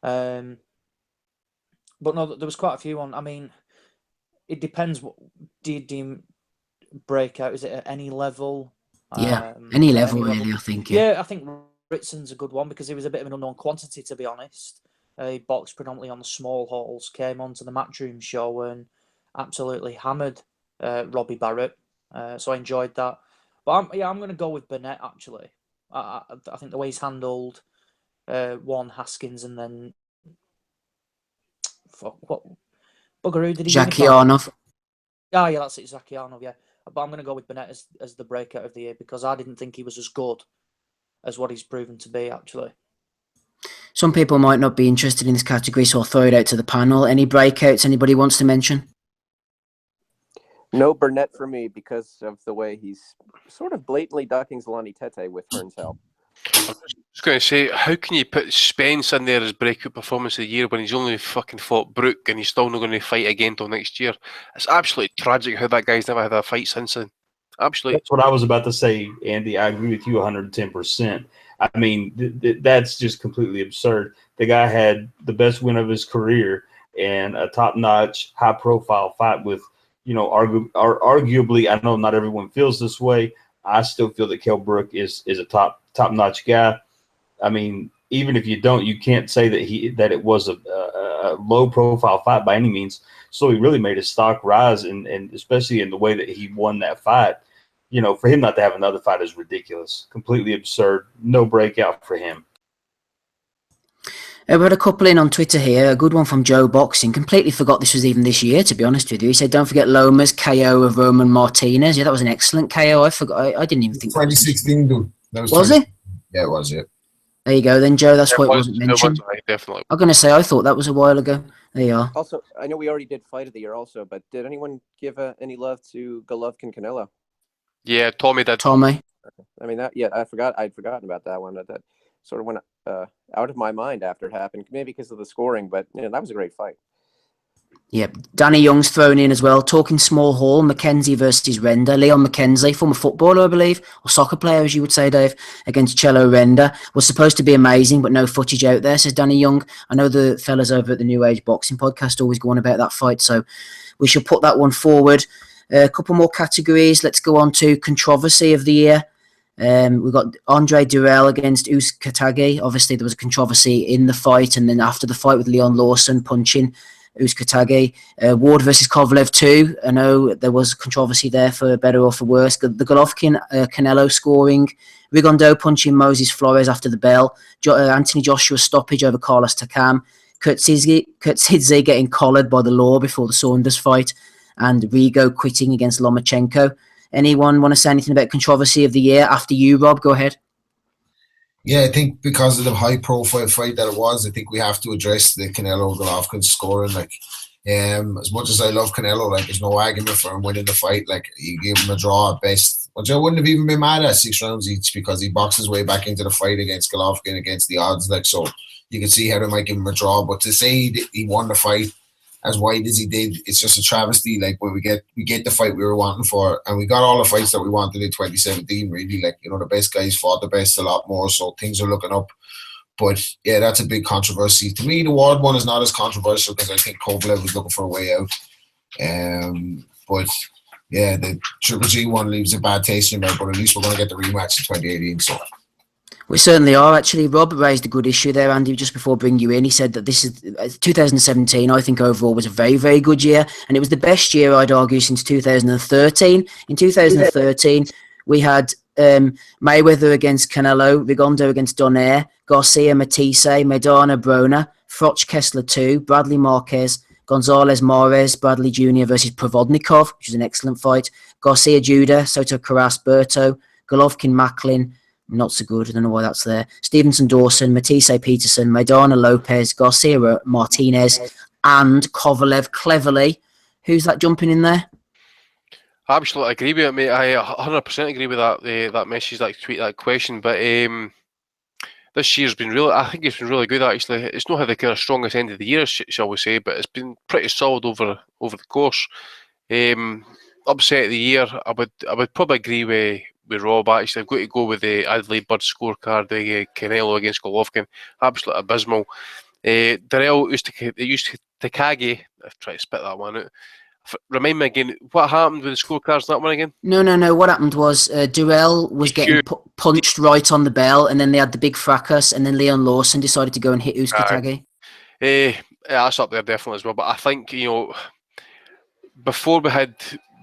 But no, there was quite a few on. I mean, it depends. What do you deem breakout? Is it at any level? Yeah, any level really, I think. Yeah, I think Ritson's a good one because he was a bit of an unknown quantity, to be honest. He boxed predominantly on the small halls, came onto the Matchroom show and absolutely hammered Robbie Barrett. So I enjoyed that. But I'm going to go with Burnett, actually. I think the way he's handled one Haskins and then what buggeroo did he Zakianov. Yeah, that's it, Zakianov, yeah. But I'm going to go with Burnett as the breakout of the year because I didn't think he was as good as what he's proven to be, actually. Some people might not be interested in this category, so I'll throw it out to the panel. Any breakouts anybody wants to mention? No Burnett for me because of the way he's sort of blatantly ducking Zolani Tete with Hearn's help. I was just going to say, how can you put Spence in there as breakout performance of the year when he's only fucking fought Brook and he's still not going to fight again till next year? It's absolutely tragic how that guy's never had a fight since then. Absolutely. That's what I was about to say, Andy. I agree with you 110%. I mean, that's just completely absurd. The guy had the best win of his career and a top-notch, high-profile fight with, arguably, I know not everyone feels this way. I still feel that Kell Brook is a top-notch guy. I mean, even if you don't, you can't say that it was a low-profile fight by any means. So he really made his stock rise, and especially in the way that he won that fight. For him not to have another fight is ridiculous, completely absurd. No breakout for him. We had a couple in on Twitter here. A good one from Joe Boxing. Completely forgot this was even this year, to be honest with you. He said, don't forget Loma's KO of Roman Martinez. Yeah, that was an excellent KO. I forgot. I didn't even think 2016, dude. That was it? Yeah, it was, yeah. There you go then, Joe. That's why it wasn't mentioned. Definitely. I'm going to say, I thought that was a while ago. There you are. Also, I know we already did Fight of the Year also, but did anyone give any love to Golovkin-Canelo? Yeah, Tommy did. Tommy. I mean, I'd forgotten about that one. That sort of went out of my mind after it happened, maybe because of the scoring, but that was a great fight. Yep. Danny Young's thrown in as well. Talking small hall, McKenzie versus Render. Leon McKenzie, former footballer, I believe, or soccer player, as you would say, Dave, against Cello Render. Was supposed to be amazing, but no footage out there, says Danny Young. I know the fellas over at the New Age Boxing Podcast always go on about that fight, so we should put that one forward. A couple more categories. Let's go on to Controversy of the Year. We've got Andre Durrell against Us Katagi. Obviously, there was a controversy in the fight, and then after the fight with Leon Lawson punching Us Katagi. Ward versus Kovalev 2. I know there was controversy there for better or for worse. The Golovkin Canelo scoring. Rigondeaux punching Moses Flores after the bell. Anthony Joshua stoppage over Carlos Takam. Kurtzidze getting collared by the law before the Saunders fight. And Rigo quitting against Lomachenko. Anyone want to say anything about Controversy of the Year after you, Rob? Go ahead. Yeah, I think because of the high-profile fight that it was, I think we have to address the Canelo-Golovkin scoring. As much as I love Canelo, there's no argument for him winning the fight. You give him a draw at best, which I wouldn't have even been mad at 6 rounds each because he boxed his way back into the fight against Golovkin against the odds. So you can see how they might give him a draw. But to say he won the fight as wide as he did, it's just a travesty. Where we get the fight we were wanting for, and we got all the fights that we wanted in 2017. Really, the best guys fought the best a lot more, so things are looking up. But yeah, that's a big controversy. To me, the Ward one is not as controversial because I think Kovalev was looking for a way out. But yeah, the Triple G one leaves a bad taste in your mouth. But at least we're going to get the rematch in 2018. So. We certainly are, actually. Rob raised a good issue there, Andy, just before bringing you in. He said that this is 2017, I think overall was a very, very good year. And it was the best year, I'd argue, since 2013. In 2013, we had Mayweather against Canelo, Rigondeaux against Donaire, Garcia, Matisse, Maidana, Broner, Froch, Kessler 2, Bradley Marquez, Gonzalez, Mares, Bradley Jr. versus Provodnikov, which was an excellent fight, Garcia, Judah, Soto, Carras, Berto, Golovkin, Macklin, not so good. I don't know why that's there. Stevenson, Dawson, Matisse, Peterson, Maidana, Lopez, Garcia, Martinez, and Kovalev cleverly. Who's that jumping in there? I absolutely agree with it, mate. I 100% agree with that message, that tweet, that question. But this year's been really, I think it's been really good, actually. It's not had the kind of strongest end of the year, shall we say, but it's been pretty solid over the course. Upset of the year, I would probably agree with Rob. Actually, I've got to go with the Adley Bird scorecard, the Canelo against Golovkin. Absolutely abysmal. Darrell used to Takagi, I've tried to spit that one out. Remind me again, what happened with the scorecards in that one again? No. What happened was Durrell was getting punched right on the bell, and then they had the big fracas, and then Leon Lawson decided to go and hit Uzcategui. That's up there definitely as well. But I think, before we had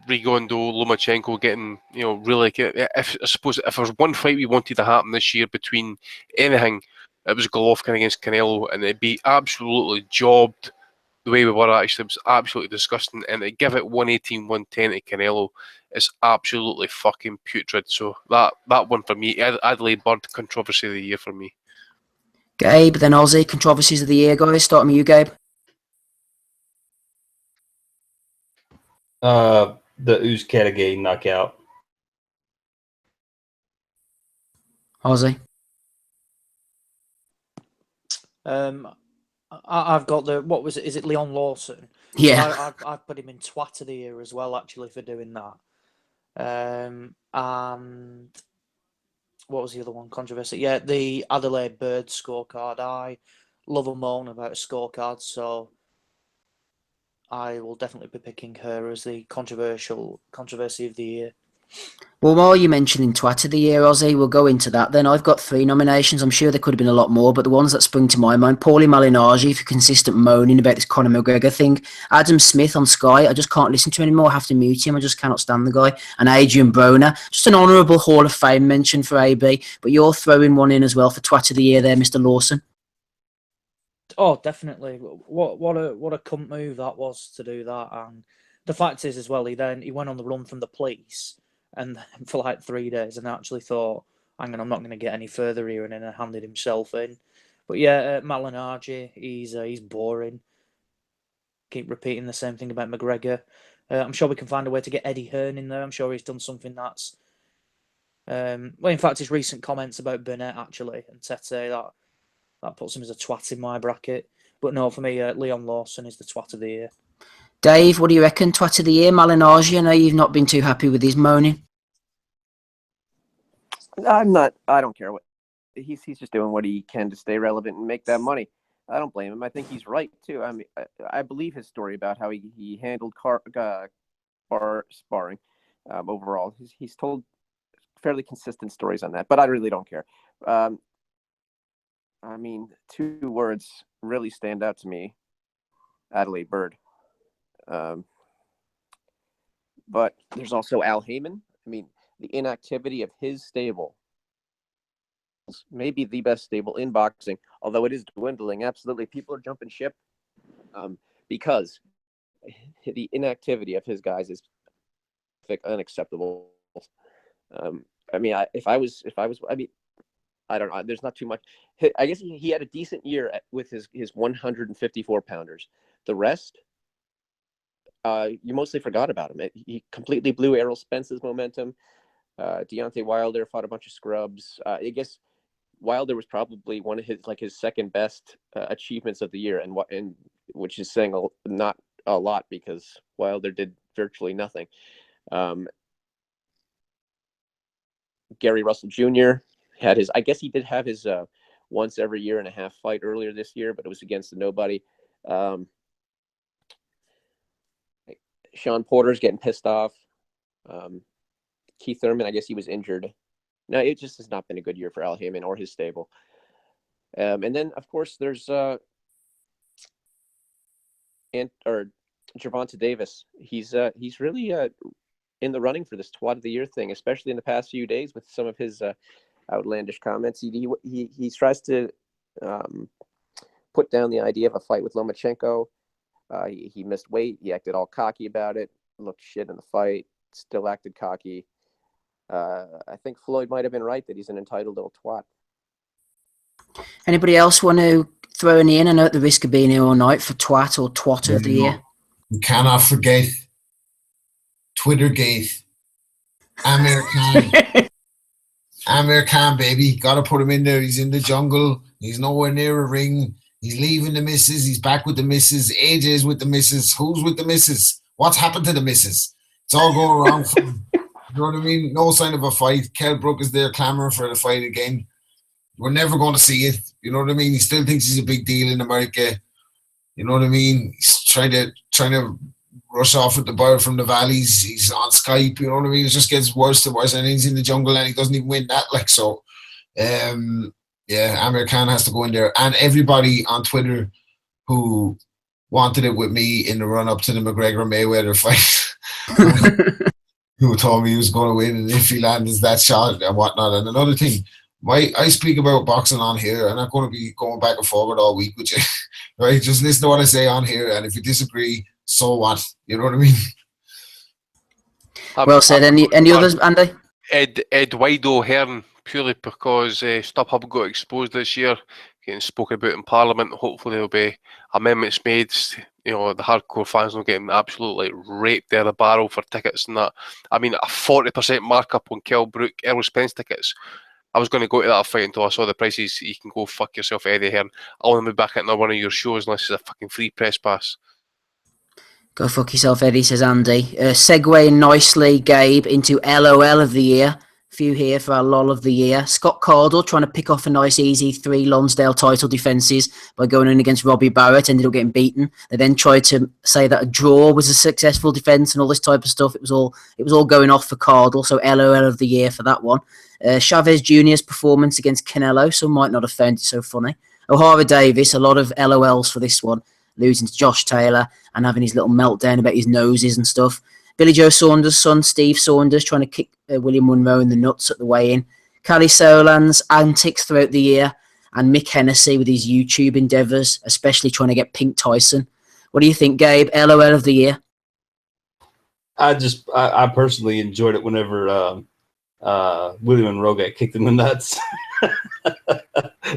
Rigondo, Lomachenko getting, really, I suppose if there's one fight we wanted to happen this year between anything, it was Golovkin against Canelo, and it'd be absolutely jobbed the way we were actually. It was absolutely disgusting, and to give it 118, 110 to Canelo is absolutely fucking putrid. So that one for me, Adelaide Bird, controversy of the year for me. Gabe, then Aussie, controversies of the year, guys. Starting with you, Gabe. The Uzcategui knockout. Aussie. I've got what was it? Is it Leon Lawson? Yeah. So I've put him in twat of the year as well, actually, for doing that. And what was the other one? Controversy. Yeah, the Adelaide Bird scorecard. I love a moan about a scorecard, so I will definitely be picking her as the controversy of the year. Well, while you're mentioning twat of the year, Aussie, we'll go into that then. I've got 3 nominations. I'm sure there could have been a lot more, but the ones that sprung to my mind, Paulie Malignaggi for consistent moaning about this Conor McGregor thing. Adam Smith on Sky, I just can't listen to him anymore. I have to mute him. I just cannot stand the guy. And Adrian Broner, just an honourable Hall of Fame mention for AB, but you're throwing one in as well for twat of the year there, Mr. Lawson. Oh, definitely. What a cunt move that was to do that. And the fact is as well, he went on the run from the police and for like 3 days and actually thought, hang on, I'm not going to get any further here, and then handed himself in. But yeah, Malignaggi, he's boring. Keep repeating the same thing about McGregor. I'm sure we can find a way to get Eddie Hearn in there. I'm sure he's done something that's in fact, his recent comments about Burnett actually and Tete, that puts him as a twat in my bracket. But no, for me, Leon Lawson is the twat of the year. Dave, what do you reckon? Twat of the year, Malignaggi? I know you've not been too happy with his moaning. I'm not. I don't care what he's just doing what he can to stay relevant and make that money. I don't blame him. I think he's right too. I mean, I believe his story about how he handled bar sparring overall. He's told fairly consistent stories on that, but I really don't care. I mean, 2 words really stand out to me: Adelaide Bird. But there's also Al Heyman. I mean, the inactivity of his stable, maybe the best stable in boxing, although it is dwindling. Absolutely, people are jumping ship because the inactivity of his guys is unacceptable. I mean, if I was, I mean, I don't know. There's not too much. I guess he had a decent year with his 154 pounders. The rest, you mostly forgot about him. He completely blew Errol Spence's momentum. Deontay Wilder fought a bunch of scrubs. I guess Wilder was probably one of his second best achievements of the year, and which is saying not a lot because Wilder did virtually nothing. Gary Russell Jr. had his. I guess he did have his once every year and a half fight earlier this year, but it was against a nobody. Sean Porter's getting pissed off. Keith Thurman, I guess he was injured. No, it just has not been a good year for Al Heyman or his stable. And then, of course, there's Gervonta Davis. He's really in the running for this twat of the year thing, especially in the past few days with some of his outlandish comments. He tries to put down the idea of a fight with Lomachenko. He missed weight. He acted all cocky about it. Looked shit in the fight. Still acted cocky. I think Floyd might have been right that he's an entitled little twat. Anybody else want to throw in? I know at the risk of being here all night for twat or twat of the year. We cannot forget Twittergate. Amir Khan. Amir Khan, baby. Got to put him in there. He's in the jungle. He's nowhere near a ring. He's leaving the missus. He's back with the missus. AJ's with the missus. Who's with the missus? What's happened to the missus? It's all going wrong for him. You know what I mean? No sign of a fight. Kell Brook is there clamoring for the fight again. We're never going to see it. You know what I mean? He still thinks he's a big deal in America. You know what I mean? He's trying to rush off with the bird from the valleys. He's on Skype, you know what I mean? It just gets worse and worse, and he's in the jungle and he doesn't even win that. Like, so, yeah, Amir Khan has to go in there. And everybody on Twitter who wanted it with me in the run-up to the McGregor-Mayweather fight, who told me he was going to win, and if he lands that shot and whatnot. And another thing, I speak about boxing on here. I'm not going to be going back and forward all week with you, right? Just listen to what I say on here, and if you disagree, so what? You know what I mean? Well said. Any others, Andy? Eduardo Hearn, purely because StubHub got exposed this year, getting spoken about in Parliament. Hopefully there'll be amendments made. You know, the hardcore fans will get absolutely raped there the barrel for tickets and that. I mean, a 40% markup on Kell Brook, Errol Spence tickets. I was going to go to that fight until I saw the prices. You can go fuck yourself, Eddie Hearn. I'll only be back at another one of your shows unless it's a fucking free press pass. Go fuck yourself, Eddie, says Andy. Segueing nicely, Gabe, into LOL of the year. A few here for our LOL of the year. Scott Cardle trying to pick off a nice, easy 3 Lonsdale title defences by going in against Robbie Barrett, ended up getting beaten. They then tried to say that a draw was a successful defence and all this type of stuff. It was all going off for Cardle, so LOL of the year for that one. Chavez Jr.'s performance against Canelo, some might not have found it so funny. O'Hara Davis, a lot of LOLs for this one, losing to Josh Taylor and having his little meltdown about his noses and stuff. Billy Joe Saunders' son, Steve Saunders, trying to kick William Munro in the nuts at the weigh-in. Cali Solan's antics throughout the year, and Mick Hennessy with his YouTube endeavours, especially trying to get Pink Tyson. What do you think, Gabe? LOL of the year? I personally enjoyed it whenever William Monroe got kicked in the nuts.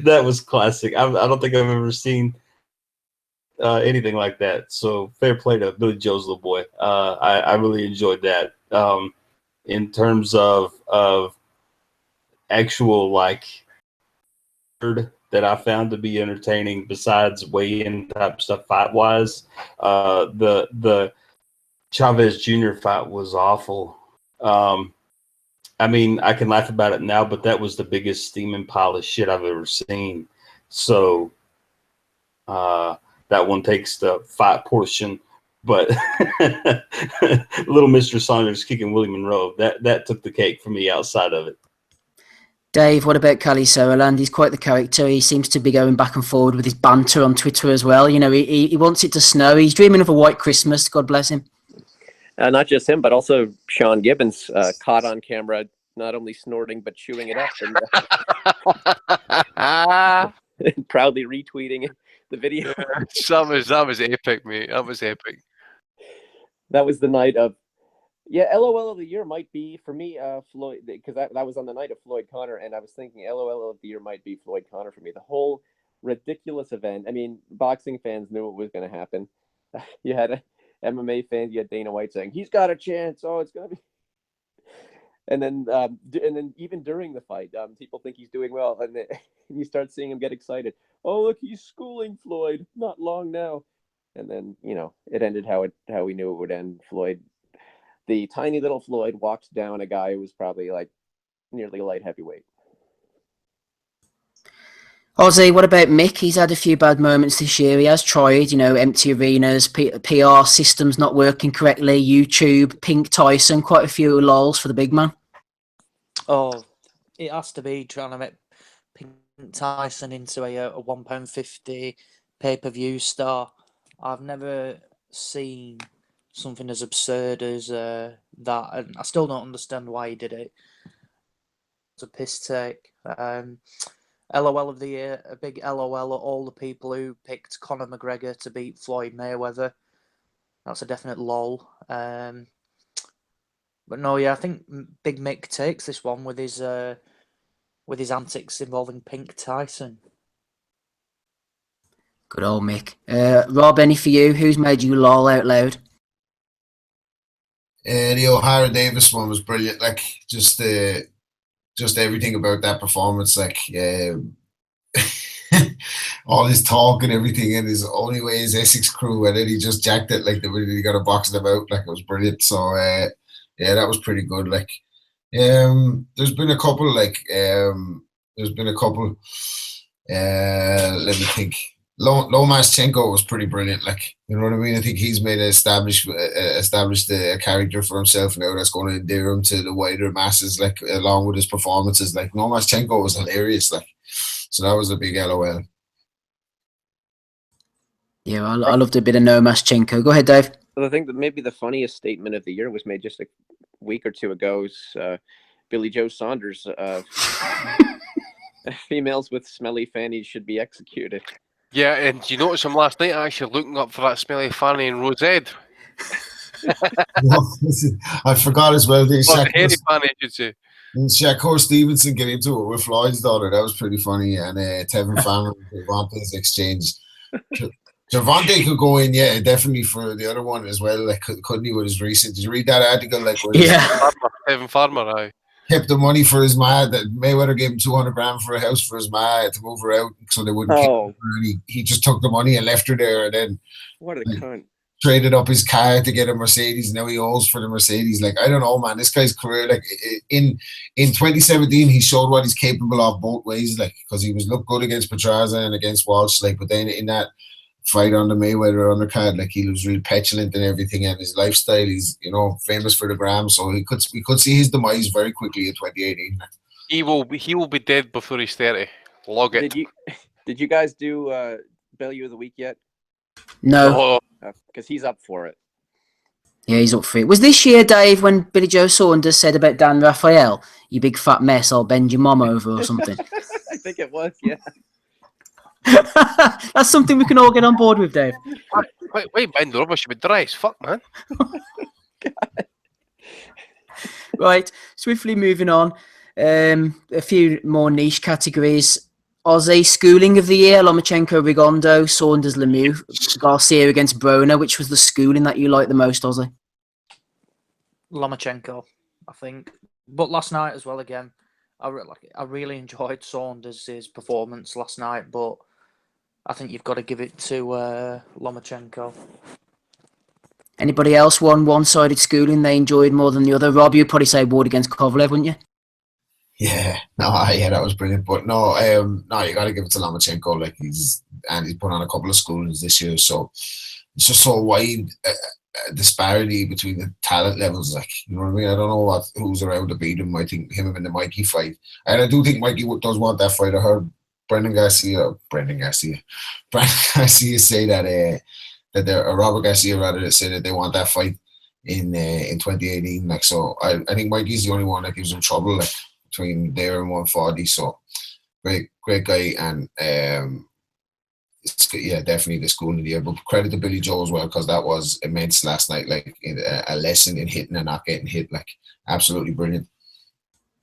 That was classic. I don't think I've ever seen anything like that. So fair play to Billy Joe's little boy. I really enjoyed that. In terms of actual like that I found to be entertaining besides weigh-in type stuff fight wise, the Chavez Jr. fight was awful. I mean, I can laugh about it now, but that was the biggest steaming pile of shit I've ever seen. So that one takes the fight portion, but little Mr. Saunders kicking Willie Monroe, that took the cake for me outside of it. Dave, what about Cali Soland? He's quite the character. He seems to be going back and forward with his banter on Twitter as well. You know, he wants it to snow. He's dreaming of a white Christmas. God bless him. Not just him, but also Sean Gibbons caught on camera not only snorting but chewing it up and proudly retweeting the video. That was epic, mate. That was epic. That was the night of, LOL of the year might be for me Floyd, because that was on the night of Floyd Conor, and I was thinking LOL of the year might be Floyd Conor for me. The whole ridiculous event. I mean, boxing fans knew it was going to happen. You had MMA fans, you had Dana White saying he's got a chance. Oh, it's gonna be. And then even during the fight, people think he's doing well, and you start seeing him get excited. Oh, look, he's schooling Floyd. Not long now. And then, it ended how we knew it would end. Floyd, the tiny little Floyd, walked down a guy who was probably like nearly light heavyweight. Ozzy, what about Mick? He's had a few bad moments this year. He has tried, empty arenas, PR systems not working correctly, YouTube, Pink Tyson, quite a few lols for the big man. Oh, it has to be trying to make Pink Tyson into a £1.50 pay-per-view star. I've never seen something as absurd as that, and I still don't understand why he did it. It's a piss take. LOL of the year, a big LOL at all the people who picked Conor McGregor to beat Floyd Mayweather. That's a definite lol. But no, I think Big Mick takes this one with his antics involving Pink Tyson. Good old Mick. Rob, any for you? Who's made you lol out loud? The O'Hara Davis one was brilliant. Like, just everything about that performance, like all his talk and everything, and his only way his Essex crew, and then he just jacked it like they really got a box them out. Like, it was brilliant. So that was pretty good. Like, there's been a couple. Let me think. Lomachenko was pretty brilliant. Like, you know what I mean? I think he's made established a character for himself now that's going to endear him to the wider masses. Like, along with his performances, like Lomachenko was hilarious. Like, so that was a big LOL. Yeah, I loved a bit of Lomachenko. Go ahead, Dave. Well, I think that maybe the funniest statement of the year was made just a week or two ago. Billy Joe Saunders, females with smelly fannies should be executed. Yeah, and you notice him last night actually looking up for that smelly fanny in Rosed. I forgot as well. The hairy fanny, I should say. And Shakur Stevenson get into it with Floyd's daughter. That was pretty funny. And Tevin Farmer and Gervonta's exchange. Gervonta could go in, yeah, definitely for the other one as well. Like, couldn't he, with his recent? Did you read that article? Like, Tevin Farmer, aye. Kept the money for his ma. That Mayweather gave him $200,000 for a house for his ma to move her out, so they wouldn't. Oh. He just took the money and left her there, and then what a cunt. Traded up his car to get a Mercedes. Now he owes for the Mercedes. Like, I don't know, man. This guy's career, like in 2017, he showed what he's capable of both ways. Like, because he was looked good against Petraza and against Walsh. Like, but then in that fight on the Mayweather undercard, like, he was real petulant and everything, and his lifestyle, he's, you know, famous for the gram, so we could see his demise very quickly in 2018. He will be dead before he's 30. Log it. Did you guys do Value of the Week yet? No, because he's up for it. Yeah, he's up for it. Was this year, Dave, when Billy Joe Saunders said about Dan Raphael, "You big fat mess, I'll bend your mom over," or something? I think it was, yeah. That's something we can all get on board with, Dave. Wait, bend over, should be dry as fuck, man. Right, swiftly moving on. A few more niche categories. Aussie schooling of the year: Lomachenko, Rigondo, Saunders, Lemieux, Garcia against Broner. Which was the schooling that you liked the most, Aussie? Lomachenko, I think. But last night as well, again, I really enjoyed Saunders' performance last night, but I think you've got to give it to Lomachenko. Anybody else one-sided schooling they enjoyed more than the other? Rob, you'd probably say Ward against Kovalev, wouldn't you? Yeah, that was brilliant. But no, you got to give it to Lomachenko. Like, he's put on a couple of schoolings this year, so it's just so wide disparity between the talent levels. Like, you know what I mean? I don't know who's around to beat him. I think him and the Mikey fight, and I do think Mikey does want that fight. I heard Brendan Garcia say that Robert Garcia rather say that they want that fight in 2018. Like, so I think Mikey's the only one that gives him trouble. Like, between there and 140, so great guy, and definitely the school of the year. But credit to Billy Joe as well, because that was immense last night. Like, a lesson in hitting and not getting hit. Like, absolutely brilliant.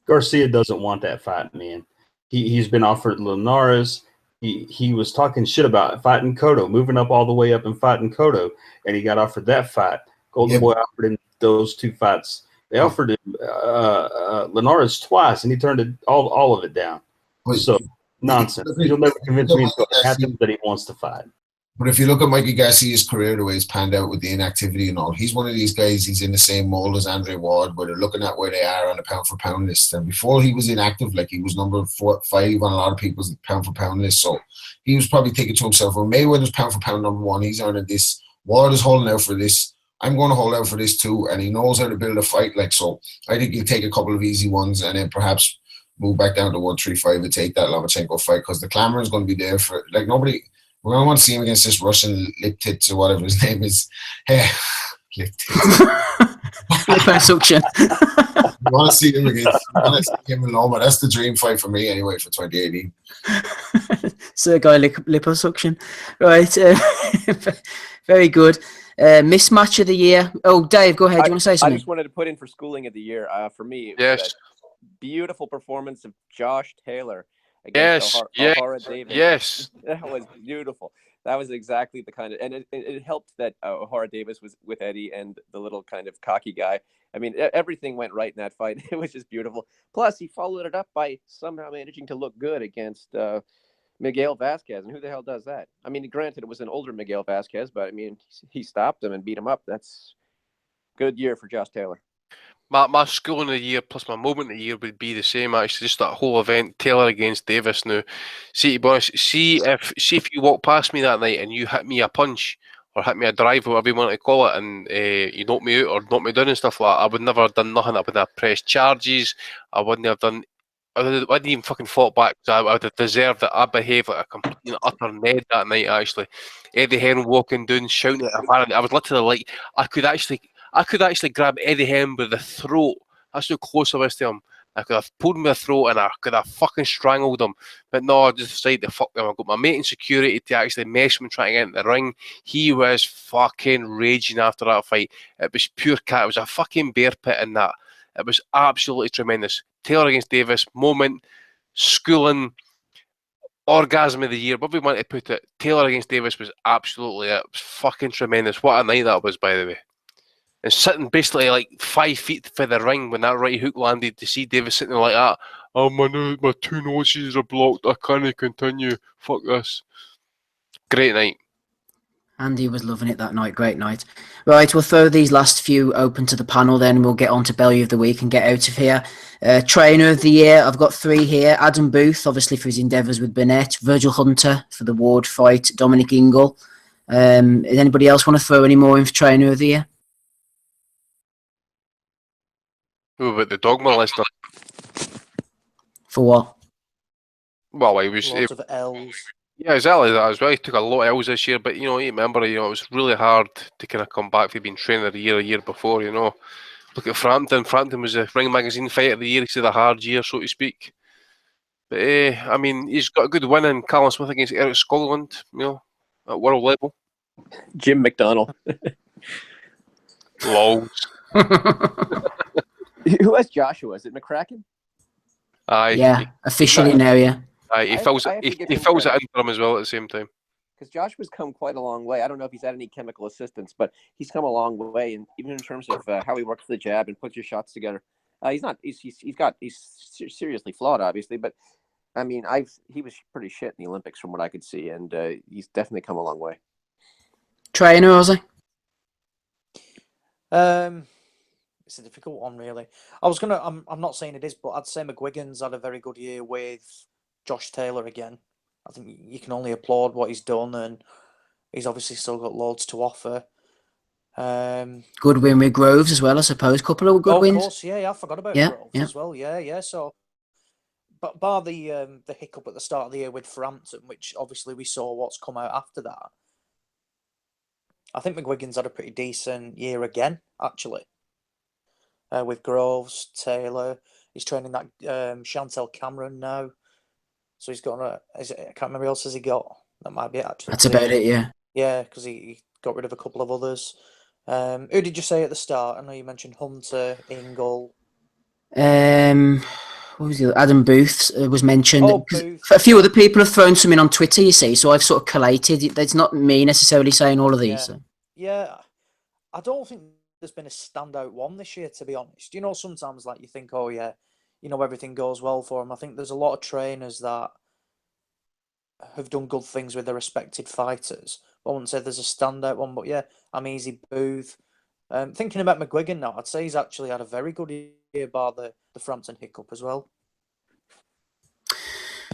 Garcia doesn't want that fight, man. He's been offered Linares. He was talking shit about fighting Cotto, moving up all the way up and fighting Cotto, and he got offered that fight. Golden Boy offered him those two fights. They offered him Linares twice, and he turned all of it down. So, nonsense. You'll never convince me until it happens that he wants to fight. But if you look at Mikey Garcia's career, the way he's panned out with the inactivity and all, he's one of these guys, he's in the same mold as Andre Ward, where they're looking at where they are on the pound-for-pound list. And before he was inactive, like, he was number 4, 5 on a lot of people's pound-for-pound list. So he was probably thinking to himself, well, Mayweather's pound-for-pound number 1, he's earning this. Ward is holding out for this. I'm going to hold out for this too, and he knows how to build a fight. Like, so I think he'll take a couple of easy ones and then perhaps move back down to 135 and take that Lomachenko fight, because the clamor is going to be there for, like, nobody. We're going to want to see him against this Russian lip tits or whatever his name is. Lip tits. Liposuction. You want to see him against him and Loma. That's the dream fight for me anyway for 2018. Sergei Liposuction. Right. Very good. Mismatch of the year. Oh, Dave, go ahead. Do you want to say something? I just wanted to put in for schooling of the year. For me, yes, beautiful performance of Josh Taylor against O'Hara Davis. Yes, that was beautiful. That was exactly the kind of, and it helped that O'Hara Davis was with Eddie and the little kind of cocky guy. I mean, everything went right in that fight. It was just beautiful. Plus, he followed it up by somehow managing to look good against Miguel Vasquez, and who the hell does that? I mean, granted, it was an older Miguel Vasquez, but I mean, he stopped him and beat him up. That's good year for Josh Taylor. My school of the year plus my moment of the year would be the same. Actually, just that whole event, Taylor against Davis. Now, see, to be honest, see if you walk past me that night and you hit me a punch or hit me a drive, whatever you want to call it, and you knock me out or knock me down and stuff like that, I would never have done nothing. I wouldn't have pressed charges. I wouldn't have done. I wouldn't even fucking fought back. So I would have deserved it. I behaved like a complete and utter Ned that night. Actually, Eddie Hearn walking down, shouting at him. I was literally like, I could actually grab Eddie Hearn by the throat. That's how close I was to him. I could have pulled him by the throat and I could have fucking strangled him. But no, I just decided to fuck him. I got my mate in security to actually mess with him trying to get in the ring. He was fucking raging after that fight. It was pure cat. It was a fucking bear pit in that. It was absolutely tremendous. Taylor against Davis, moment, schooling, orgasm of the year, whatever you want to put it. Taylor against Davis was absolutely it. It was fucking tremendous. What a night that was, by the way. And sitting basically like 5 feet for the ring when that right hook landed, to see Davis sitting there like that. Oh, my 2 noses are blocked. I can't continue. Fuck this. Great night. Andy was loving it that night. Great night. Right, we'll throw these last few open to the panel then. We'll get on to Bellew of the Week and get out of here. Trainer of the Year, I've got 3 here. Adam Booth, obviously for his endeavours with Burnett. Virgil Hunter for the Ward fight. Dominic Ingle. Does anybody else want to throw any more in for Trainer of the Year? Who about the Dogma lister? For what? Well, he was. Lots of L's. Yeah, exactly that as well. He took a lot of L's this year, but you remember, it was really hard to kind of come back for being trainer of the year a year before. Look at Frampton. Frampton was the Ring Magazine Fighter of the Year. He's had a hard year, so to speak. But I mean, he's got a good win in Callum Smith against Eric Scotland. At world level. Jim McDonald. Lols. Who has Joshua? Is it McCracken? Aye. Yeah, officially now, yeah. Aye, he fills it in for him as well at the same time. Because Joshua's come quite a long way. I don't know if he's had any chemical assistance, but he's come a long way, and even in terms of how he works the jab and puts your shots together, he's seriously flawed, obviously, but I mean, he was pretty shit in the Olympics from what I could see, and he's definitely come a long way. Trainer, Ozzy? It's a difficult one, really. I'm not saying it is, but I'd say McGuigan's had a very good year with Josh Taylor again. I think you can only applaud what he's done, and he's obviously still got loads to offer. Good win with Groves as well, I suppose. Couple of good wins. Of course, yeah, I forgot about Groves as well. Yeah. So, but bar the hiccup at the start of the year with Frampton, which obviously we saw what's come out after that. I think McGuigan's had a pretty decent year again, actually. With Groves, Taylor, he's training that Chantel Cameron now, so he's got I can't remember who else has he got. That might be it, actually. That's about it, yeah. Yeah, because he got rid of a couple of others. Who did you say at the start? I know you mentioned Hunter, Ingle. What was the other? Adam Booth was mentioned. Oh, Booth. A few other people have thrown something on Twitter, you see, so I've sort of collated. It's not me necessarily saying all of these. Yeah, so. yeah. I don't think there's been a standout one this year, to be honest. Sometimes like you think, oh yeah, everything goes well for him. I think there's a lot of trainers that have done good things with their respected fighters. I wouldn't say there's a standout one, but yeah, I'm easy Booth. Thinking about McGuigan now, I'd say he's actually had a very good year, bar the Frampton hiccup as well.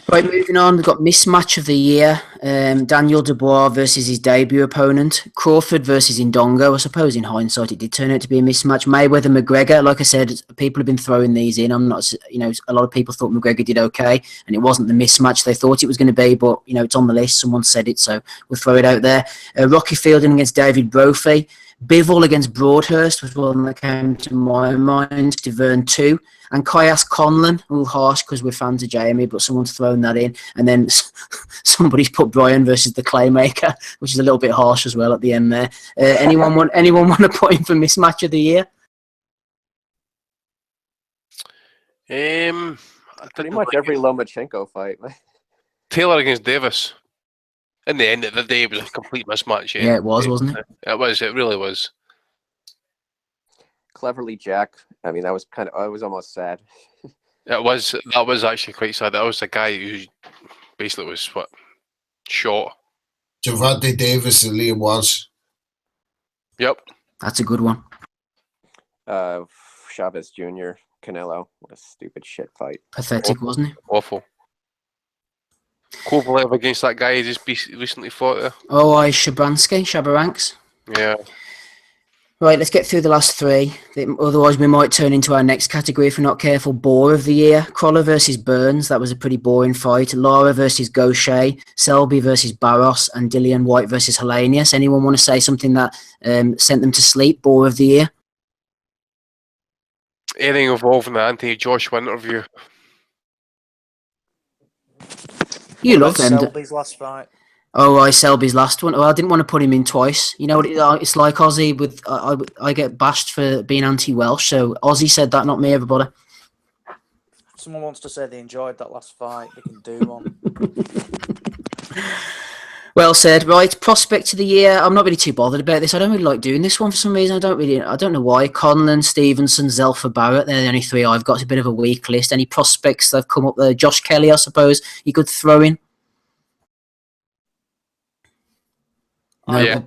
Right, moving on, we've got mismatch of the year. Daniel Dubois versus his debut opponent. Crawford versus Indongo. I suppose in hindsight it did turn out to be a mismatch. Mayweather McGregor. Like I said, people have been throwing these in. I'm not, a lot of people thought McGregor did okay, and it wasn't the mismatch they thought it was going to be. But it's on the list. Someone said it, so we'll throw it out there. Rocky Fielding against David Brophy. Bivol against Broadhurst was one that came to my mind. Deverne 2. And Kayas Conlon, a little harsh because we're fans of Jamie, but someone's thrown that in. And then somebody's put Brian versus the Claymaker, which is a little bit harsh as well at the end there. Anyone want to put in for mismatch of the year? Pretty much every Lomachenko fight. Taylor against Davis. In the end of the day, it was a complete mismatch. Yeah, it was, wasn't it? It was. It really was. Cleverly Jack. I mean, that was I was almost sad. That was actually quite sad. That was the guy who basically was shot. Gervonta Davis and Liam Walsh. Yep. That's a good one. Chavez Jr. Canelo. What a stupid shit fight. Pathetic, wasn't it? Awful. Kovalev against that guy he just recently fought. Oh, Shabaranks. Yeah. Right, let's get through the last three. Otherwise, we might turn into our next category if we're not careful. Bore of the year. Crawler versus Burns. That was a pretty boring fight. Lara versus Gaucher. Selby versus Barros. And Dillian White versus Helenius. Anyone want to say something that sent them to sleep? Bore of the year? Anything involving the Anthony-Joshua interview. You love them. Selby's last fight. Oh, Selby's last one. Oh, I didn't want to put him in twice. You know what it's like, Ozzy. With I get bashed for being anti-Welsh, so Ozzy said that, not me, everybody. If someone wants to say they enjoyed that last fight, they can do one. Well said. Right, prospect of the year. I'm not really too bothered about this. I don't really like doing this one for some reason. I don't know why. Conlon, Stevenson, Zelfa, Barrett. They're the only three I've got. It's a bit of a weak list. Any prospects that have come up there? Josh Kelly, I suppose you could throw in. No. Yeah.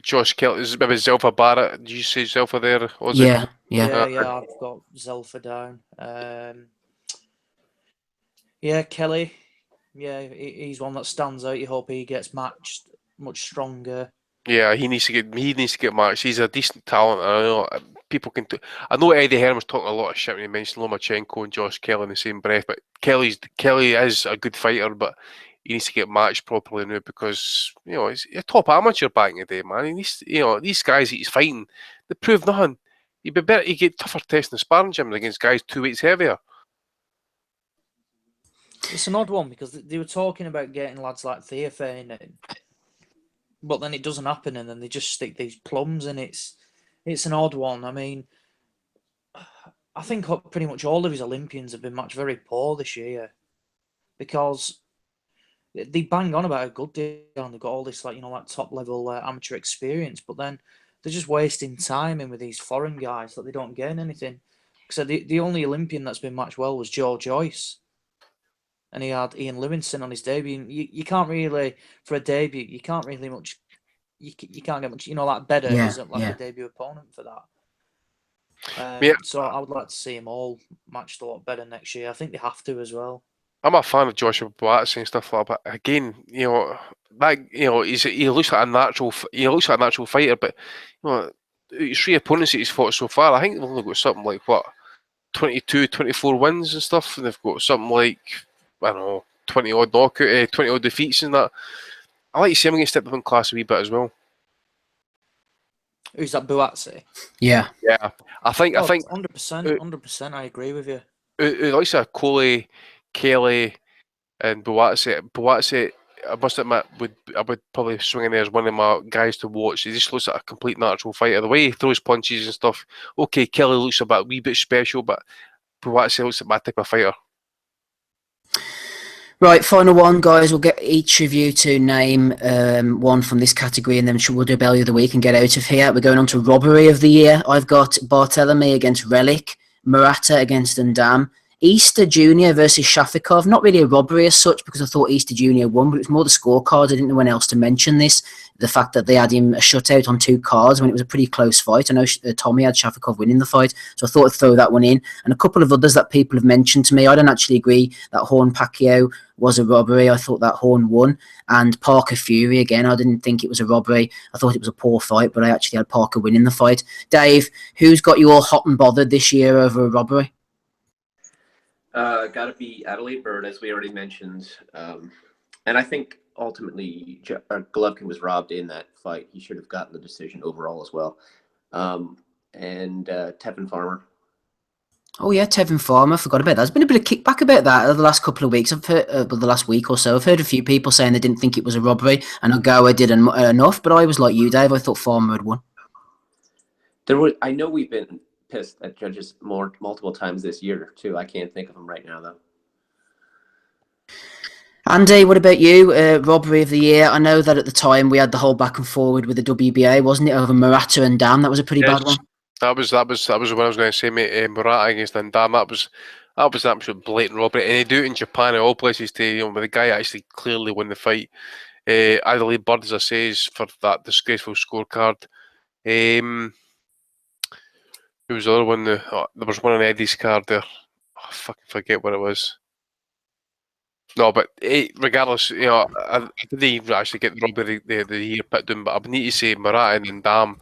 Josh Kelly, maybe Zelfa Barrett. Did you say Zelfa there? Yeah. I've got Zelfa down. Kelly. Yeah, he's one that stands out. You hope he gets matched much stronger. Yeah, he needs to get matched. He's a decent talent. I know people can. I know Eddie Hearn was talking a lot of shit when he mentioned Lomachenko and Josh Kelly in the same breath. But Kelly is a good fighter, but he needs to get matched properly now because he's a top amateur back in the day, man. He needs, these guys that he's fighting, they prove nothing. He'd be better. He'd get tougher tests in the sparring gym against guys 2 weights heavier. It's an odd one because they were talking about getting lads like Theophane in, but then it doesn't happen, and then they just stick these plums, and it's an odd one. I mean, I think pretty much all of his Olympians have been matched very poor this year because they bang on about how good they are, and they've got all this like top level amateur experience, but then they're just wasting time in with these foreign guys that they don't gain anything. So the only Olympian that's been matched well was Joe Joyce. And he had Ian Livingston on his debut. You can't really, for a debut, you can't really much. You can't get much. Like better isn't like a debut opponent for that. So I would like to see them all matched a lot better next year. I think they have to as well. I'm a fan of Joshua Buatsi and stuff like that. But again, he looks like a natural. He looks like a natural fighter, but his 3 opponents that he's fought so far, I think they've only got something like 22, 24 wins and stuff, and they've got something like 20 odd knockout, 20 odd defeats and that. I like to see him get stepped up in class a wee bit as well. Who's that, Buatsi? Yeah. I think 100%. I agree with you. Who likes Coley, Kelly, and Buatsi, I must admit, I would probably swing in there as one of my guys to watch. He just looks like a complete natural fighter. The way he throws punches and stuff. Okay, Kelly looks a wee bit special, but Buatsi looks like my type of fighter. Right, final one, guys. We'll get each of you to name one from this category, and then we'll do Belly of the Week and get out of here. We're going on to Robbery of the Year. I've got Barthélemy against Relic, Murata against Ndam, Easter Jr. versus Shafikov. Not really a robbery as such because I thought Easter Jr. won, but it was more the scorecards. I didn't know when else to mention this. The fact that they had him a shutout on 2 cards when it was a pretty close fight. I know Tommy had Shafikov winning the fight, so I thought I'd throw that one in. And a couple of others that people have mentioned to me. I don't actually agree that Horn Pacquiao was a robbery. I thought that Horn won. And Parker Fury, again, I didn't think it was a robbery. I thought it was a poor fight, but I actually had Parker winning the fight. Dave, who's got you all hot and bothered this year over a robbery? Got to be Adelaide Bird, as we already mentioned. And I think ultimately Golovkin was robbed in that fight. He should have gotten the decision overall as well. And Tevin Farmer. Oh yeah, Tevin Farmer. Forgot about that. There's been a bit of kickback about that over the last couple of weeks. I've heard, the last week or so, I've heard a few people saying they didn't think it was a robbery, and Ogawa did enough. But I was like you, Dave. I thought Farmer had won. I know we've been pissed at judges multiple times this year too. I can't think of them right now though. Andy, what about you? Robbery of the year. I know that at the time we had the whole back and forward with the WBA, wasn't it, over Murata and Ndam? That was a pretty bad one. That was what I was going to say, mate. Murata against Ndam. That was an absolute blatant robbery, and they do it in Japan at all places. Where the guy actually clearly won the fight. Adelaide Bird, as I say, is for that disgraceful scorecard. Who Who was the other one? There was one on Eddie's card there. Oh, I fucking forget what it was. No, but regardless, I didn't even actually get the robbery the year put down, but I need to say Maratin and Dam,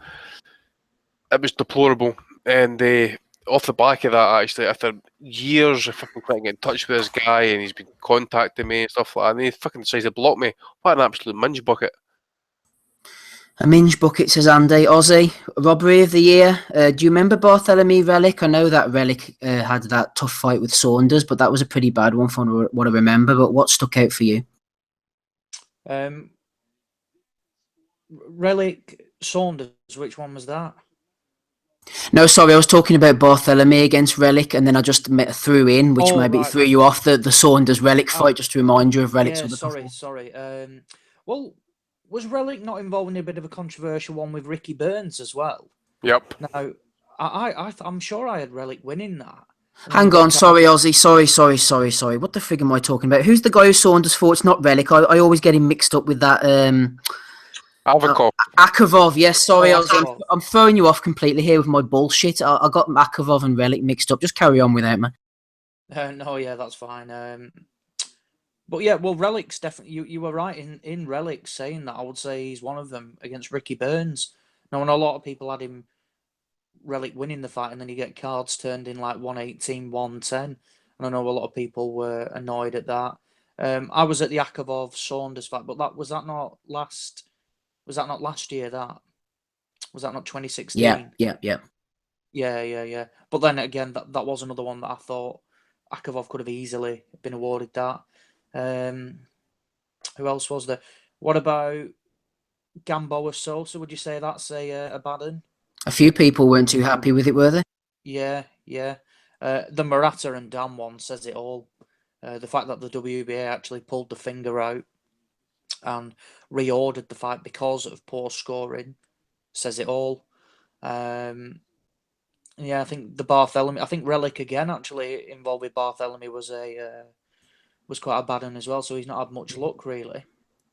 it was deplorable. And off the back of that, actually, after years of fucking trying to get in touch with this guy, and he's been contacting me and stuff like that, and he fucking decides to block me. What an absolute minge bucket. A minge bucket, says Andy. Aussie, robbery of the year. Do you remember Bartholomew Relic? I know that Relic had that tough fight with Saunders, but that was a pretty bad one from what I remember. But what stuck out for you? Relic Saunders. Which one was that? No, sorry, I was talking about Bartholomew against Relic, and then I just threw in, which maybe threw you off the Saunders Relic fight, just to remind you of Relic's other sorry. Well, was Relic not involved in a bit of a controversial one with Ricky Burns as well? Yep. Now, I'm sure I had Relic winning that. Hang on, sorry, Aussie, sorry. What the frig am I talking about? Who's the guy who Saunders fought? It's not Relic. I always get him mixed up with that. Akavov, yes, sorry, I'm throwing you off completely here with my bullshit. I got Akavov and Relic mixed up. Just carry on without me. No, yeah, that's fine. But yeah, well, Relic's definitely, you were right in Relic saying that. I would say he's one of them against Ricky Burns. Now, and a lot of people had him Relic winning the fight, and then you get cards turned in like 118, 110. And I know a lot of people were annoyed at that. I was at the Akavov Saunders fight, but was that not last year? Was that not 2016? Yeah. But then again, that was another one that I thought Akavov could have easily been awarded that. Who else was there? What about Gamboa Sosa? Would you say that's a bad one? A few people weren't too happy with it, were they? Yeah. The Murata and Dam one says it all. The fact that the WBA actually pulled the finger out and reordered the fight because of poor scoring says it all. Yeah, I think I think Relic again actually involved with Bartholomew was quite a bad one as well, so he's not had much luck really.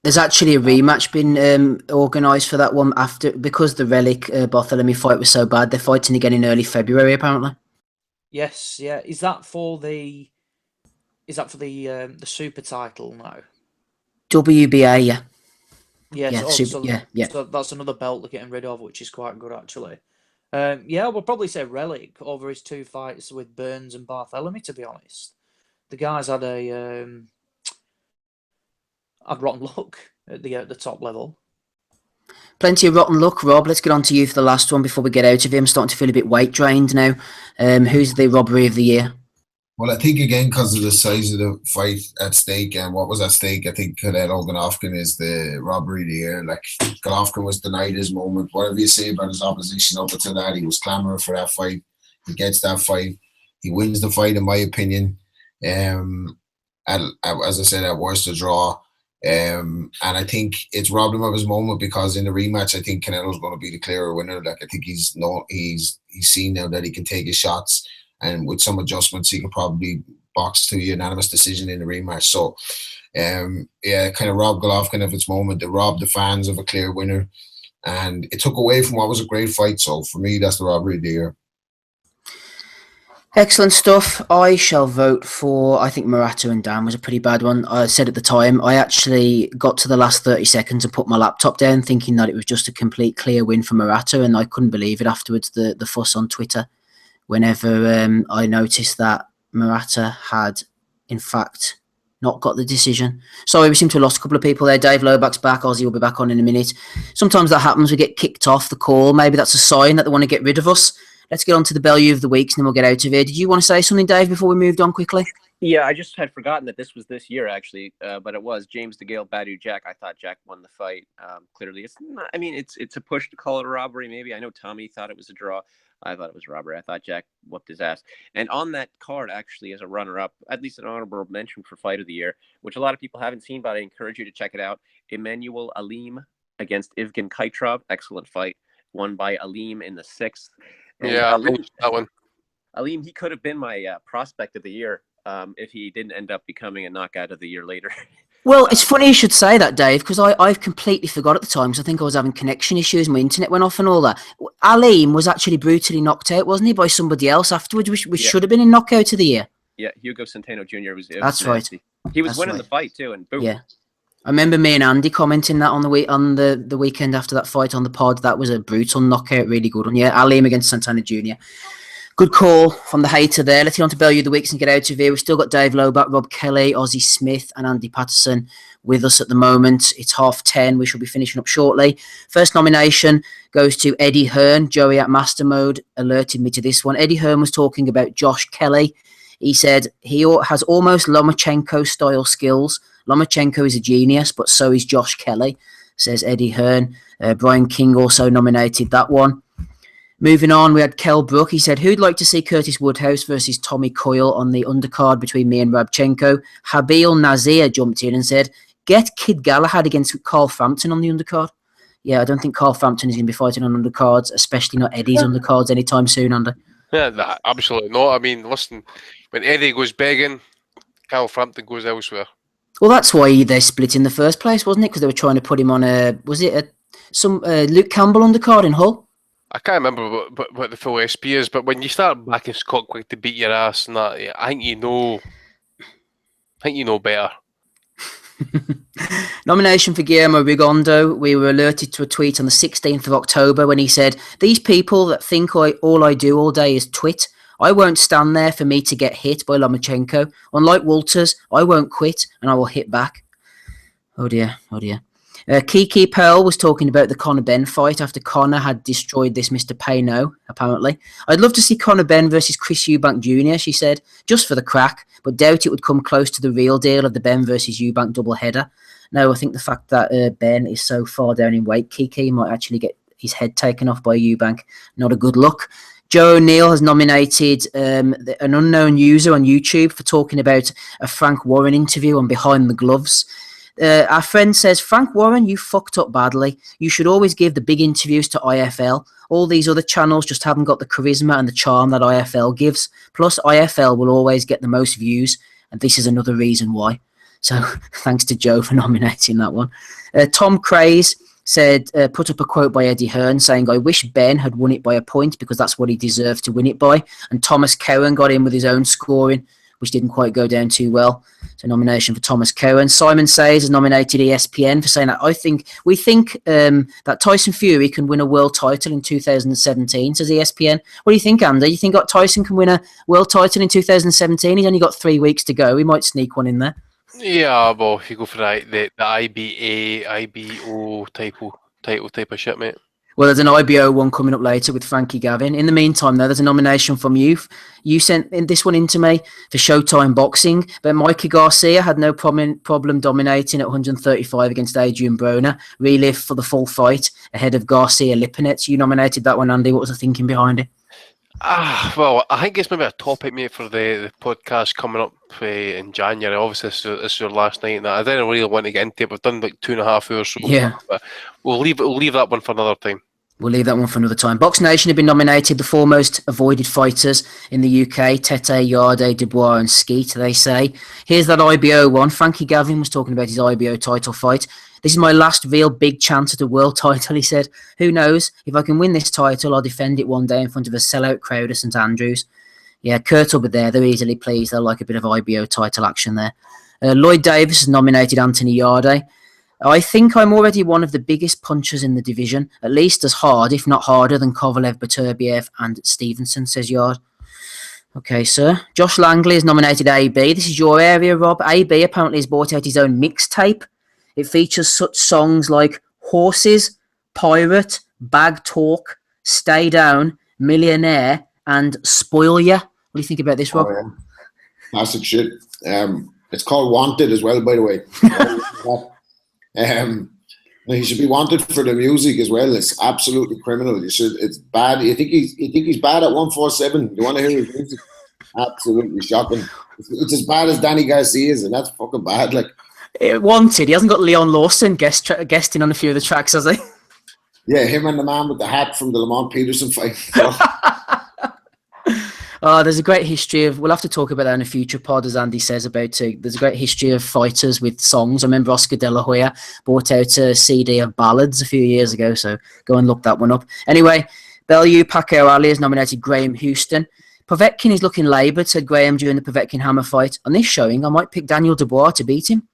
There's actually a rematch been organised for that one because the Relic Bartholomew fight was so bad. They're fighting again in early February apparently. Yes, yeah. Is that for the super title now? WBA, yeah. Yes, yeah. So that's another belt they're getting rid of, which is quite good actually. Yeah, we'll probably say Relic over his two fights with Burns and Bartholomew. To be honest, the guys had rotten luck at the top level. Plenty of rotten luck, Rob. Let's get on to you for the last one before we get out of here. I'm starting to feel a bit weight drained now. Who's the robbery of the year? Well, I think again because of the size of the fight at stake and what was at stake, I think Canelo Golovkin is the robbery of the year. Like Golovkin was denied his moment. Whatever you say about his opposition up until that, he was clamouring for that fight. He gets that fight. He wins the fight, in my opinion. As I said, at worst a draw. And I think it's robbed him of his moment because in the rematch, I think Canelo's going to be the clearer winner. Like I think he's seen now that he can take his shots. And with some adjustments, he could probably box to a unanimous decision in the rematch. So, yeah, kind of robbed Golovkin of its moment. It robbed the fans of a clear winner. And it took away from what was a great fight. So, for me, that's the robbery of the year. Excellent stuff. I shall vote for, I think Murata and Dan was a pretty bad one. I said at the time, I actually got to the last 30 seconds and put my laptop down thinking that it was just a complete clear win for Murata. And I couldn't believe it afterwards, the fuss on Twitter. Whenever I noticed that Murata had, in fact, not got the decision. Sorry, we seem to have lost a couple of people there. Dave Loback's back. Ozzy will be back on in a minute. Sometimes that happens. We get kicked off the call. Maybe that's a sign that they want to get rid of us. Let's get on to the Bellew of the weeks and then we'll get out of here. Did you want to say something, Dave, before we moved on quickly? Yeah, I just had forgotten that this was this year, actually, but it was James DeGale, Badu Jack. I thought Jack won the fight. Clearly, it's not, I mean, it's a push to call it a robbery, maybe. I know Tommy thought it was a draw. I thought it was a robbery. I thought Jack whooped his ass. And on that card, actually, as a runner-up, at least an honorable mention for Fight of the Year, which a lot of people haven't seen, but I encourage you to check it out. Emmanuel Alim against Evgen Kaitrov. Excellent fight. Won by Alim in the 6th. And yeah, Alim, that one. Alim, he could have been my prospect of the year if he didn't end up becoming a knockout of the year later. Well, it's funny you should say that, Dave, because I've completely forgot at the time, because I think I was having connection issues, my internet went off and all that. Aleem was actually brutally knocked out, wasn't he, by somebody else afterwards, which should have been in knockout of the year. Yeah, Hugo Centeno Jr. was. That's right. He was winning the fight too, and boom. Yeah, I remember me and Andy commenting that on the weekend after that fight on the pod. That was a brutal knockout, really good one. Yeah, Aleem against Santana Jr. Good call from the hater there. Let's get on to Bellew of the Weeks and get out of here. We've still got Dave Loback, Rob Kelly, Ozzie Smith, and Andy Patterson with us at the moment. It's 10:30. We shall be finishing up shortly. First nomination goes to Eddie Hearn. Joey at Master Mode alerted me to this one. Eddie Hearn was talking about Josh Kelly. He said he has almost Lomachenko-style skills. Lomachenko is a genius, but so is Josh Kelly, says Eddie Hearn. Brian King also nominated that one. Moving on, we had Kell Brook. He said, who'd like to see Curtis Woodhouse versus Tommy Coyle on the undercard between me and Rabchenko? Habil Nazir jumped in and said, get Kid Galahad against Carl Frampton on the undercard. Yeah, I don't think Carl Frampton is going to be fighting on undercards, especially not Eddie's undercards anytime soon, Andy. Yeah, absolutely not. I mean, listen, when Eddie goes begging, Carl Frampton goes elsewhere. Well, that's why they split in the first place, wasn't it? Because they were trying to put him on some Luke Campbell undercard in Hull? I can't remember what the full SP is, but when you start backing Scott Quick to beat your ass and that, I think you know better. Nomination for Guillermo Rigondo. We were alerted to a tweet on the 16th of October when he said, these people that think all I do all day is twit, I won't stand there for me to get hit by Lomachenko. Unlike Walters, I won't quit and I will hit back. Oh dear. Kiki Pearl was talking about the Conor Benn fight after Conor had destroyed this Mr. Payno, apparently. I'd love to see Conor Benn versus Chris Eubank Jr., she said, just for the crack, but doubt it would come close to the real deal of the Benn versus Eubank doubleheader. No, I think the fact that Ben is so far down in weight, Kiki might actually get his head taken off by Eubank. Not a good look. Joe O'Neill has nominated an unknown user on YouTube for talking about a Frank Warren interview on Behind the Gloves. Our friend says, Frank Warren, you fucked up badly. You should always give the big interviews to IFL. All these other channels just haven't got the charisma and the charm that IFL gives. Plus, IFL will always get the most views, and this is another reason why. So, thanks to Joe for nominating that one. Tom Craze said, put up a quote by Eddie Hearn saying, I wish Ben had won it by a point because that's what he deserved to win it by. And Thomas Cowan got in with his own scoring, which didn't quite go down too well. So nomination for Thomas Cowan. Simon Says has nominated ESPN for saying that we think that Tyson Fury can win a world title in 2017, says ESPN. What do you think, Andy? You think Tyson can win a world title in 2017? He's only got 3 weeks to go. He might sneak one in there. Yeah, well, if you go for the IBA, IBO title type of shit, mate. Well, there's an IBO one coming up later with Frankie Gavin. In the meantime, though, there's a nomination from you. You sent this one in to me for Showtime Boxing, but Mikey Garcia had no problem dominating at 135 against Adrian Broner. Relive for the full fight ahead of Garcia Lipinets. You nominated that one, Andy. What was the thinking behind it? Well, I think it's maybe a topic, mate, for the podcast coming up in January. Obviously, this is your last night. And I didn't really want to get into it. We've done like 2.5 hours so far, but we'll leave that one for another time. We'll leave that one for another time. Box Nation have been nominated the four most avoided fighters in the UK. Tete, Yarde, Dubois and Skeet, they say. Here's that IBO one. Frankie Gavin was talking about his IBO title fight. This is my last real big chance at a world title, he said. Who knows? If I can win this title, I'll defend it one day in front of a sellout crowd at St Andrews. Yeah, Kurt will be there. They're easily pleased. They'll like a bit of IBO title action there. Lloyd Davis has nominated Anthony Yarde. I think I'm already one of the biggest punchers in the division, at least as hard, if not harder, than Kovalev, Beterbiev and Stevenson, says Yard. Okay, sir. Josh Langley has nominated AB. This is your area, Rob. AB apparently has bought out his own mixtape. It features such songs like Horses, Pirate, Bag Talk, Stay Down, Millionaire, and Spoil Ya. What do you think about this, Rob? Oh, yeah. Classic shit. It's called Wanted as well, by the way. He should be wanted for the music as well. It's absolutely criminal. It's bad. You think he's bad at 147? You want to hear his music? Absolutely shocking. It's as bad as Danny Garcia's, and that's fucking bad. Like Wanted. He hasn't got Leon Lawson guesting on a few of the tracks, has he? Yeah, him and the man with the hat from the Lamont Peterson fight. There's a great history of. We'll have to talk about that in a future pod, as Andy says about. There's a great history of fighters with songs. I remember Oscar De La Hoya brought out a CD of ballads a few years ago, so go and look that one up. Anyway, Bellew Pacquiao Ali has nominated Graham Houston. Povetkin is looking laboured, said Graham during the Povetkin Hammer fight. On this showing, I might pick Daniel Dubois to beat him.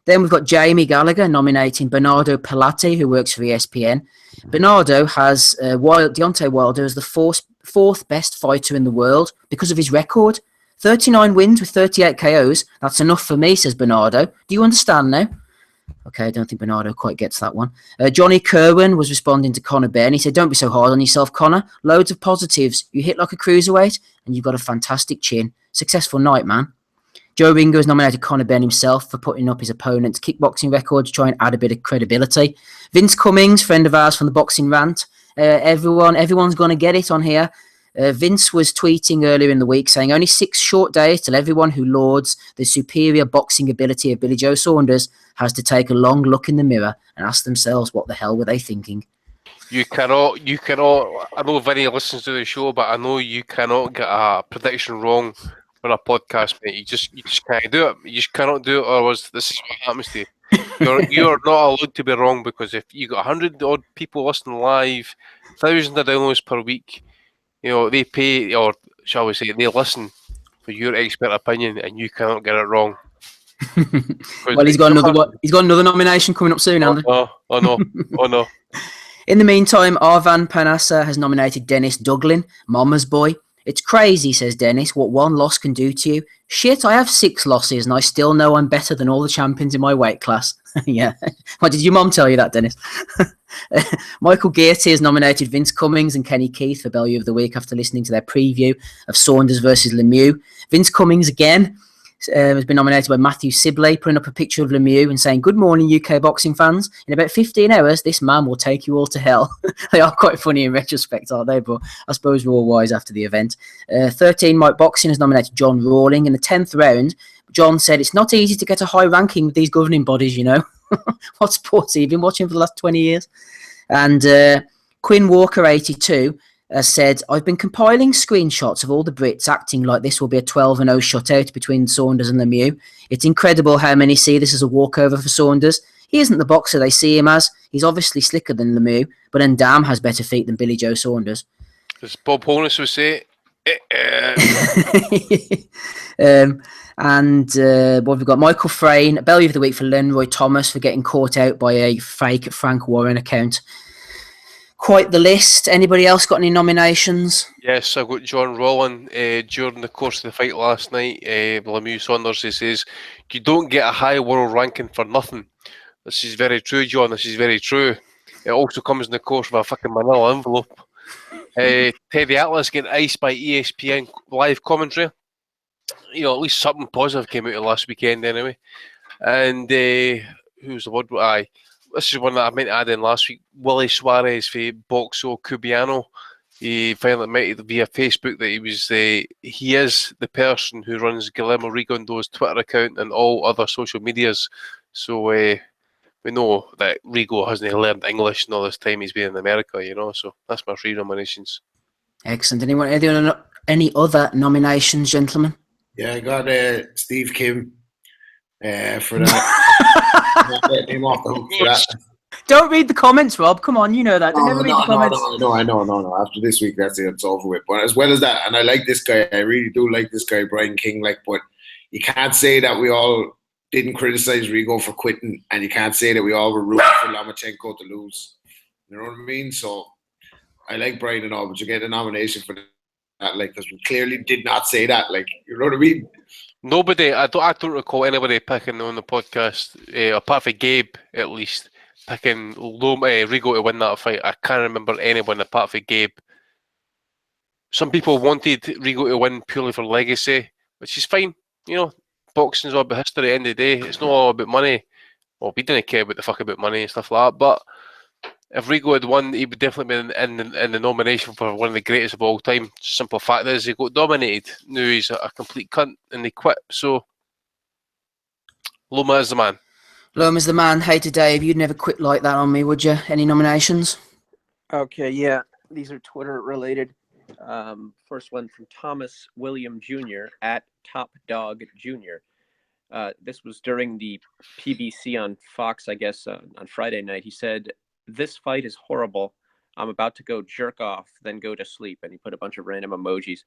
Then we've got Jamie Gallagher nominating Bernardo Pilate, who works for ESPN. Bernardo has Deontay Wilder as the fourth best fighter in the world because of his record. 39 wins with 38 KOs. That's enough for me, says Bernardo. Do you understand now? Okay, I don't think Bernardo quite gets that one. Johnny Kerwin was responding to Conor Benn. He said, don't be so hard on yourself, Conor. Loads of positives. You hit like a cruiserweight and you've got a fantastic chin. Successful night, man. Joe Ringo has nominated Conor Benn himself for putting up his opponent's kickboxing record to try and add a bit of credibility. Vince Cummings, friend of ours from the Boxing Rant. Everyone's going to get it on here. Vince was tweeting earlier in the week saying only 6 short days till everyone who lauds the superior boxing ability of Billy Joe Saunders has to take a long look in the mirror and ask themselves what the hell were they thinking. You cannot, I know Vinny listens to the show, but I know you cannot get a prediction wrong on a podcast, mate. You just can't do it. You just cannot do it, or this is what happens to you. You're not allowed to be wrong, because if you got 100 odd people listening live, thousands of downloads per week, they pay, or shall we say, they listen for your expert opinion, and you cannot get it wrong. Well, he's got another nomination coming up soon, Andy. Oh no. In the meantime, Arvan Panassa has nominated Dennis Duglin, Mama's boy. It's crazy, says Dennis, what one loss can do to you. Shit, I have 6 losses and I still know I'm better than all the champions in my weight class. Yeah. What, did your mom tell you that, Dennis? Michael Gearty has nominated Vince Cummings and Kenny Keith for Bellew of the Week after listening to their preview of Saunders versus Lemieux. Vince Cummings again has been nominated by Matthew Sibley, putting up a picture of Lemieux and saying, "Good morning, UK boxing fans. In about 15 hours, this man will take you all to hell." They are quite funny in retrospect, aren't they? But I suppose we're all wise after the event. 13 Mike Boxing has nominated John Rawling. In the 10th round, John said, "It's not easy to get a high ranking with these governing bodies, you know." What sports have you been watching for the last 20 years? And Quinn Walker, 82, said, "I've been compiling screenshots of all the Brits acting like this will be a 12-0 shutout between Saunders and Lemieux. It's incredible how many see this as a walkover for Saunders. He isn't the boxer they see him as. He's obviously slicker than Lemieux, but Ndam has better feet than Billy Joe Saunders." As Bob Holness would say, what we've got, Michael Frayne, Bellew of the Week for Lenroy Thomas for getting caught out by a fake Frank Warren account. Quite the list. Anybody else got any nominations? Yes, I got John Rolland during the course of the fight last night. Lemieux Saunders, he says, "You don't get a high world ranking for nothing." This is very true, John. This is very true. It also comes in the course of a fucking manila envelope. Teddy Atlas getting iced by ESPN live commentary. At least something positive came out of last weekend anyway. And who's the word? This is one that I meant to add in last week. Willie Suarez for Boxo Cubiano. He finally admitted via Facebook that he is the person who runs Guillermo Rigondeaux's Twitter account and all other social medias. So we know that Rigo hasn't learned English in all this time he's been in America, So that's my 3 nominations. Excellent. Any other nominations, gentlemen? Yeah, I got Steve Kim for that. Let him off the hook for that. Don't read the comments, Rob. Come on, you know that. Don't read the comments. No, I know. After this week, that's it. It's over with. But as well as that, and I like this guy. I really do like this guy, Brian King. But you can't say that we all didn't criticize Rigo for quitting, and you can't say that we all were rooting for Lomachenko to lose. You know what I mean? So I like Brian and all, but you get a nomination for that, because we clearly did not say that. You know what I mean? Nobody. I don't recall anybody picking on the podcast, apart from Gabe, at least, picking Rigo to win that fight. I can't remember anyone apart from Gabe. Some people wanted Rigo to win purely for legacy, which is fine. Boxing's all about history at the end of the day. It's not all about money. Well, we didn't care about the fuck about money and stuff like that. But if Rigo had won, he would definitely be in the nomination for one of the greatest of all time. Simple fact is, he got dominated. Now he's a complete cunt and he quit. So, Loma is the man. Loma's the man. Hey, Dave, you'd never quit like that on me, would you? Any nominations? Okay, yeah. These are Twitter related. First one from Thomas William Jr. at Top Dog Jr. This was during the PBC on Fox, I guess, on Friday night. He said, "This fight is horrible. I'm about to go jerk off, then go to sleep." And he put a bunch of random emojis.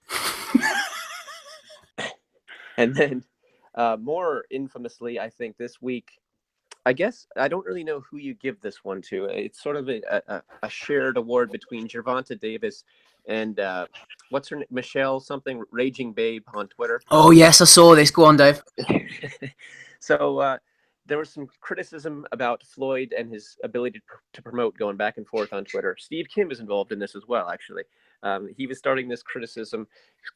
And then more infamously, I think this week, I guess I don't really know who you give this one to. It's sort of a shared award between Gervonta Davis and what's her name? Michelle something, Raging Babe on Twitter. Oh, yes, I saw this. Go on, Dave. So there was some criticism about Floyd and his ability to promote going back and forth on Twitter. Steve Kim is involved in this as well, actually. He was starting this criticism.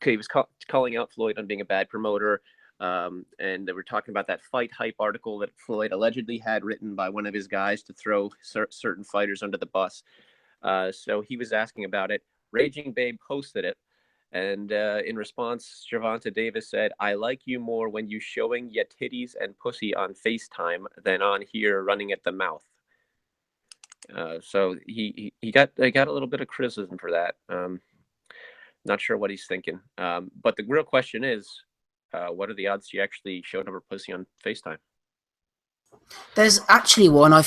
He was calling out Floyd on being a bad promoter. And they were talking about that Fight Hype article that Floyd allegedly had written by one of his guys to throw certain fighters under the bus. So he was asking about it. Raging Babe posted it. And in response, Gervonta Davis said, "I like you more when you showing your titties and pussy on FaceTime than on here running at the mouth." So he got a little bit of criticism for that. Not sure what he's thinking. But the real question is, what are the odds she actually showed him her pussy on FaceTime? There's actually one I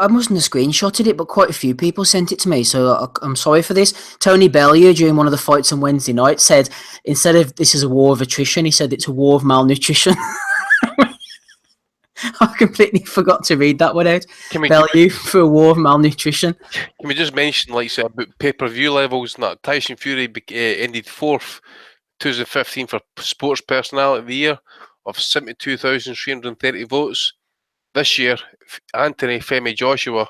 mustn't have screenshotted it, but quite a few people sent it to me, so I'm sorry for this. Tony Bellew, during one of the fights on Wednesday night, said instead of this is a war of attrition, he said it's a war of malnutrition. I completely forgot to read that one out. Bellew for a war of malnutrition. Can we just mention, like, say, about pay-per-view levels and that? Tyson Fury ended 4th 2015 for Sports Personality of the Year of 72,330 votes. This year, Anthony Femi Joshua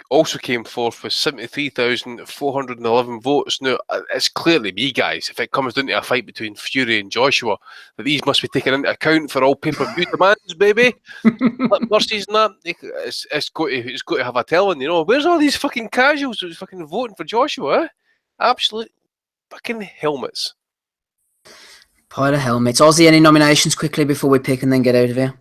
also came forth with 73,411 votes. Now, it's clear to me, guys, if it comes down to a fight between Fury and Joshua, that these must be taken into account for all pay-per-view demands, baby. Mercies and that. It's got to have a telling, you know. Where's all these fucking casuals who's fucking voting for Joshua? Eh? Absolute fucking helmets. Pile of helmets. Ozzy, any nominations quickly before we pick and then get out of here?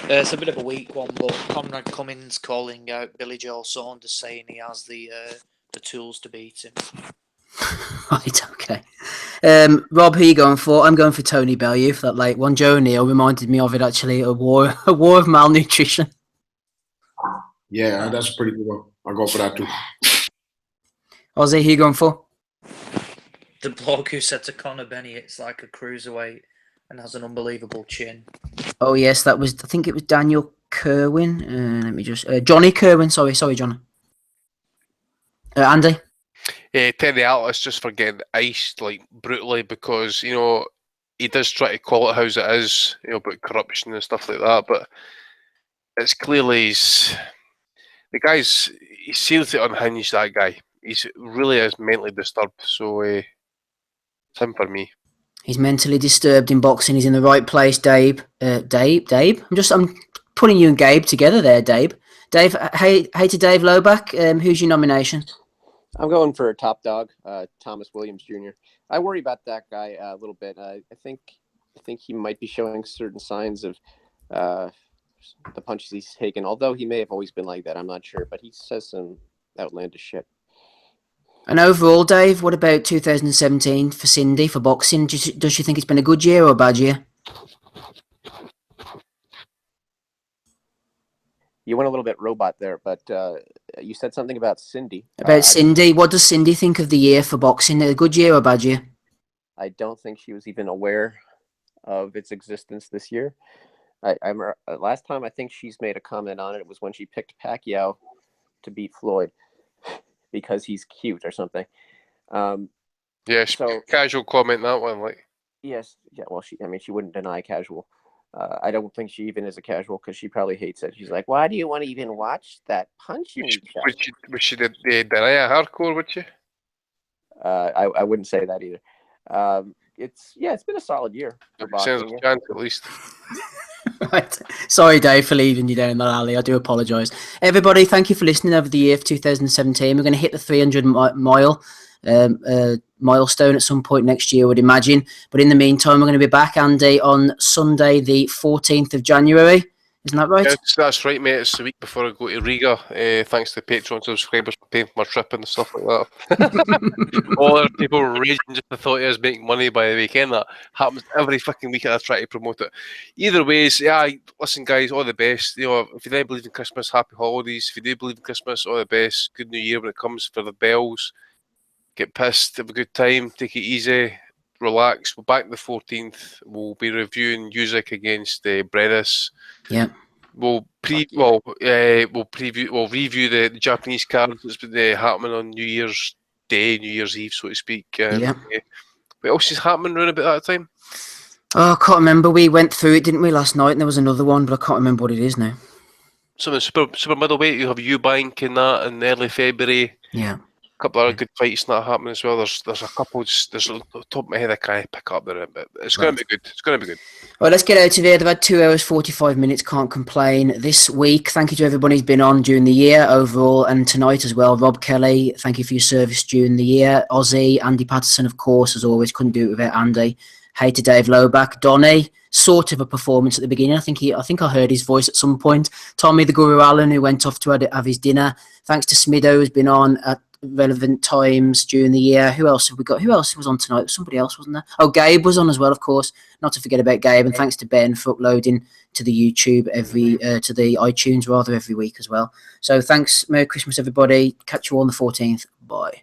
It's a bit of a weak one, but Conrad Cummins calling out Billy Joe Saunders, saying he has the tools to beat him. Right, okay. Rob, who are you going for? I'm going for Tony Bellew for that late one. Joe O'Neill reminded me of it, actually, a war of malnutrition. Yeah, that's a pretty good one. I'll go for that too. Ozzy, who are you going for? The bloke who said to Conor Benn it's like a cruiserweight and has an unbelievable chin. Oh, yes, I think it was Daniel Kerwin. Let me just... Johnny Kerwin, sorry, Johnny. Andy? Terry Atlas just for getting iced, like, brutally, because, you know, he does try to call it how it is, you know, about corruption and stuff like that, but it's clearly he seriously unhinged, that guy. He's really is mentally disturbed, so it's him for me. He's mentally disturbed in boxing. He's in the right place, Dave. Dave? I'm putting you and Gabe together there, Dave. Dave, hey to Dave Loback. Who's your nomination? I'm going for Top Dog, Thomas Williams Jr. I worry about that guy a little bit. I think he might be showing certain signs of the punches he's taken, although he may have always been like that. I'm not sure, but he says some outlandish shit. And overall, Dave, what about 2017 for Cindy, for boxing? Does she think it's been a good year or a bad year? You went a little bit robot there, but you said something about Cindy. About Cindy, what does Cindy think of the year for boxing? A good year or a bad year? I don't think she was even aware of its existence this year. Last time I think she's made a comment on it was when she picked Pacquiao to beat Floyd because he's cute or something. So casual comment, that one, like. Yes, yeah. Well, she wouldn't deny casual. I don't think she even is a casual because she probably hates it. She's like, why do you want to even watch that punching each other? Would she deny a hardcore, would you? I wouldn't say that either. It's been a solid year for boxing. Sounds like a chance, at least. Right. Sorry, Dave, for leaving you down that alley. I do apologise. Everybody, thank you for listening over the year of 2017. We're going to hit the 300 mile milestone at some point next year, I would imagine. But in the meantime, we're going to be back, Andy, on Sunday, the 14th of January. Isn't that right? Yeah, that's right, mate. It's the week before I go to Riga. Thanks to Patreon subscribers for paying for my trip and stuff like that. All other people were raging just the thought I was making money by the weekend. That happens every fucking week. I try to promote it. Either ways, yeah. Listen, guys, all the best. You know, if you don't believe in Christmas, happy holidays. If you do believe in Christmas, all the best. Good New Year when it comes for the bells. Get pissed, have a good time, take it easy, relax. We're back the 14th. We'll be reviewing music against Bredis. Yeah. We'll review the Japanese card that's been happening on New Year's Day, New Year's Eve, so to speak. Yeah. What else is happening around about that time? Oh, I can't remember. We went through it, didn't we, last night? And there was another one, but I can't remember what it is now. Something super middleweight. You have Eubank in that in early February. Yeah. A couple of other good fights that happening as well. There's a couple. There's on the top of my head I can't pick up there, but it's going to be good. It's going to be good. Well, let's get out of here. They've had 2 hours 45 minutes. Can't complain this week. Thank you to everybody who's been on during the year overall and tonight as well. Rob Kelly, thank you for your service during the year. Ozzy, Andy Patterson, of course, as always. Couldn't do it without Andy. Hey to Dave Loback, Donny. Sort of a performance at the beginning. I think I heard his voice at some point. Tommy the Guru Allen, who went off to have his dinner. Thanks to Smido, who's been on at relevant times during the year. Who else have we got? Who else was on tonight? Somebody else, wasn't there? Oh, Gabe was on as well, of course. Not to forget about Gabe. And thanks to Ben for uploading to the YouTube to the iTunes rather every week as well. So thanks. Merry Christmas, everybody. Catch you all on the 14th. Bye.